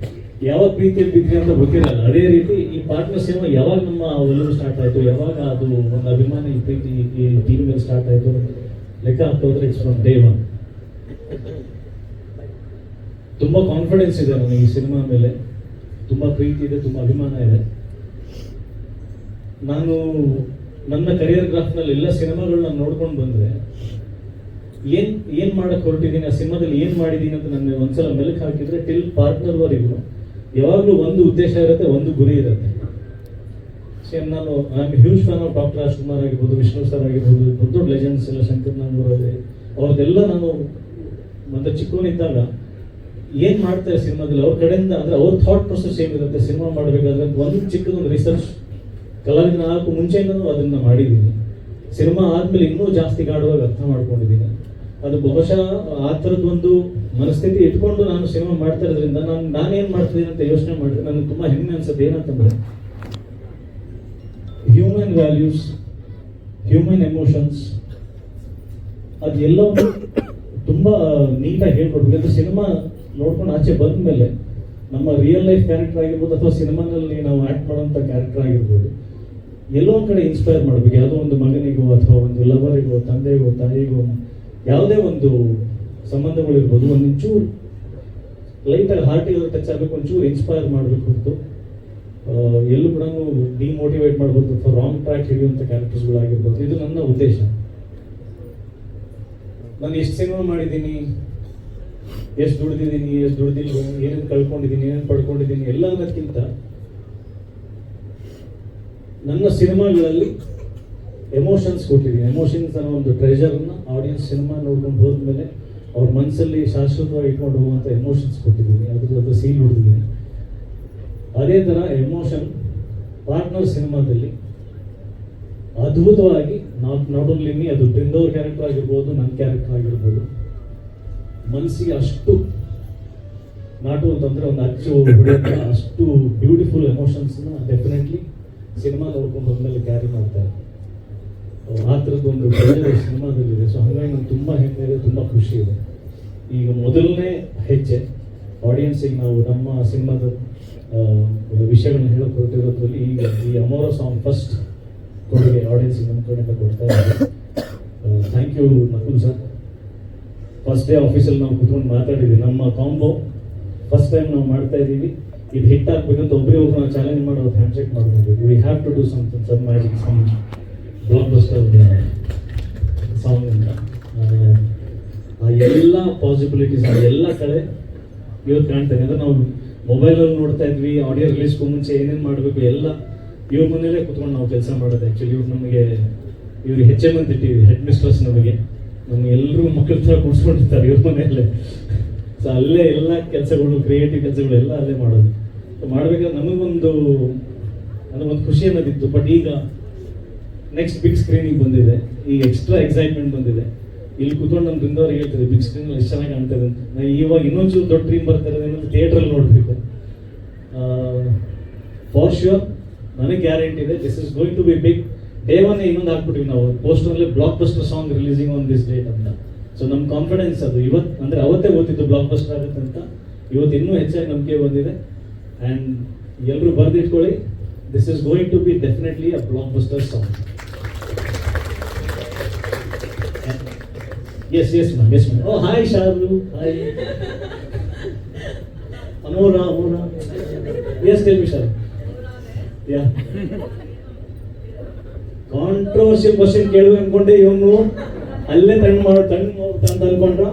ಯಾವಾಗ ಪ್ರೀತಿಯಲ್ಲಿ ಬಿದ್ರಿ ಅಂತ ಗೊತ್ತಿರಲ್ಲ. ಅದೇ ರೀತಿ ಈ ಪಾರ್ಟ್ನರ್ ಸಿನಿಮಾ ಯಾವಾಗ ನಮ್ಮ ಒಲವು ಸ್ಟಾರ್ಟ್ ಆಯಿತು, ಯಾವಾಗ ಅದು ಒಂದು ಅಭಿಮಾನ ಈ ಪ್ರೀತಿ ಈ ಟೀಮ್ ಮೇಲೆ ಸ್ಟಾರ್ಟ್ ಆಯಿತು ಲೆಕ್ಕ ಆಗ್ತಾ ಹೋದ್ರೆ ಇಟ್ಸ್ ಫ್ರಮ್ ಡೇ ಒನ್. ತುಂಬ ಕಾನ್ಫಿಡೆನ್ಸ್ ಇದೆ ನನಗೆ ಈ ಸಿನಿಮಾ ಮೇಲೆ, ತುಂಬ ಪ್ರೀತಿ ಇದೆ, ತುಂಬ ಅಭಿಮಾನ ಇದೆ. ನಾನು ನನ್ನ ಕರಿಯರ್ ಗ್ರಾಫ್ನಲ್ಲಿ ಎಲ್ಲ ಸಿನಿಮಾಗಳನ್ನ ನೋಡ್ಕೊಂಡು ಬಂದರೆ ಏನ್ ಮಾಡಕ್ಕೆ ಹೊರಟಿದ್ದೀನಿ, ಆ ಸಿನಿಮಾದಲ್ಲಿ ಏನು ಮಾಡಿದ್ದೀನಿ ಅಂತ ನನ್ನ ಒಂದ್ಸಲ ಮೆಲುಕು ಹಾಕಿದ್ರೆ ಟಿಲ್ ಪಾರ್ಟ್ನರ್ವರೆಗೂ ಯಾವಾಗಲೂ ಒಂದು ಉದ್ದೇಶ ಇರುತ್ತೆ, ಒಂದು ಗುರಿ ಇರುತ್ತೆ. ಸೇಮ್ ನಾನು I am huge fan of doctor Rajkumar ಆಗಿರ್ಬೋದು, ವಿಷ್ಣು ಸರ್ ಆಗಿರ್ಬೋದು, ದೊಡ್ಡ ದೊಡ್ಡ ಲೆಜೆಂಡ್ಸ್ ಎಲ್ಲ, ಶಂಕರ್ ನಾಗೂರವರೇ, ಅವ್ರದ್ದೆಲ್ಲ ನಾನು ಒಂದು ಚಿಕ್ಕವನಿದ್ದಾಗ ಏನು ಮಾಡ್ತಾರೆ ಸಿನಿಮಾದಲ್ಲಿ ಅವ್ರ ಕಡೆಯಿಂದ ಅಂದರೆ ಅವ್ರ ಥಾಟ್ ಪ್ರೊಸೆಸ್ ಏನಿರುತ್ತೆ ಸಿನಿಮಾ ಮಾಡಬೇಕಾದ್ರೆ ಒಂದು ಚಿಕ್ಕದೊಂದು ರಿಸರ್ಚ್ ಕಲಾವಿದನ ಆಗಕ್ಕೂ ಮುಂಚೆಯಿಂದನೂ ಅದನ್ನು ಮಾಡಿದ್ದೀನಿ. ಸಿನಿಮಾ ಆದಮೇಲೆ ಇನ್ನೂ ಜಾಸ್ತಿ ಗಾಢವಾಗಿ ಅರ್ಥ ಮಾಡ್ಕೊಂಡಿದ್ದೀನಿ. ಅದು ಬಹುಶಃ ಆ ಥರದ್ದೊಂದು ಮನಸ್ಥಿತಿ ಇಟ್ಕೊಂಡು ನಾನು ಸಿನಿಮಾ ಮಾಡ್ತಾ ಇರೋದ್ರಿಂದ ನಾನೇನು ಮಾಡ್ತಿದ್ದೀನಿ ಅಂತ ಯೋಚನೆ ಮಾಡಿದ್ರೆ ನನಗೆ ತುಂಬ ಹೆಮ್ಮೆ ಅನ್ಸುತ್ತೆ. ಏನಂತಂದರೆ ಹ್ಯೂಮನ್ ವ್ಯಾಲ್ಯೂಸ್, ಹ್ಯೂಮನ್ ಎಮೋಷನ್ಸ್ ಅದೆಲ್ಲವೂ ತುಂಬ ನೀಟಾಗಿ ಹೇಳ್ಕೊಡ್ಬೇಕು. ಅಂದರೆ ಸಿನಿಮಾ ನೋಡ್ಕೊಂಡು ಆಚೆ ಬಂದ ಮೇಲೆ ನಮ್ಮ ರಿಯಲ್ ಲೈಫ್ ಕ್ಯಾರೆಕ್ಟರ್ ಆಗಿರ್ಬೋದು ಅಥವಾ ಸಿನಿಮಾನಲ್ಲಿ ನಾವು ಆ್ಯಕ್ಟ್ ಮಾಡೋಂಥ ಕ್ಯಾರೆಕ್ಟರ್ ಆಗಿರ್ಬೋದು, ಎಲ್ಲೋ ಒಂದು ಕಡೆ ಇನ್ಸ್ಪೈರ್ ಮಾಡಬೇಕು. ಯಾವುದೋ ಒಂದು ಮಗನಿಗೋ ಅಥವಾ ಒಂದು ಲವರಿಗೋ, ತಂದೆಗೋ, ತಾಯಿಗೋ, ಯಾವುದೇ ಒಂದು ಸಂಬಂಧಗಳಿರ್ಬೋದು, ಒಂಚೂರು ಲೈಟಾಗಿ ಹಾರ್ಟಿಗೆ ಟಚ್ ಆಗಬೇಕು, ಒಂಚೂರು ಇನ್ಸ್ಪೈರ್ ಮಾಡಬೇಕು ಹೊರತು ಎಲ್ಲೂ ಕೂಡ ಡಿಮೋಟಿವೇಟ್ ಮಾಡ್ಬೋದು ಅಥವಾ ರಾಂಗ್ ಟ್ರ್ಯಾಕ್ ಹಿಡಿಯುವಂಥ ಕ್ಯಾರೆಕ್ಟರ್ಸ್ಗಳಾಗಿರ್ಬೋದು. ಇದು ನನ್ನ ಉದ್ದೇಶ. ನಾನು ಎಷ್ಟು ಸಿನಿಮಾ ಮಾಡಿದ್ದೀನಿ, ಎಷ್ಟು ದುಡ್ದಿದ್ದೀನಿ, ಎಷ್ಟು ದುಡ್ದಿಲ್ಲ, ಏನೇನು ಕಳ್ಕೊಂಡಿದ್ದೀನಿ, ಏನೇನು ಪಡ್ಕೊಂಡಿದ್ದೀನಿ, ಎಲ್ಲ ಅನ್ನೋದಕ್ಕಿಂತ ನನ್ನ ಸಿನಿಮಾಗಳಲ್ಲಿ ಎಮೋಷನ್ಸ್ ಕೊಟ್ಟಿದ್ದೀನಿ. ಎಮೋಷನ್ಸ್ ಅನ್ನೋ ಒಂದು ಟ್ರೆಜರ್ನ ಆಡಿಯನ್ಸ್ ಸಿನಿಮಾ ನೋಡ್ಕೊಂಡು ಹೋದ್ಮೇಲೆ ಅವ್ರ ಮನಸ್ಸಲ್ಲಿ ಶಾಶ್ವತವಾಗಿ ಇಟ್ಕೊಂಡು ಹೋಗುವಂಥ ಎಮೋಷನ್ಸ್ ಕೊಟ್ಟಿದ್ದೀನಿ, ಅದ್ರ ಸೀಲ್ ಹೊಡೆದಿದ್ದೀನಿ. ಅದೇ ಥರ ಎಮೋಷನ್ ಪಾರ್ಟ್ನರ್ ಸಿನಿಮಾದಲ್ಲಿ ಅದ್ಭುತವಾಗಿ ನಾಟ್ ಓನ್ಲಿ ಮೀ, ಅದು ಬೃಂದವ್ರ ಕ್ಯಾರೆಕ್ಟರ್ ಆಗಿರ್ಬೋದು, ನನ್ನ ಕ್ಯಾರೆಕ್ಟರ್ ಆಗಿರ್ಬೋದು, ಮನಸ್ಸಿಗೆ ಅಷ್ಟು ನಾಟು ಅಂತಂದರೆ ಒಂದು ಅಚ್ಚು ಹೊಡೆಯೋಂಥ ಅಷ್ಟು ಬ್ಯೂಟಿಫುಲ್ ಎಮೋಷನ್ಸ್ನ ಡೆಫಿನೆಟ್ಲಿ ಸಿನಿಮಾ ನೋಡ್ಕೊಂಡು ಬಂದಮೇಲೆ ಕ್ಯಾರಿ ಮಾಡ್ತಾರೆ. ಆ ಥರದ್ದು ಒಂದು ಒಳ್ಳೆಯ ಸಿನಿಮಾದಲ್ಲಿದೆ. ಸೊ ಹಾಗಾಗಿ ನಂಗೆ ತುಂಬ ಹೆಮ್ಮೆ ಇದೆ, ತುಂಬ ಖುಷಿ ಇದೆ. ಈಗ ಮೊದಲನೇ ಹೆಜ್ಜೆ ಆಡಿಯನ್ಸಿಗೆ ನಾವು ನಮ್ಮ ಸಿನಿಮಾದ ವಿಷಯಗಳನ್ನ ಹೇಳೋಕೆ ಹೊರಟಿರೋದ್ರಲ್ಲಿ ಈಗ ಈ ಅಮೋರ ಸಾಂಗ್ ಫಸ್ಟ್ ಕೊಡುಗೆ ಆಡಿಯನ್ಸಿಗೆ ನಮ್ಮ ಕಡೆಯಿಂದ ಕೊಡ್ತಾ ಇದ್ದೀವಿ. Thank you Nakul sir. First day ಆಫೀಸಲ್ಲಿ ನಾವು ಕೂತ್ಕೊಂಡು ಮಾತಾಡಿದ್ವಿ, ನಮ್ಮ ಕಾಂಬೋ ಫಸ್ಟ್ ಟೈಮ್ ನಾವು ಮಾಡ್ತಾ ಇದ್ದೀವಿ, ಇದು ಹಿಟ್ ಆಗ್ಬೇಕಂತ ಒಬ್ಬರಿಗೊಬ್ರು ನಾವು ಚಾಲೆಂಜ್ ಮಾಡೋದು ಹ್ಯಾಂಡ್ ಶೇಕ್ ಮಾಡ್ಕೊಂಡಿದ್ವಿ. We have to do something, some magic, some blockbuster song ಅಂತ. ಆ ಎಲ್ಲ ಪಾಸಿಬಿಲಿಟೀಸ್, ಆ ಎಲ್ಲ ಕಡೆ ಇವತ್ತು ಕಾಣ್ತಾನೆ. ಅಂದರೆ ನಾವು ಮೊಬೈಲಲ್ಲಿ ನೋಡ್ತಾ ಇದ್ವಿ, ಆಡಿಯೋ ರಿಲೀಸ್ಗೂ ಮುಂಚೆ ಏನೇನು ಮಾಡಬೇಕು ಎಲ್ಲ ಇವ್ರ ಮನೇಲೇ ಕುತ್ಕೊಂಡು ನಾವು ಕೆಲಸ ಮಾಡೋದು. ಆ್ಯಕ್ಚುಲಿ ಇವ್ರಿಗೆ ಹೆಚ್ಚೆ ಮಂದಿ ಇಟ್ಟಿವಿ, ಹೆಡ್ ಮಿಸ್ಟ್ರೆಸ್ ನಮಗೆ ಎಲ್ಲರೂ ಮಕ್ಕಳ ಥರ ಕೂಡಿಸ್ಕೊಂಡಿರ್ತಾರೆ ಇವ್ರ ಮನೆಯಲ್ಲೇ. ಸೊ ಅಲ್ಲೇ ಎಲ್ಲ ಕೆಲಸಗಳು, ಕ್ರಿಯೇಟಿವ್ ಕೆಲಸಗಳು ಎಲ್ಲ ಅಲ್ಲೇ ಮಾಡೋದು. ಮಾಡಬೇಕಾದ್ರೆ ನನಗೊಂದು ಖುಷಿ ಅನ್ನೋದಿತ್ತು. ಬಟ್ ಈಗ ನೆಕ್ಸ್ಟ್ ಬಿಗ್ ಸ್ಕ್ರೀನಿಗೆ ಬಂದಿದೆ, ಈಗ ಎಕ್ಸ್ಟ್ರಾ ಎಕ್ಸೈಟ್ಮೆಂಟ್ ಬಂದಿದೆ. ಇಲ್ಲಿ ಕೂತ್ಕೊಂಡು ನಮ್ಮ ಬೃಂದವ್ರಿಗೆ ಹೇಳ್ತಾರೆ ಬಿಗ್ ಸ್ಕ್ರೀನಲ್ಲಿ ಎಷ್ಟು ಚೆನ್ನಾಗಿ ಕಾಣ್ತದೆ ಅಂತ. ನಾನು ಇವಾಗ ಇನ್ನೊಂಚೂರು ದೊಡ್ಡ ಡ್ರೀಮ್ ಬರ್ತಾರೆ ಏನಂದ್ರೆ ಥಿಯೇಟ್ರಲ್ಲಿ ನೋಡಬೇಕು. ಫಾರ್ ಶ್ಯೂರ್ ನನಗೆ ಗ್ಯಾರಂಟಿ ಇದೆ, this is going to be big. Day one ಇನ್ನೊಂದು ಹಾಕ್ಬಿಟ್ವಿ ನಾವು ಪೋಸ್ಟರ್ನಲ್ಲಿ, blockbuster song releasing on this date ಅಂತ. ಸೊ ನಮ್ಮ ಕಾನ್ಫಿಡೆನ್ಸ್ ಅದು ಇವತ್ತು, ಅಂದರೆ ಅವತ್ತೇ ಗೊತ್ತಿತ್ತು ಬ್ಲಾಕ್ ಬಸ್ಟರ್ ಆಗುತ್ತೆ ಅಂತ. ಇವತ್ತು ಇನ್ನೂ ಹೆಚ್ಚಾಗಿ ನಂಬಿಕೆ ಬಂದಿದೆ. ಆ್ಯಂಡ್ ಎಲ್ಲರೂ ಬರೆದಿಟ್ಕೊಳ್ಳಿ, this is going to be definitely a blockbuster song. Yes ma'am, yes ma'am. Oh hi Sharu, hi Amora. Yes tell me Sharu. Yeah controversial question ಕೇಳುವ ಅನ್ಕೊಂಡೆ, ಇವನು ಅಲ್ಲೇ ತಣ್ಣು ಅಂತ ಅನ್ಕೊಂಡ್ರ.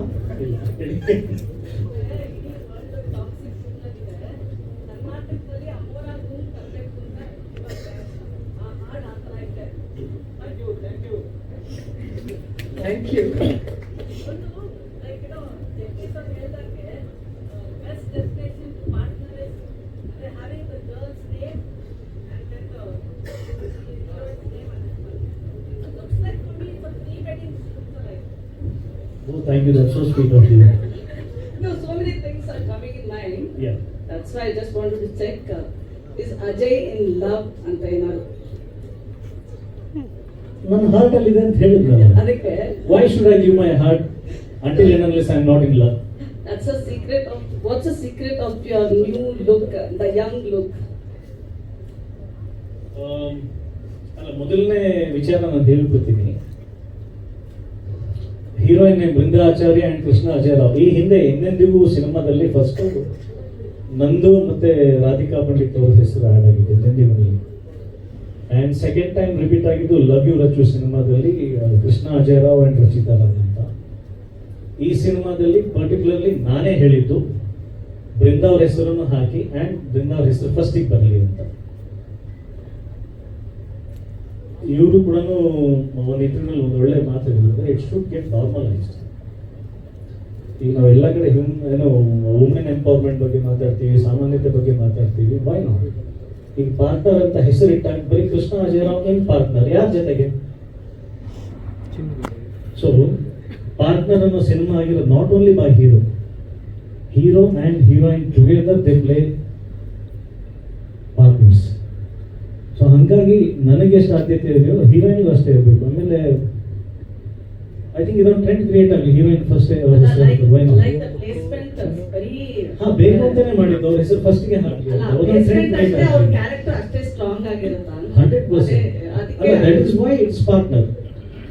Thank you. Oh, thank you. That's so sweet of you. No, so many things are coming in mind. Yeah. That's why I just wanted to check. Is Ajay in love ಅಂತ ಏನಾದ್ರು? ನನ್ನ ಹಾರ್ಟ್ ಅಲ್ಲಿ ಇದೆ ಅಂತ ಹೇಳಿದ್ನಲ್ಲ. ಅದಕ್ಕೆ Why should I give my heart until and unless I'm not in love? That's a secret of, what's the secret of your new look, the young look? ಅಲ್ಲ, ಮೊದಲನೇ ವಿಚಾರ ನಾನು ಹೇಳ್ಬಿಡ್ತೀನಿ. Heroine Brinda Acharya and Krishna Ajay Rao ಈ ಹಿಂದೆ ಎಂದೆಂದಿಗೂ ಸಿನಿಮಾದಲ್ಲಿ ಫಸ್ಟ್ ನಂದು ಮತ್ತೆ ರಾಧಿಕಾ ಪಂಡಿತ್ ಅವರ ಹೆಸರು ಆ್ಯಡ್ ಆಗಿದೆ ಎಂದೆಂದಿಗೂ. ಆ್ಯಂಡ್ ಸೆಕೆಂಡ್ ಟೈಮ್ ರಿಪೀಟ್ ಆಗಿದ್ದು ಲವ್ ಯು ರಚು ಸಿನಿಮಾದಲ್ಲಿ ಕೃಷ್ಣ ಅಜಯ್ ರಾವ್ ಅಂಡ್ ರಚಿತಾ ರಾವ್ ಅಂತ. ಈ ಸಿನಿಮಾದಲ್ಲಿ ಪರ್ಟಿಕ್ಯುಲರ್ಲಿ ನಾನೇ ಹೇಳಿದ್ದು ಬೃಂದಾ ಅವ್ರ ಹೆಸರನ್ನು ಹಾಕಿ ಆ್ಯಂಡ್ ಬೃಂದಾ ಅವ್ರ ಹೆಸರು ಫಸ್ಟಿಗೆ ಬರಲಿ ಅಂತ. ಇವರು ಕೂಡ ಒಂದು ಇಂಟರ್ವ್ಯೂನಲ್ಲಿ ಒಂದು ಒಳ್ಳೆ ಮಾತು ಹೇಳಿದ್ರೆ, ಇಟ್ ಶುಡ್ ಗೆಟ್ ನಾರ್ಮಲೈಸ್ಡ್. ಈಗ ನಾವೆಲ್ಲ ಕಡೆ ಏನೋ ವುಮೆನ್ ಎಂಪವರ್ಮೆಂಟ್ ಬಗ್ಗೆ ಮಾತಾಡ್ತೀವಿ, ಸಾಮಾನ್ಯತೆ ಬಗ್ಗೆ ಮಾತಾಡ್ತೀವಿ. Why not? ಈಗ ಪಾರ್ಟ್ನರ್ ಅಂತ ಹೆಸರು ಇಟ್ಟಾಗ ಬರೀ ಕೃಷ್ಣ ಅಜಯ್ ರಾವ್ ಏನ್ ಪಾರ್ಟ್ನರ್, ಯಾರ ಜೊತೆಗೆ? ಸೊ ಪಾರ್ಟ್ನರ್ ಅನ್ನೋ ಸಿನಿಮಾ ಆಗಿರೋದು not only by hero and heroine together they play partners. So ಹಾಗಾಗಿ ನನಗೆ ಎಷ್ಟು ಆದ್ಯತೆ ಇದೆಯೋ ಹೀರೋಯಿನ್ಗೂ ಅಷ್ಟೇ ಇರಬೇಕು. ಆಮೇಲೆ ಐ ಥಿಂಕ್ ಇದೊಂದು ಟ್ರೆಂಡ್ ಕ್ರಿಯೇಟ್ ಆಗಲಿ, heroine first Like the placement is very. ಬೇಕು ಅಂತಾನೆ ಮಾಡಿದ್ದು, ಅವ್ರ ಹೆಸರು ಫಸ್ಟ್ಗೆ ಹಾಕಿ. Placement ಅಷ್ಟೇ, ಅವ್ರ ಕ್ಯಾರೆಕ್ಟರ್ ಅಷ್ಟೇ ಸ್ಟ್ರಾಂಗ್ ಆಗಿರುತ್ತಾ? 100%. That is why it's Partner.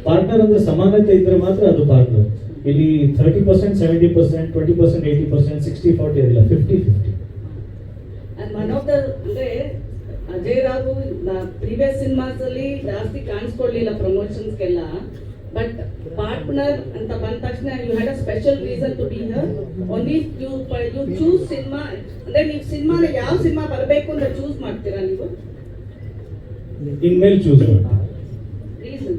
Partner ಅಂದ್ರೆ ಸಮಾನತೆ ಇದ್ರೆ ಮಾತ್ರ ಅದು ಪಾರ್ಟ್ನರ್. ಇಲ್ಲಿ 30%, 70%, 20%, 80%, 60-40 ಅದಿಲ್ಲ, 50-50. And one of the, ಅಂದ್ರೆ ಅಜಯ್ ರಾವ್ ಪ್ರೀವಿಯಸ್ ಸಿನಿಮಾಸ್ ಅಲ್ಲಿ ಜಾಸ್ತಿ ಕಾಣಿಸ್ಕೊಳ್ಳಿಲ್ಲ ಪ್ರಮೋಷನ್ಸ್ಗೆಲ್ಲ. ಬಟ್ ಪಾರ್ಟ್ನರ್ ಅಂತ ಬಂದ ತಕ್ಷಣ you had a special reason to be here. Only you choose cinema, ಅಂದ್ರೆ ನೀವು ಸಿನಿಮಾನ ಯಾವ ಸಿನಿಮಾ ಬರಬೇಕು ಅಂತ ಚೂಸ್ ಮಾಡ್ತೀರಾ ನೀವು? ಇನ್ಮೇಲೆ ಚೂಸ್ ಮಾಡಿ. ರೀಸನ್?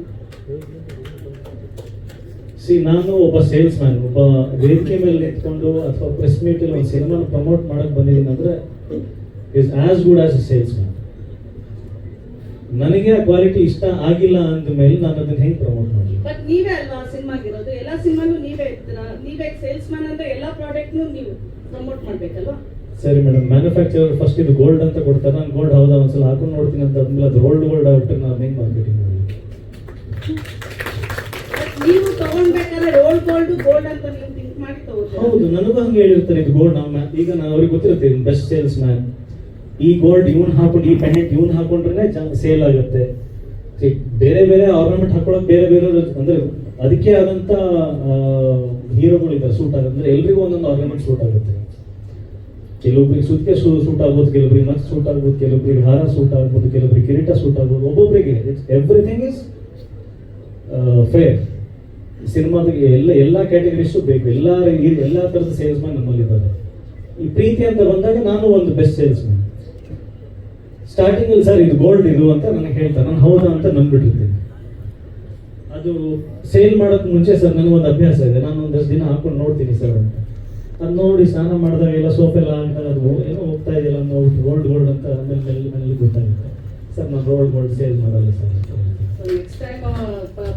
ನಾನು ಒಬ್ಬ ಸೇಲ್ಸ್ ಮ್ಯಾನ್, ಒಬ್ಬ ವೇದಿಕೆ ಮೇಲೆ ನಿಂತ್ಕೊಂಡು ಅಥವಾ ಪ್ರೆಸ್ ಮೀಟ್ ಅಲ್ಲಿ ಒಂದು ಸಿನಿಮಾನ ಪ್ರಮೋಟ್ ಮಾಡಕ್ ಬಂದಿದ್ದೀನಿ ಅಂದ್ರೆ is as good as a sales man. ನನಗೆ ಆ ಕ್ವಾಲಿಟಿ ಇಷ್ಟ ಆಗಿಲ್ಲ ಅಂದ ಮೇಲೆ ನಾನು ಅದನ್ನ ಹೆಂಗೆ ಪ್ರಮೋಟ್ ಮಾಡಲಿ? ಬಟ್ ನೀವೇ ಅಲ್ವಾ ಸಿನಿಮಾಗಿರೋದು, ಎಲ್ಲ ಸಿನಿಮಾನು ನೀವೇ ಇರ್ತೀರಾ, ನೀವೇ ಸೇಲ್ಸ್ ಮ್ಯಾನ್ ಅಂದ್ರೆ ಎಲ್ಲ ಪ್ರಾಡಕ್ಟ್ನು ನೀವು ಪ್ರಮೋಟ್ ಮಾಡ್ಬೇಕಲ್ವಾ? ಸರಿ ಮೇಡಮ್, ಮ್ಯಾನುಫ್ಯಾಕ್ಚರರ್ ಫಸ್ಟ್ ಇದು ಗೋಲ್ಡ್ ಅಂತ ಕೊಡ್ತಾರೆ, ನಾನು ಗೋಲ್ಡ್ ಹೌದಾ ಒಂದ್ಸಲ ಹಾಕೊಂಡು ನೋಡ್ತೀನಿ ಅಂತ ಅಂದ್ಮೇಲೆ ಅದು ಗೋಲ್ಡ್ ಆಗ್ಬಿಟ್ಟು ನಾನು ಹೆಂಗೆ ಮಾರ್ಕೆಟಿಂಗ್ ಮಾಡಲಿ? ನೀವು ತಗೊಂಡ್ಬೇಕಾದ್ರೆ ರೋಲ್ ಗೋಲ್ಡ್ ಅಂತ ನೀವು ಥಿಂಕ್ ಮಾಡಿ ತಗೋತೀರಾ? ಹೌದು, ನನಗೂ ಹಂಗೆ ಹೇಳಿರ್ತಾರೆ ಇದು ಗೋಲ್ಡ್. ಈಗ ನಾನು ಅವ್ರಿಗೆ ಗೊತ್ತಿರುತ್ತೆ ಬೆಸ್ಟ್ ಸೇಲ್ಸ್ ಮ್ಯಾನ್, ಈ ಗೋಲ್ಡ್ ಇವನ್ ಹಾಕೊಂಡು, ಈ ಪೆಂಡೆಂಟ್ ಇವನ್ ಹಾಕೊಂಡ್ರೆ ಸೇಲ್ ಆಗುತ್ತೆ. ಬೇರೆ ಬೇರೆ ಆರ್ನಮೆಂಟ್ ಹಾಕೊಳ್ಳೋಕೆ ಬೇರೆ ಬೇರೆ ಅಂದ್ರೆ ಅದಕ್ಕೆ ಆದಂತ ಹೀರೋಗಳು ಇದ್ದಾರೆ ಸೂಟ್ ಆಗುತ್ತೆ, ಅಂದ್ರೆ ಎಲ್ರಿಗೂ ಒಂದೊಂದು ಆರ್ನಮೆಂಟ್ ಸೂಟ್ ಆಗುತ್ತೆ. ಕೆಲವೊಬ್ಬರಿಗೆ ಸುತ್ತಿಗೆ ಸೂಟ್ ಆಗ್ಬೋದು, ಕೆಲವೊಬ್ಬರಿಗೆ ಮತ್ತೆ ಸೂಟ್ ಆಗ್ಬೋದು, ಕೆಲವೊಬ್ಬರಿಗೆ ಹಾರ ಸೂಟ್ ಆಗ್ಬೋದು, ಕೆಲವೊಬ್ಬರಿಗೆ ಕಿರೀಟ ಸೂಟ್ ಆಗ್ಬೋದು, ಒಬ್ಬೊಬ್ಬರಿಗೆ ಎವ್ರಿಥಿಂಗ್ ಇಸ್ ಫೇರ್. ಸಿನಿಮಾದಿಗೆ ಎಲ್ಲ ಕ್ಯಾಟಗರೀಸು ಬೇಕು, ಎಲ್ಲ ಥರದ ಸೇಲ್ಸ್ ಮ್ಯಾನ್ ನಮ್ಮಲ್ಲಿದ್ದಾರೆ. ಈ ಪ್ರೀತಿ ಅಂತ ಬಂದಾಗ ನಾನು ಒಂದು ಬೆಸ್ಟ್ ಸೇಲ್ಸ್ ಮ್ಯಾನ್. ಸ್ಟಾರ್ಟಿಂಗ್ ಅಲ್ಲಿ ಸರ್ ಇದು ಗೋಲ್ಡ್ ಇದು ಅಂತ ನನಗೆ ಹೇಳ್ತಾರೆ, ನಾನು ಹೌದಾ ಅಂತ ನಂಬಿಟ್ಟಿರ್ತೀನಿ. ಅದು ಸೇಲ್ ಮಾಡೋಕೆ ಮುಂಚೆ ಸರ್ ನನಗೊಂದು ಅಭ್ಯಾಸ ಇದೆ, ನಾನು ಒಂದಷ್ಟು ದಿನ ಹಾಕೊಂಡು ನೋಡ್ತೀನಿ ಸರ್ ಅಂತ. ಅದು ನೋಡಿ ಸ್ನಾನ ಮಾಡಿದಾಗ ಎಲ್ಲ ಸೋಪ್ ಎಲ್ಲ ಹಾಕಿದಾಗ ಅದು ಏನೋ ಹೋಗ್ತಾ ಇದೆಯಲ್ಲ ನೋಡ್ಬಿಟ್ಟು ಗೋಲ್ಡ್ ಅಂತ ಆಮೇಲೆ ಮೇಲೆ ಗೊತ್ತಾಗುತ್ತೆ ಸರ್ ನಾನು ಗೋಲ್ಡ್ ಸೇಲ್ ಮಾಡಲ್ಲ ಸರ್. ನೆಕ್ಸ್ಟ್ ಟೈಮ್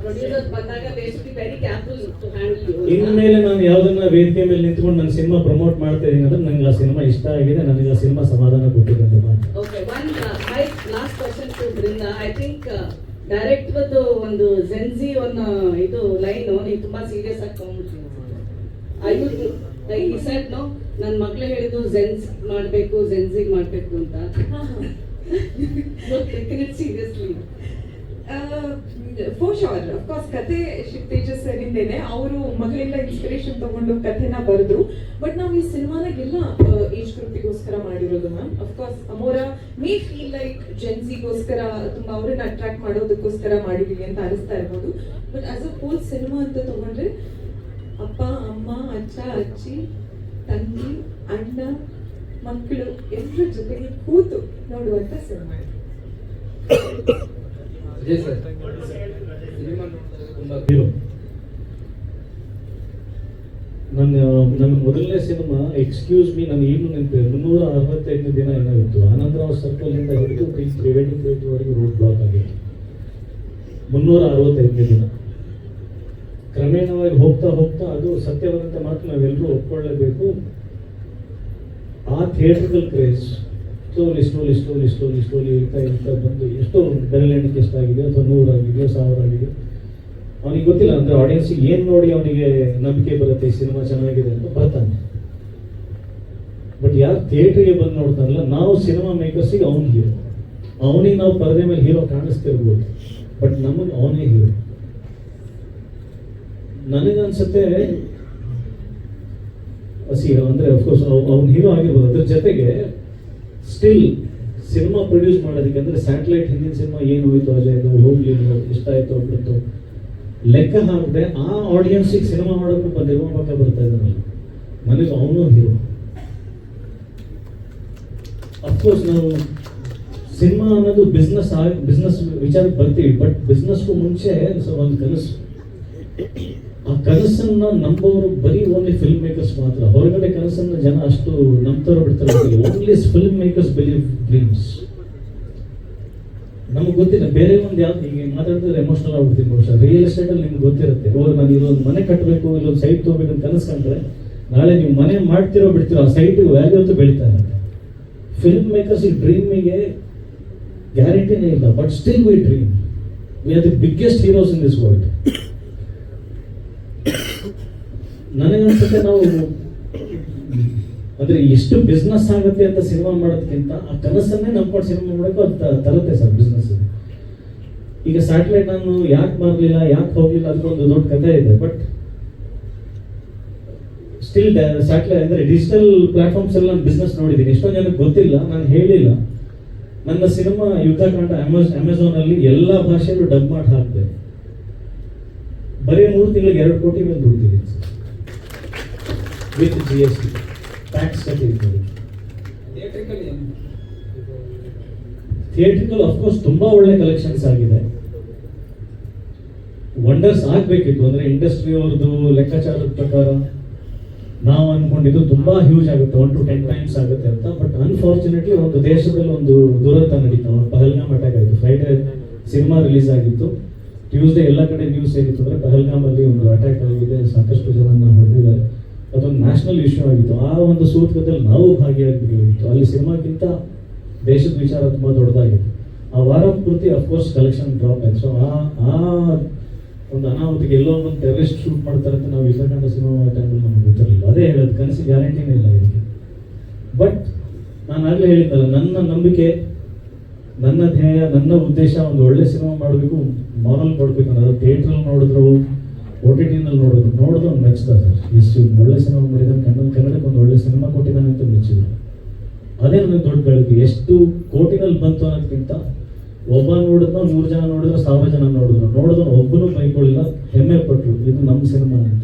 ಪ್ರೊಡ್ಯೂಸರ್ ಬಂದಾಗ they should be very careful to handle you. ಇನ್ಮೇಲೆ ನಾನು ಯಾವ್ದನ್ನ ವೇದಿಕೆ ಮೇಲೆ ನಿಂತ್ಕೊಂಡು ನನ್ನ ಸಿನಿಮಾ ಪ್ರಮೋಟ್ ಮಾಡ್ತಾ ಇದೀನಿ ಅಂದ್ರೆ ನನಗೆ ಆ ಸಿನಿಮಾ ಇಷ್ಟ ಆಗಿದೆ, ನನಗೆ ಆ ಸಿನಿಮಾ ಸಮಾಧಾನ ಕೊಟ್ಟಿದೆ ಅಂತ ಮಾತು. Okay, one my last question to Brinda. I think ಡೈರೆಕ್ಟರ್ದು ಒಂದು ಜೆನ್ಜಿ ಒಂದು ಇದು ಲೈನ್ ನೀವು ತುಂಬಾ ಸೀರಿಯಸ್ ಆಗಿ ತಗೊಂಡ್ಬಿಡ್ತೀನಿ. ಈ ಸೆಟ್ ನೋ ನನ್ನ ಮಕ್ಳು ಹೇಳಿದ್ದು ಜೆನ್ಸ್ ಮಾಡಬೇಕು, ಜೆನ್ಸಿಗ್ ಮಾಡಬೇಕು ಅಂತ. ಸೀರಿಯಸ್ಲಿ ಫಾರ್ ಶೋರ್ ಅಫ್ಕೋರ್ಸ್ ಕತೆ ತೇಜಸ್ ಸರ್ ಇಂದೇನೆ ಅವರು ಮಗಳಿಂದ ಇನ್ಸ್ಪಿರೇಷನ್ ತಗೊಂಡು ಕಥೆನ ಬರೆದ್ರು. ಬಟ್ ನಾವು ಈ ಸಿನಿಮಾನಾಗೆಲ್ಲ ಏಜ್ ಗ್ರೂಪಿಗೋಸ್ಕರ ಮಾಡಿರೋದು ma'am. Of course Amora may feel like ಜೆನ್ಸಿಗೋಸ್ಕರ ತುಂಬಾ ಅವ್ರನ್ನ ಅಟ್ರಾಕ್ಟ್ ಮಾಡೋದಕ್ಕೋಸ್ಕರ ಮಾಡಿದೀವಿ ಅಂತ ಅನಿಸ್ತಾ ಇರ್ಬೋದು. But as a whole cinema ಅಂತ ತಗೊಂಡ್ರೆ ಅಪ್ಪ ಅಮ್ಮ ಅಜ್ಜ ಅಜ್ಜಿ ತಂಗಿ ಅಣ್ಣ ಮಕ್ಕಳು ಎಲ್ಲರ ಜೊತೆಗೆ ಕೂತು ನೋಡುವಂತ ಸಿನಿಮಾ ಇದು. ನನ್ನ ಮೊದಲನೇ ಸಿನಿಮಾ ಎಕ್ಸ್ಕ್ಯೂಸ್ ಮೀ, ನಾನು ಈಗಲೂ ನೆನಪಿದೆ, 365 ದಿನ ಏನಾಗಿತ್ತು. ಆನಂದರಾವ್ ಸರ್ಕಲ್ ಇಂದ ಹಿಡಿದು ಪ್ರಿವೆಂಟಿವ್ ವರೆಗೂ ರೋಡ್ ಬ್ಲಾಕ್ ಆಗಿತ್ತು. 365 ದಿನ ಕ್ರಮೇಣವಾಗಿ ಹೋಗ್ತಾ ಹೋಗ್ತಾ ಅದು ಸತ್ಯವಾದಂತ ಮಾತು ನಾವೆಲ್ಲರೂ ಒಪ್ಕೊಳ್ಳೇಬೇಕು. ಆ ಥಿಯೇಟ್ರಿಕಲ್ ಕ್ರೇಜ್ ಸ್ಲೋಲಿ ಇರ್ತಾ ಬಂದು ಎಷ್ಟೋ ಬೆರಳೆಣಿಕೆ ಎಷ್ಟಾಗಿದೆ, ಅಥವಾ 100 ಆಗಿದೆಯೋ 1000 ಆಗಿದೆಯೋ ಅವನಿಗೆ ಗೊತ್ತಿಲ್ಲ. ಅಂದ್ರೆ ಆಡಿಯನ್ಸಿಗೆ ಏನು ನೋಡಿ ಅವನಿಗೆ ನಂಬಿಕೆ ಬರುತ್ತೆ ಈ ಸಿನಿಮಾ ಚೆನ್ನಾಗಿದೆ ಅಂತ ಬರ್ತಾನೆ. ಬಟ್ ಯಾರು ಥಿಯೇಟ್ರಿಗೆ ಬಂದು ನೋಡ್ತಾನಲ್ಲ, ನಾವು ಸಿನಿಮಾ ಮೇಕರ್ಸಿಗೆ ಅವನು ಹೀರೋ. ಅವನಿಗೆ ನಾವು ಪರದೆ ಮೇಲೆ ಹೀರೋ ಕಾಣಿಸ್ತಿರ್ಬೋದು, ಬಟ್ ನಮಗೆ ಅವನೇ ಹೀರೋ. ನನಗನ್ಸುತ್ತೆ ಅಂದ್ರೆ ಅಫ್ಕೋರ್ಸ್ ಅವ್ನು ಹೀರೋ ಆಗಿರ್ಬೋದು, ಅದ್ರ ಜೊತೆಗೆ ಸ್ಟಿಲ್ ಸಿನಿಮಾ ಪ್ರೊಡ್ಯೂಸ್ ಮಾಡೋದಕ್ಕೆ ಅಂದ್ರೆ ಸ್ಯಾಟಲೈಟ್ ಹಿಂದಿನ ಸಿನಿಮಾ ಏನು ಹೋಯ್ತು, ಅಜಯ್ ಹೋಗ್ಲಿ ಎಷ್ಟಾಯ್ತು ಬಿಟ್ಟು ಲೆಕ್ಕ ಹಾಕದೆ ಆ ಆಡಿಯನ್ಸಿಗೆ ಸಿನಿಮಾ ಮಾಡೋಕ್ಕೂ ನಿರ್ಮಾಪಕ ಬರ್ತಾ ಇದ್ದಾನಲ್ಲ, ನನಗೆ ಅವನು ಹೀರೋ. ಅಫ್ಕೋರ್ಸ್ ನಾವು ಸಿನಿಮಾ ಅನ್ನೋದು ಬಿಸ್ನೆಸ್ ವಿಚಾರಕ್ಕೆ ಬರ್ತೀವಿ, ಬಟ್ ಬಿಸ್ನೆಸ್ಗೂ ಮುಂಚೆ ಒಂದು ಕನಸು. ಆ ಕನಸನ್ನ ನಂಬೋರು ಬರೀ ಓನ್ಲಿ ಫಿಲ್ಮ್ ಮೇಕರ್ಸ್ ಮಾತ್ರ. ಹೊರಗಡೆ ಕನಸನ್ನ ಜನ ಅಷ್ಟು ನಂಬ್ತಾರೋ ಬಿಡ್ತಾರೆ. Only film makers believe dreams. ನಮ್ಗೆ ಗೊತ್ತಿಲ್ಲ ಬೇರೆ ಒಂದು ಯಾವ್ದು ಈಗ ಮಾತಾಡ್ತಿದ್ರೆ ಎಮೋಷನಲ್ ಆಗ್ಬಿಡ್ತೀನಿ. ಬಹುಶಃ ರಿಯಲ್ ಎಸ್ಟೇಟ್ ಅಲ್ಲಿ ನಿಮ್ಗೆ ಗೊತ್ತಿರುತ್ತೆ, ನಾನು ಇಲ್ಲೊಂದು ಮನೆ ಕಟ್ಟಬೇಕು, ಇಲ್ಲೊಂದು ಸೈಟ್ ತಗೋಬೇಕು ಅಂತ ಕನಸ್ಕೊಂಡ್ರೆ ನಾಳೆ ನೀವು ಮನೆ ಮಾಡ್ತಿರೋ ಬಿಡ್ತಿರೋ ಆ ಸೈಟ್ ವ್ಯಾಲ್ಯೂ ಅಂತೂ ಬೆಳೀತಾ ಇರುತ್ತೆ. ಫಿಲ್ಮ್ ಮೇಕರ್ಸ್ ಈ ಡ್ರೀಮಿಗೆ ಗ್ಯಾರಂಟಿನೇ ಇಲ್ಲ, but still we dream. We are the biggest heroes in this world. ನನಗನ್ಸುತ್ತೆ ನಾವು ಅಂದ್ರೆ ಎಷ್ಟು ಬಿಸ್ನೆಸ್ ಆಗುತ್ತೆ ಅಂತ ಸಿನಿಮಾ ಮಾಡೋದಕ್ಕಿಂತ ಆ ಕನಸನ್ನೇ ನಂಬ್ಕೊಂಡು ಸಿನಿಮಾ ಮಾಡೋಕೆ ಅದು ತರುತ್ತೆ ಸರ್ ಬಿಸ್ನೆಸ್. ಈಗ ಸ್ಯಾಟಲೈಟ್ ನಾನು ಯಾಕೆ ಮಾಡಲಿಲ್ಲ, ಯಾಕೆ ಹೋಗ್ಲಿಲ್ಲ ಅದಕ್ಕೊಂದು ದೊಡ್ಡ ಕಥೆ ಇದೆ. ಬಟ್ ಸ್ಟಿಲ್ ಸ್ಯಾಟಲೈಟ್ ಅಂದ್ರೆ ಡಿಜಿಟಲ್ ಪ್ಲಾಟ್ಫಾರ್ಮ್ಸ್ ಎಲ್ಲ ನಾನು ಬಿಸ್ನೆಸ್ ನೋಡಿದ್ದೀನಿ. ಎಷ್ಟೊಂದು ಜನಕ್ಕೆ ಗೊತ್ತಿಲ್ಲ, ನಾನು ಹೇಳಿಲ್ಲ. ನನ್ನ ಸಿನಿಮಾ ಯುದ್ಧಕಾಂಡ ಅಮೆಝಾನ್ ಅಲ್ಲಿ ಎಲ್ಲಾ ಭಾಷೆಯಲ್ಲೂ ಡಬ್ ಮಾಡಿ ಹಾಕಿದೆ. ಬರೀ 3 ತಿಂಗಳಿಗೆ 2 ಕೋಟಿ ಮೇಲೆ ದುಡ್ಡಿದ್ದೀನಿ ವಿತ್ GST ಟ್ಯಾಕ್ಸ್ ಕಟ್ಟಿದ್ದೀನಿ. ಥಿಯೇಟ್ರಿಕಲ್ ಅಫ್ಕೋರ್ಸ್ ತುಂಬಾ ಒಳ್ಳೆ ಕಲೆಕ್ಷನ್ಸ್ ಆಗಿದೆ. ವಂಡರ್ಸ್ ಆಗ್ಬೇಕಿತ್ತು ಅಂದ್ರೆ ಇಂಡಸ್ಟ್ರಿ ಅವ್ರದ್ದು ಲೆಕ್ಕಾಚಾರದ ಪ್ರಕಾರ ನಾವು ಅನ್ಕೊಂಡಿದ್ದು ತುಂಬಾ ಹ್ಯೂಜ್ ಆಗುತ್ತೆ, 1 to 10 times ಆಗುತ್ತೆ ಅಂತ. ಬಟ್ ಅನ್ಫಾರ್ಚುನೇಟ್ಲಿ ಒಂದು ದೇಶದಲ್ಲಿ ಒಂದು ದುರಂತ ನಡೀತು, ಪಹಲ್ಗಾಮ್ ಅಟ್ಯಾಕ್ ಆಯಿತು. ಫ್ರೈಡೇ ಸಿನಿಮಾ ರಿಲೀಸ್ ಆಗಿತ್ತು, ಟ್ಯೂಸ್ಡೇ ಎಲ್ಲ ಕಡೆ ನ್ಯೂಸ್ ಹೇಗಿತ್ತು ಅಂದರೆ ಪಹಲ್ಗಾಮಲ್ಲಿ ಒಂದು ಅಟ್ಯಾಕ್ ಆಗಿದೆ, ಸಾಕಷ್ಟು ಜನನ ಹೊಡೆದಿದ್ದಾರೆ. ಅದೊಂದು ನ್ಯಾಷನಲ್ ಇಶ್ಯೂ ಆಗಿತ್ತು. ಆ ಒಂದು ಸೂತ್ಕದಲ್ಲಿ ನಾವು ಭಾಗಿಯಾಗಿತ್ತು. ಅಲ್ಲಿ ಸಿನಿಮಾಕ್ಕಿಂತ ದೇಶದ ವಿಚಾರ ತುಂಬ ದೊಡ್ಡದಾಗಿತ್ತು. ಆ ವಾರ ಪೂರ್ತಿ ಅಫ್ಕೋರ್ಸ್ ಕಲೆಕ್ಷನ್ ಡ್ರಾಪ್ ಆಯ್ತು. ಸೊ ಆ ಒಂದು ಅನಾಹುತಿಗೆ ಎಲ್ಲೋ ಒಂದು ಟೆರರಿಸ್ಟ್ ಶೂಟ್ ಮಾಡ್ತಾರೆ ಅಂತ ನಾವು ಇಲ್ಲಕಂಡ ಸಿನಿಮಾ ಟೈಮಲ್ಲಿ ನಮ್ಗೆ ಗೊತ್ತಿರಲಿಲ್ಲ. ಅದೇ ಹೇಳೋದು, ಕನಸಿಗೆ ಗ್ಯಾರಂಟಿನೇ ಇಲ್ಲ ಇದಕ್ಕೆ. ಬಟ್ ನಾನು ಆಗಲೇ ಹೇಳಿದ್ದಲ್ಲ, ನನ್ನ ನಂಬಿಕೆ, ನನ್ನ ಧ್ಯೇಯ, ನನ್ನ ಉದ್ದೇಶ ಒಂದು ಒಳ್ಳೆ ಸಿನಿಮಾ ಮಾಡಬೇಕು, ಮಾರಲ್ ಕೊಡಬೇಕು ಅನ್ನೋದು. ಥಿಯೇಟ್ರಲ್ಲಿ ನೋಡಿದ್ರು, OTT-ನಲ್ಲಿ ನೋಡಿದ್ರು ಒಂದು ಮೆಚ್ಚಿದ ಸರ್. ಎಷ್ಟು ಒಳ್ಳೆ ಸಿನಿಮಾ ಮಾಡಿದ್ದಾನೆ, ಕನ್ನಡಕ್ಕೆ ಒಂದು ಒಳ್ಳೆ ಸಿನಿಮಾ ಕೊಟ್ಟಿದ್ದಾನೆ ಅಂತ ಮೆಚ್ಚಿದ್ರು. ಅದೇ ನನಗೆ ದೊಡ್ಡ ಗಳಿಕೆ. ಎಷ್ಟು ಕೋಟಿನಲ್ಲಿ ಬಂತು ಅನ್ನೋದಕ್ಕಿಂತ ಒಬ್ಬ ನೋಡಿದ್ನೋ 100 ಜನ ನೋಡಿದ್ರು, 1000 ಜನ ನೋಡಿದ್ರು ಒಬ್ಬನು ಬೈಕೊಳ್ಳಿಲ್ಲ, ಹೆಮ್ಮೆ ಪಟ್ಟರು ಇದು ನಮ್ಮ ಸಿನಿಮಾ ಅಂತ.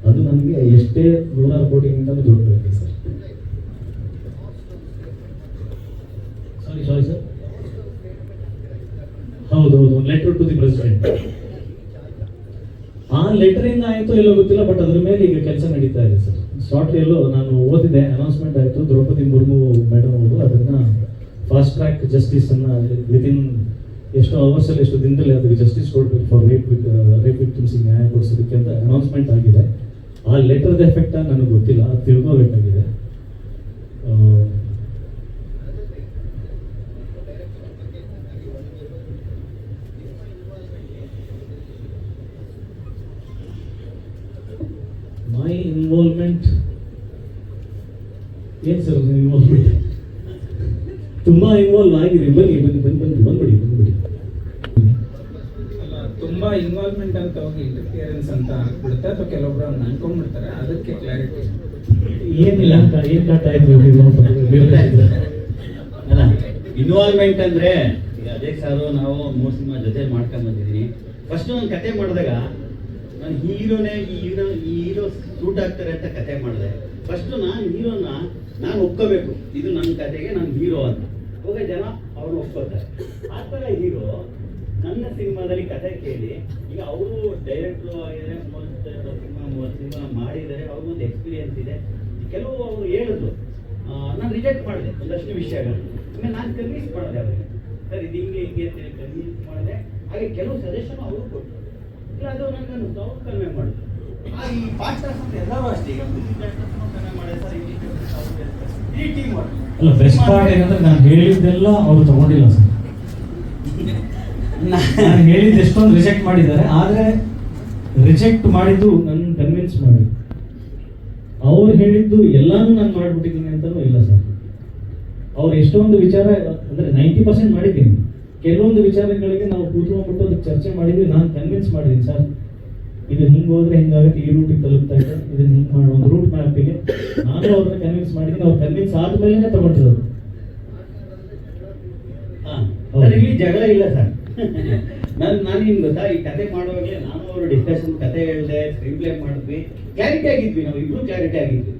ಅದು ನನಗೆ ಎಷ್ಟೇ 100 ಕೋಟಿಗಿಂತ ದೊಡ್ಡ ಗಳಿಕೆ ಸರ್. ಸಾರಿ ಸರ್, ಹೌದು, ಲೆಟರ್ ಟು ದಿ ಪ್ರೆಸಿಡೆಂಟ್. ಆ ಲೆಟರ್ ಇಂದ ಆಯ್ತು ಎಲ್ಲೋ ಗೊತ್ತಿಲ್ಲ, ಬಟ್ ಅದ್ರ ಮೇಲೆ ಈಗ ಕೆಲಸ ನಡೀತಾ ಇದೆ ಸರ್. ಶಾರ್ಟ್ಲಿ ಎಲ್ಲೋ ನಾನು ಓದಿದೆ, ಅನೌನ್ಸ್ಮೆಂಟ್ ಆಯಿತು, ದ್ರೌಪದಿ ಮುರ್ಮು ಮೇಡಮ್ ಅವರು ಅದನ್ನ ಫಾಸ್ಟ್ ಟ್ರ್ಯಾಕ್ ಜಸ್ಟಿಸ್ ಅನ್ನ ವಿತಿನ್ ಎಷ್ಟು ಅವರ್ಸ್ ಅಲ್ಲಿ, ಎಷ್ಟು ದಿನದಲ್ಲಿ ಅದಕ್ಕೆ ಜಸ್ಟಿಸ್ ಕೊಡಬೇಕು ಫಾರ್ ರೇಪ್ ವಿಕ್ಟಿಮ್ಸ್ಗೆ ನ್ಯಾಯ ಕೊಡಿಸೋದಕ್ಕೆ ಅಂತ ಅನೌನ್ಸ್ಮೆಂಟ್ ಆಗಿದೆ. ಆ ಲೆಟರ್ದ ಎಫೆಕ್ಟ್ ನನಗೆ ಗೊತ್ತಿಲ್ಲ, ಅದು ತಿಳ್ಕೋಬೇಕಾಗಿದೆ. ಮೈ ಇನ್ವಾಲ್ವ್ಮೆಂಟ್ ಏನ್ ಸರ್? ಇನ್ವಾಲ್ವ್ಮೆಂಟ್ ತುಂಬಾ ಇನ್ವಾಲ್ವ್ ಆಗಿದೆ. ಬಂದ್ಬಿಡಿ. ಅಲ್ಲ, ತುಂಬಾ ಇನ್ವಾಲ್ವ್ಮೆಂಟ್ ಅಂತ ಹೋಗಿ ಇಂಟರ್ಫಿಯರೆನ್ಸ್ ಅಂತ ಆಗ್ಬಿಡುತ್ತೆ, ಅಥವಾ ಕೆಲವೊಬ್ರು ಅನ್ಕೊಂಡ್ಬಿಡ್ತಾರೆ. ಅದಕ್ಕೆ ಕ್ಲಾರಿಟಿ ಏನಿಲ್ಲ. ಏನ್ ಕಾಟ ಅಲ್ಲ, ಇನ್ವಾಲ್ವ್ಮೆಂಟ್ ಅಂದ್ರೆ ಈಗ ಅಜಯ್ ಸಾರು ನಾವು 3 ಸಿನಿಮಾ ಜೊತೆ ಮಾಡ್ಕೊಂಡ್ ಬಂದಿದ್ದೀನಿ. ಫಸ್ಟ್ ಒಂದು ಕತೆ ಮಾಡಿದಾಗ ನಾನು ಹೀರೋನೇ, ಈ ಹೀರೋ ಸೂಟ್ ಆಗ್ತಾರೆ ಅಂತ ಕತೆ ಮಾಡಿದೆ. ಫಸ್ಟ್ ನಾನು ಹೀರೋನ ನಾನು ಒಪ್ಕೋಬೇಕು, ಇದು ನನ್ನ ಕತೆಗೆ ನಾನು ಹೀರೋ ಅಂತ. ಹೋಗ ಜನ ಅವ್ರನ್ನ ಒಪ್ಕೋತಾರೆ. ಆ ಥರ ಹೀರೋ ನನ್ನ ಸಿನಿಮಾದಲ್ಲಿ ಕತೆ ಕೇಳಿ, ಈಗ ಅವರು ಡೈರೆಕ್ಟ್ರು ಆಗಿದ್ದಾರೆ, 30 ಸಿನಿಮಾ ಮಾಡಿದ್ದಾರೆ, ಅವ್ರಿಗೊಂದು ಎಕ್ಸ್ಪೀರಿಯನ್ಸ್ ಇದೆ. ಕೆಲವು ಅವರು ಹೇಳಿದ್ರು, ನಾನು ರಿಜೆಕ್ಟ್ ಮಾಡಿದೆ ಒಂದಷ್ಟು ವಿಷಯಗಳು. ಆಮೇಲೆ ನಾನು ಕನ್ವಿನ್ಸ್ ಮಾಡಿದೆ ಅವರಿಗೆ, ಸರ್ ಇದು ಹಿಂಗೆ ಅಂತೇಳಿ ಕನ್ವಿನ್ಸ್ ಮಾಡಿದೆ. ಹಾಗೆ ಕೆಲವು ಸಜೆಷನ್ ಅವರು ಕೊಟ್ಟರು. ಇಲ್ಲ, ಅದು ನನಗೆ ಅವ್ರು ಕಡಿಮೆ ಮಾಡಿದ್ರು. ಈ ಪಾಸ್ಟರ್ಸ್ ಅಂತ ಎಲ್ಲರೂ ಅಷ್ಟೇ, ಈಗ ಕಡಿಮೆ ಮಾಡಿದೆ ಸರ್, ಈ ಟೀಮ್ ಅಲ್ಲ, ಬೆಸ್ಟ್ ಪಾರ್ಟ್ ಏನಂದ್ರೆ ನಾನು ಹೇಳಿದ್ದೆಲ್ಲ ಅವರು ತಗೊಂಡಿಲ್ಲ ಸರ್. ನಾನು ಹೇಳಿದ್ದು ಎಷ್ಟೊಂದು ರಿಜೆಕ್ಟ್ ಮಾಡಿದ್ದಾರೆ, ಆದ್ರೆ ರಿಜೆಕ್ಟ್ ಮಾಡಿದ್ದು ನನ್ನ ಕನ್ವಿನ್ಸ್ ಮಾಡಿ. ಅವ್ರು ಹೇಳಿದ್ದು ಎಲ್ಲಾನು ನಾನು ಮಾಡ್ಬಿಟ್ಟಿದ್ದೀನಿ ಅಂತಲೂ ಇಲ್ಲ ಸರ್. ಅವ್ರು ಎಷ್ಟೊಂದು ವಿಚಾರ ಅಂದ್ರೆ 90% ಮಾಡಿದ್ದೀನಿ. ಕೆಲವೊಂದು ವಿಚಾರಗಳಿಗೆ ನಾವು ಕೂತ್ಕೊಂಡ್ಬಿಟ್ಟು ಅದಕ್ಕೆ ಚರ್ಚೆ ಮಾಡಿದ್ವಿ. ನಾನು ಕನ್ವಿನ್ಸ್ ಮಾಡಿದ್ದೀನಿ, ಸರ್ ಇದು ಹಿಂಗೆ ಹೋದ್ರೆ ಹಿಂಗಾಗುತ್ತೆ, ಈ ರೂಟಿಗೆ ತಲುಪ್ತಾ ಇದೆ, ಇದನ್ನ ಹಿಂಗೆ ಮಾಡೋ ಒಂದು ರೂಟ್ ಮ್ಯಾಪಿಗೆ ನಾನು ಅವ್ರನ್ನ ಕನ್ವಿನ್ಸ್ ಮಾಡಿದ್ದೀನಿ. ಅವ್ರು ಕನ್ವಿನ್ಸ್ ಆದ್ಮೇಲೆ ತಗೊಂಡಿರೋದು. ಇಲ್ಲಿ ಜಗಳ ಇಲ್ಲ ಸರ್. ನಾನೇನು ಗೊತ್ತಾ, ಈ ಕತೆ ಮಾಡುವಾಗಲೇ ನಾನು ಅವರು ಡಿಸ್ಕಷನ್, ಕತೆ ಹೇಳಿದೆ, ಸ್ಕ್ರೀನ್ ಪ್ಲೇ ಮಾಡಿದ್ವಿ, ಕ್ಲಾರಿಟಿ ಆಗಿದ್ವಿ, ನಾವು ಇಬ್ರು ಕ್ಲಾರಿಟಿ ಆಗಿದ್ವಿ.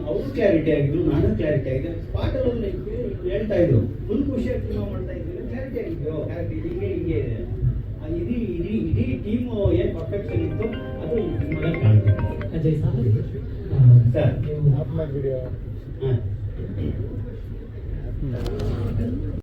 ಅವರು ಕ್ಲಾರಿಟಿ ಆಗಿದ್ರು, ನಾನು ಕ್ಲಾರಿಟಿ ಆಗಿದ್ದೆ. ಸ್ಪಾಟಲ್ಲಿ ಹೇಳ್ತಾ ಇದ್ರು, ಫುಲ್ ಖುಷಿಯಾಗಿ ಸಿನಿಮಾ ಮಾಡ್ತಾ ಇದ್ವಿ, ಕ್ಲಾರಿಟಿ ಆಗಿದ್ವಿ. ಕ್ಲಾರಿಟಿ ಹಿಂಗೆ ಇದೆ. ಇಡೀ ಟೀಮು ಏನು ಪರ್ಫೆಕ್ಷನ್ ಇತ್ತು ಅದು ಈ ಸಿನಿಮಾದಲ್ಲಿ ಕಾಣ್ತಿತ್ತು. Ajay sir, sir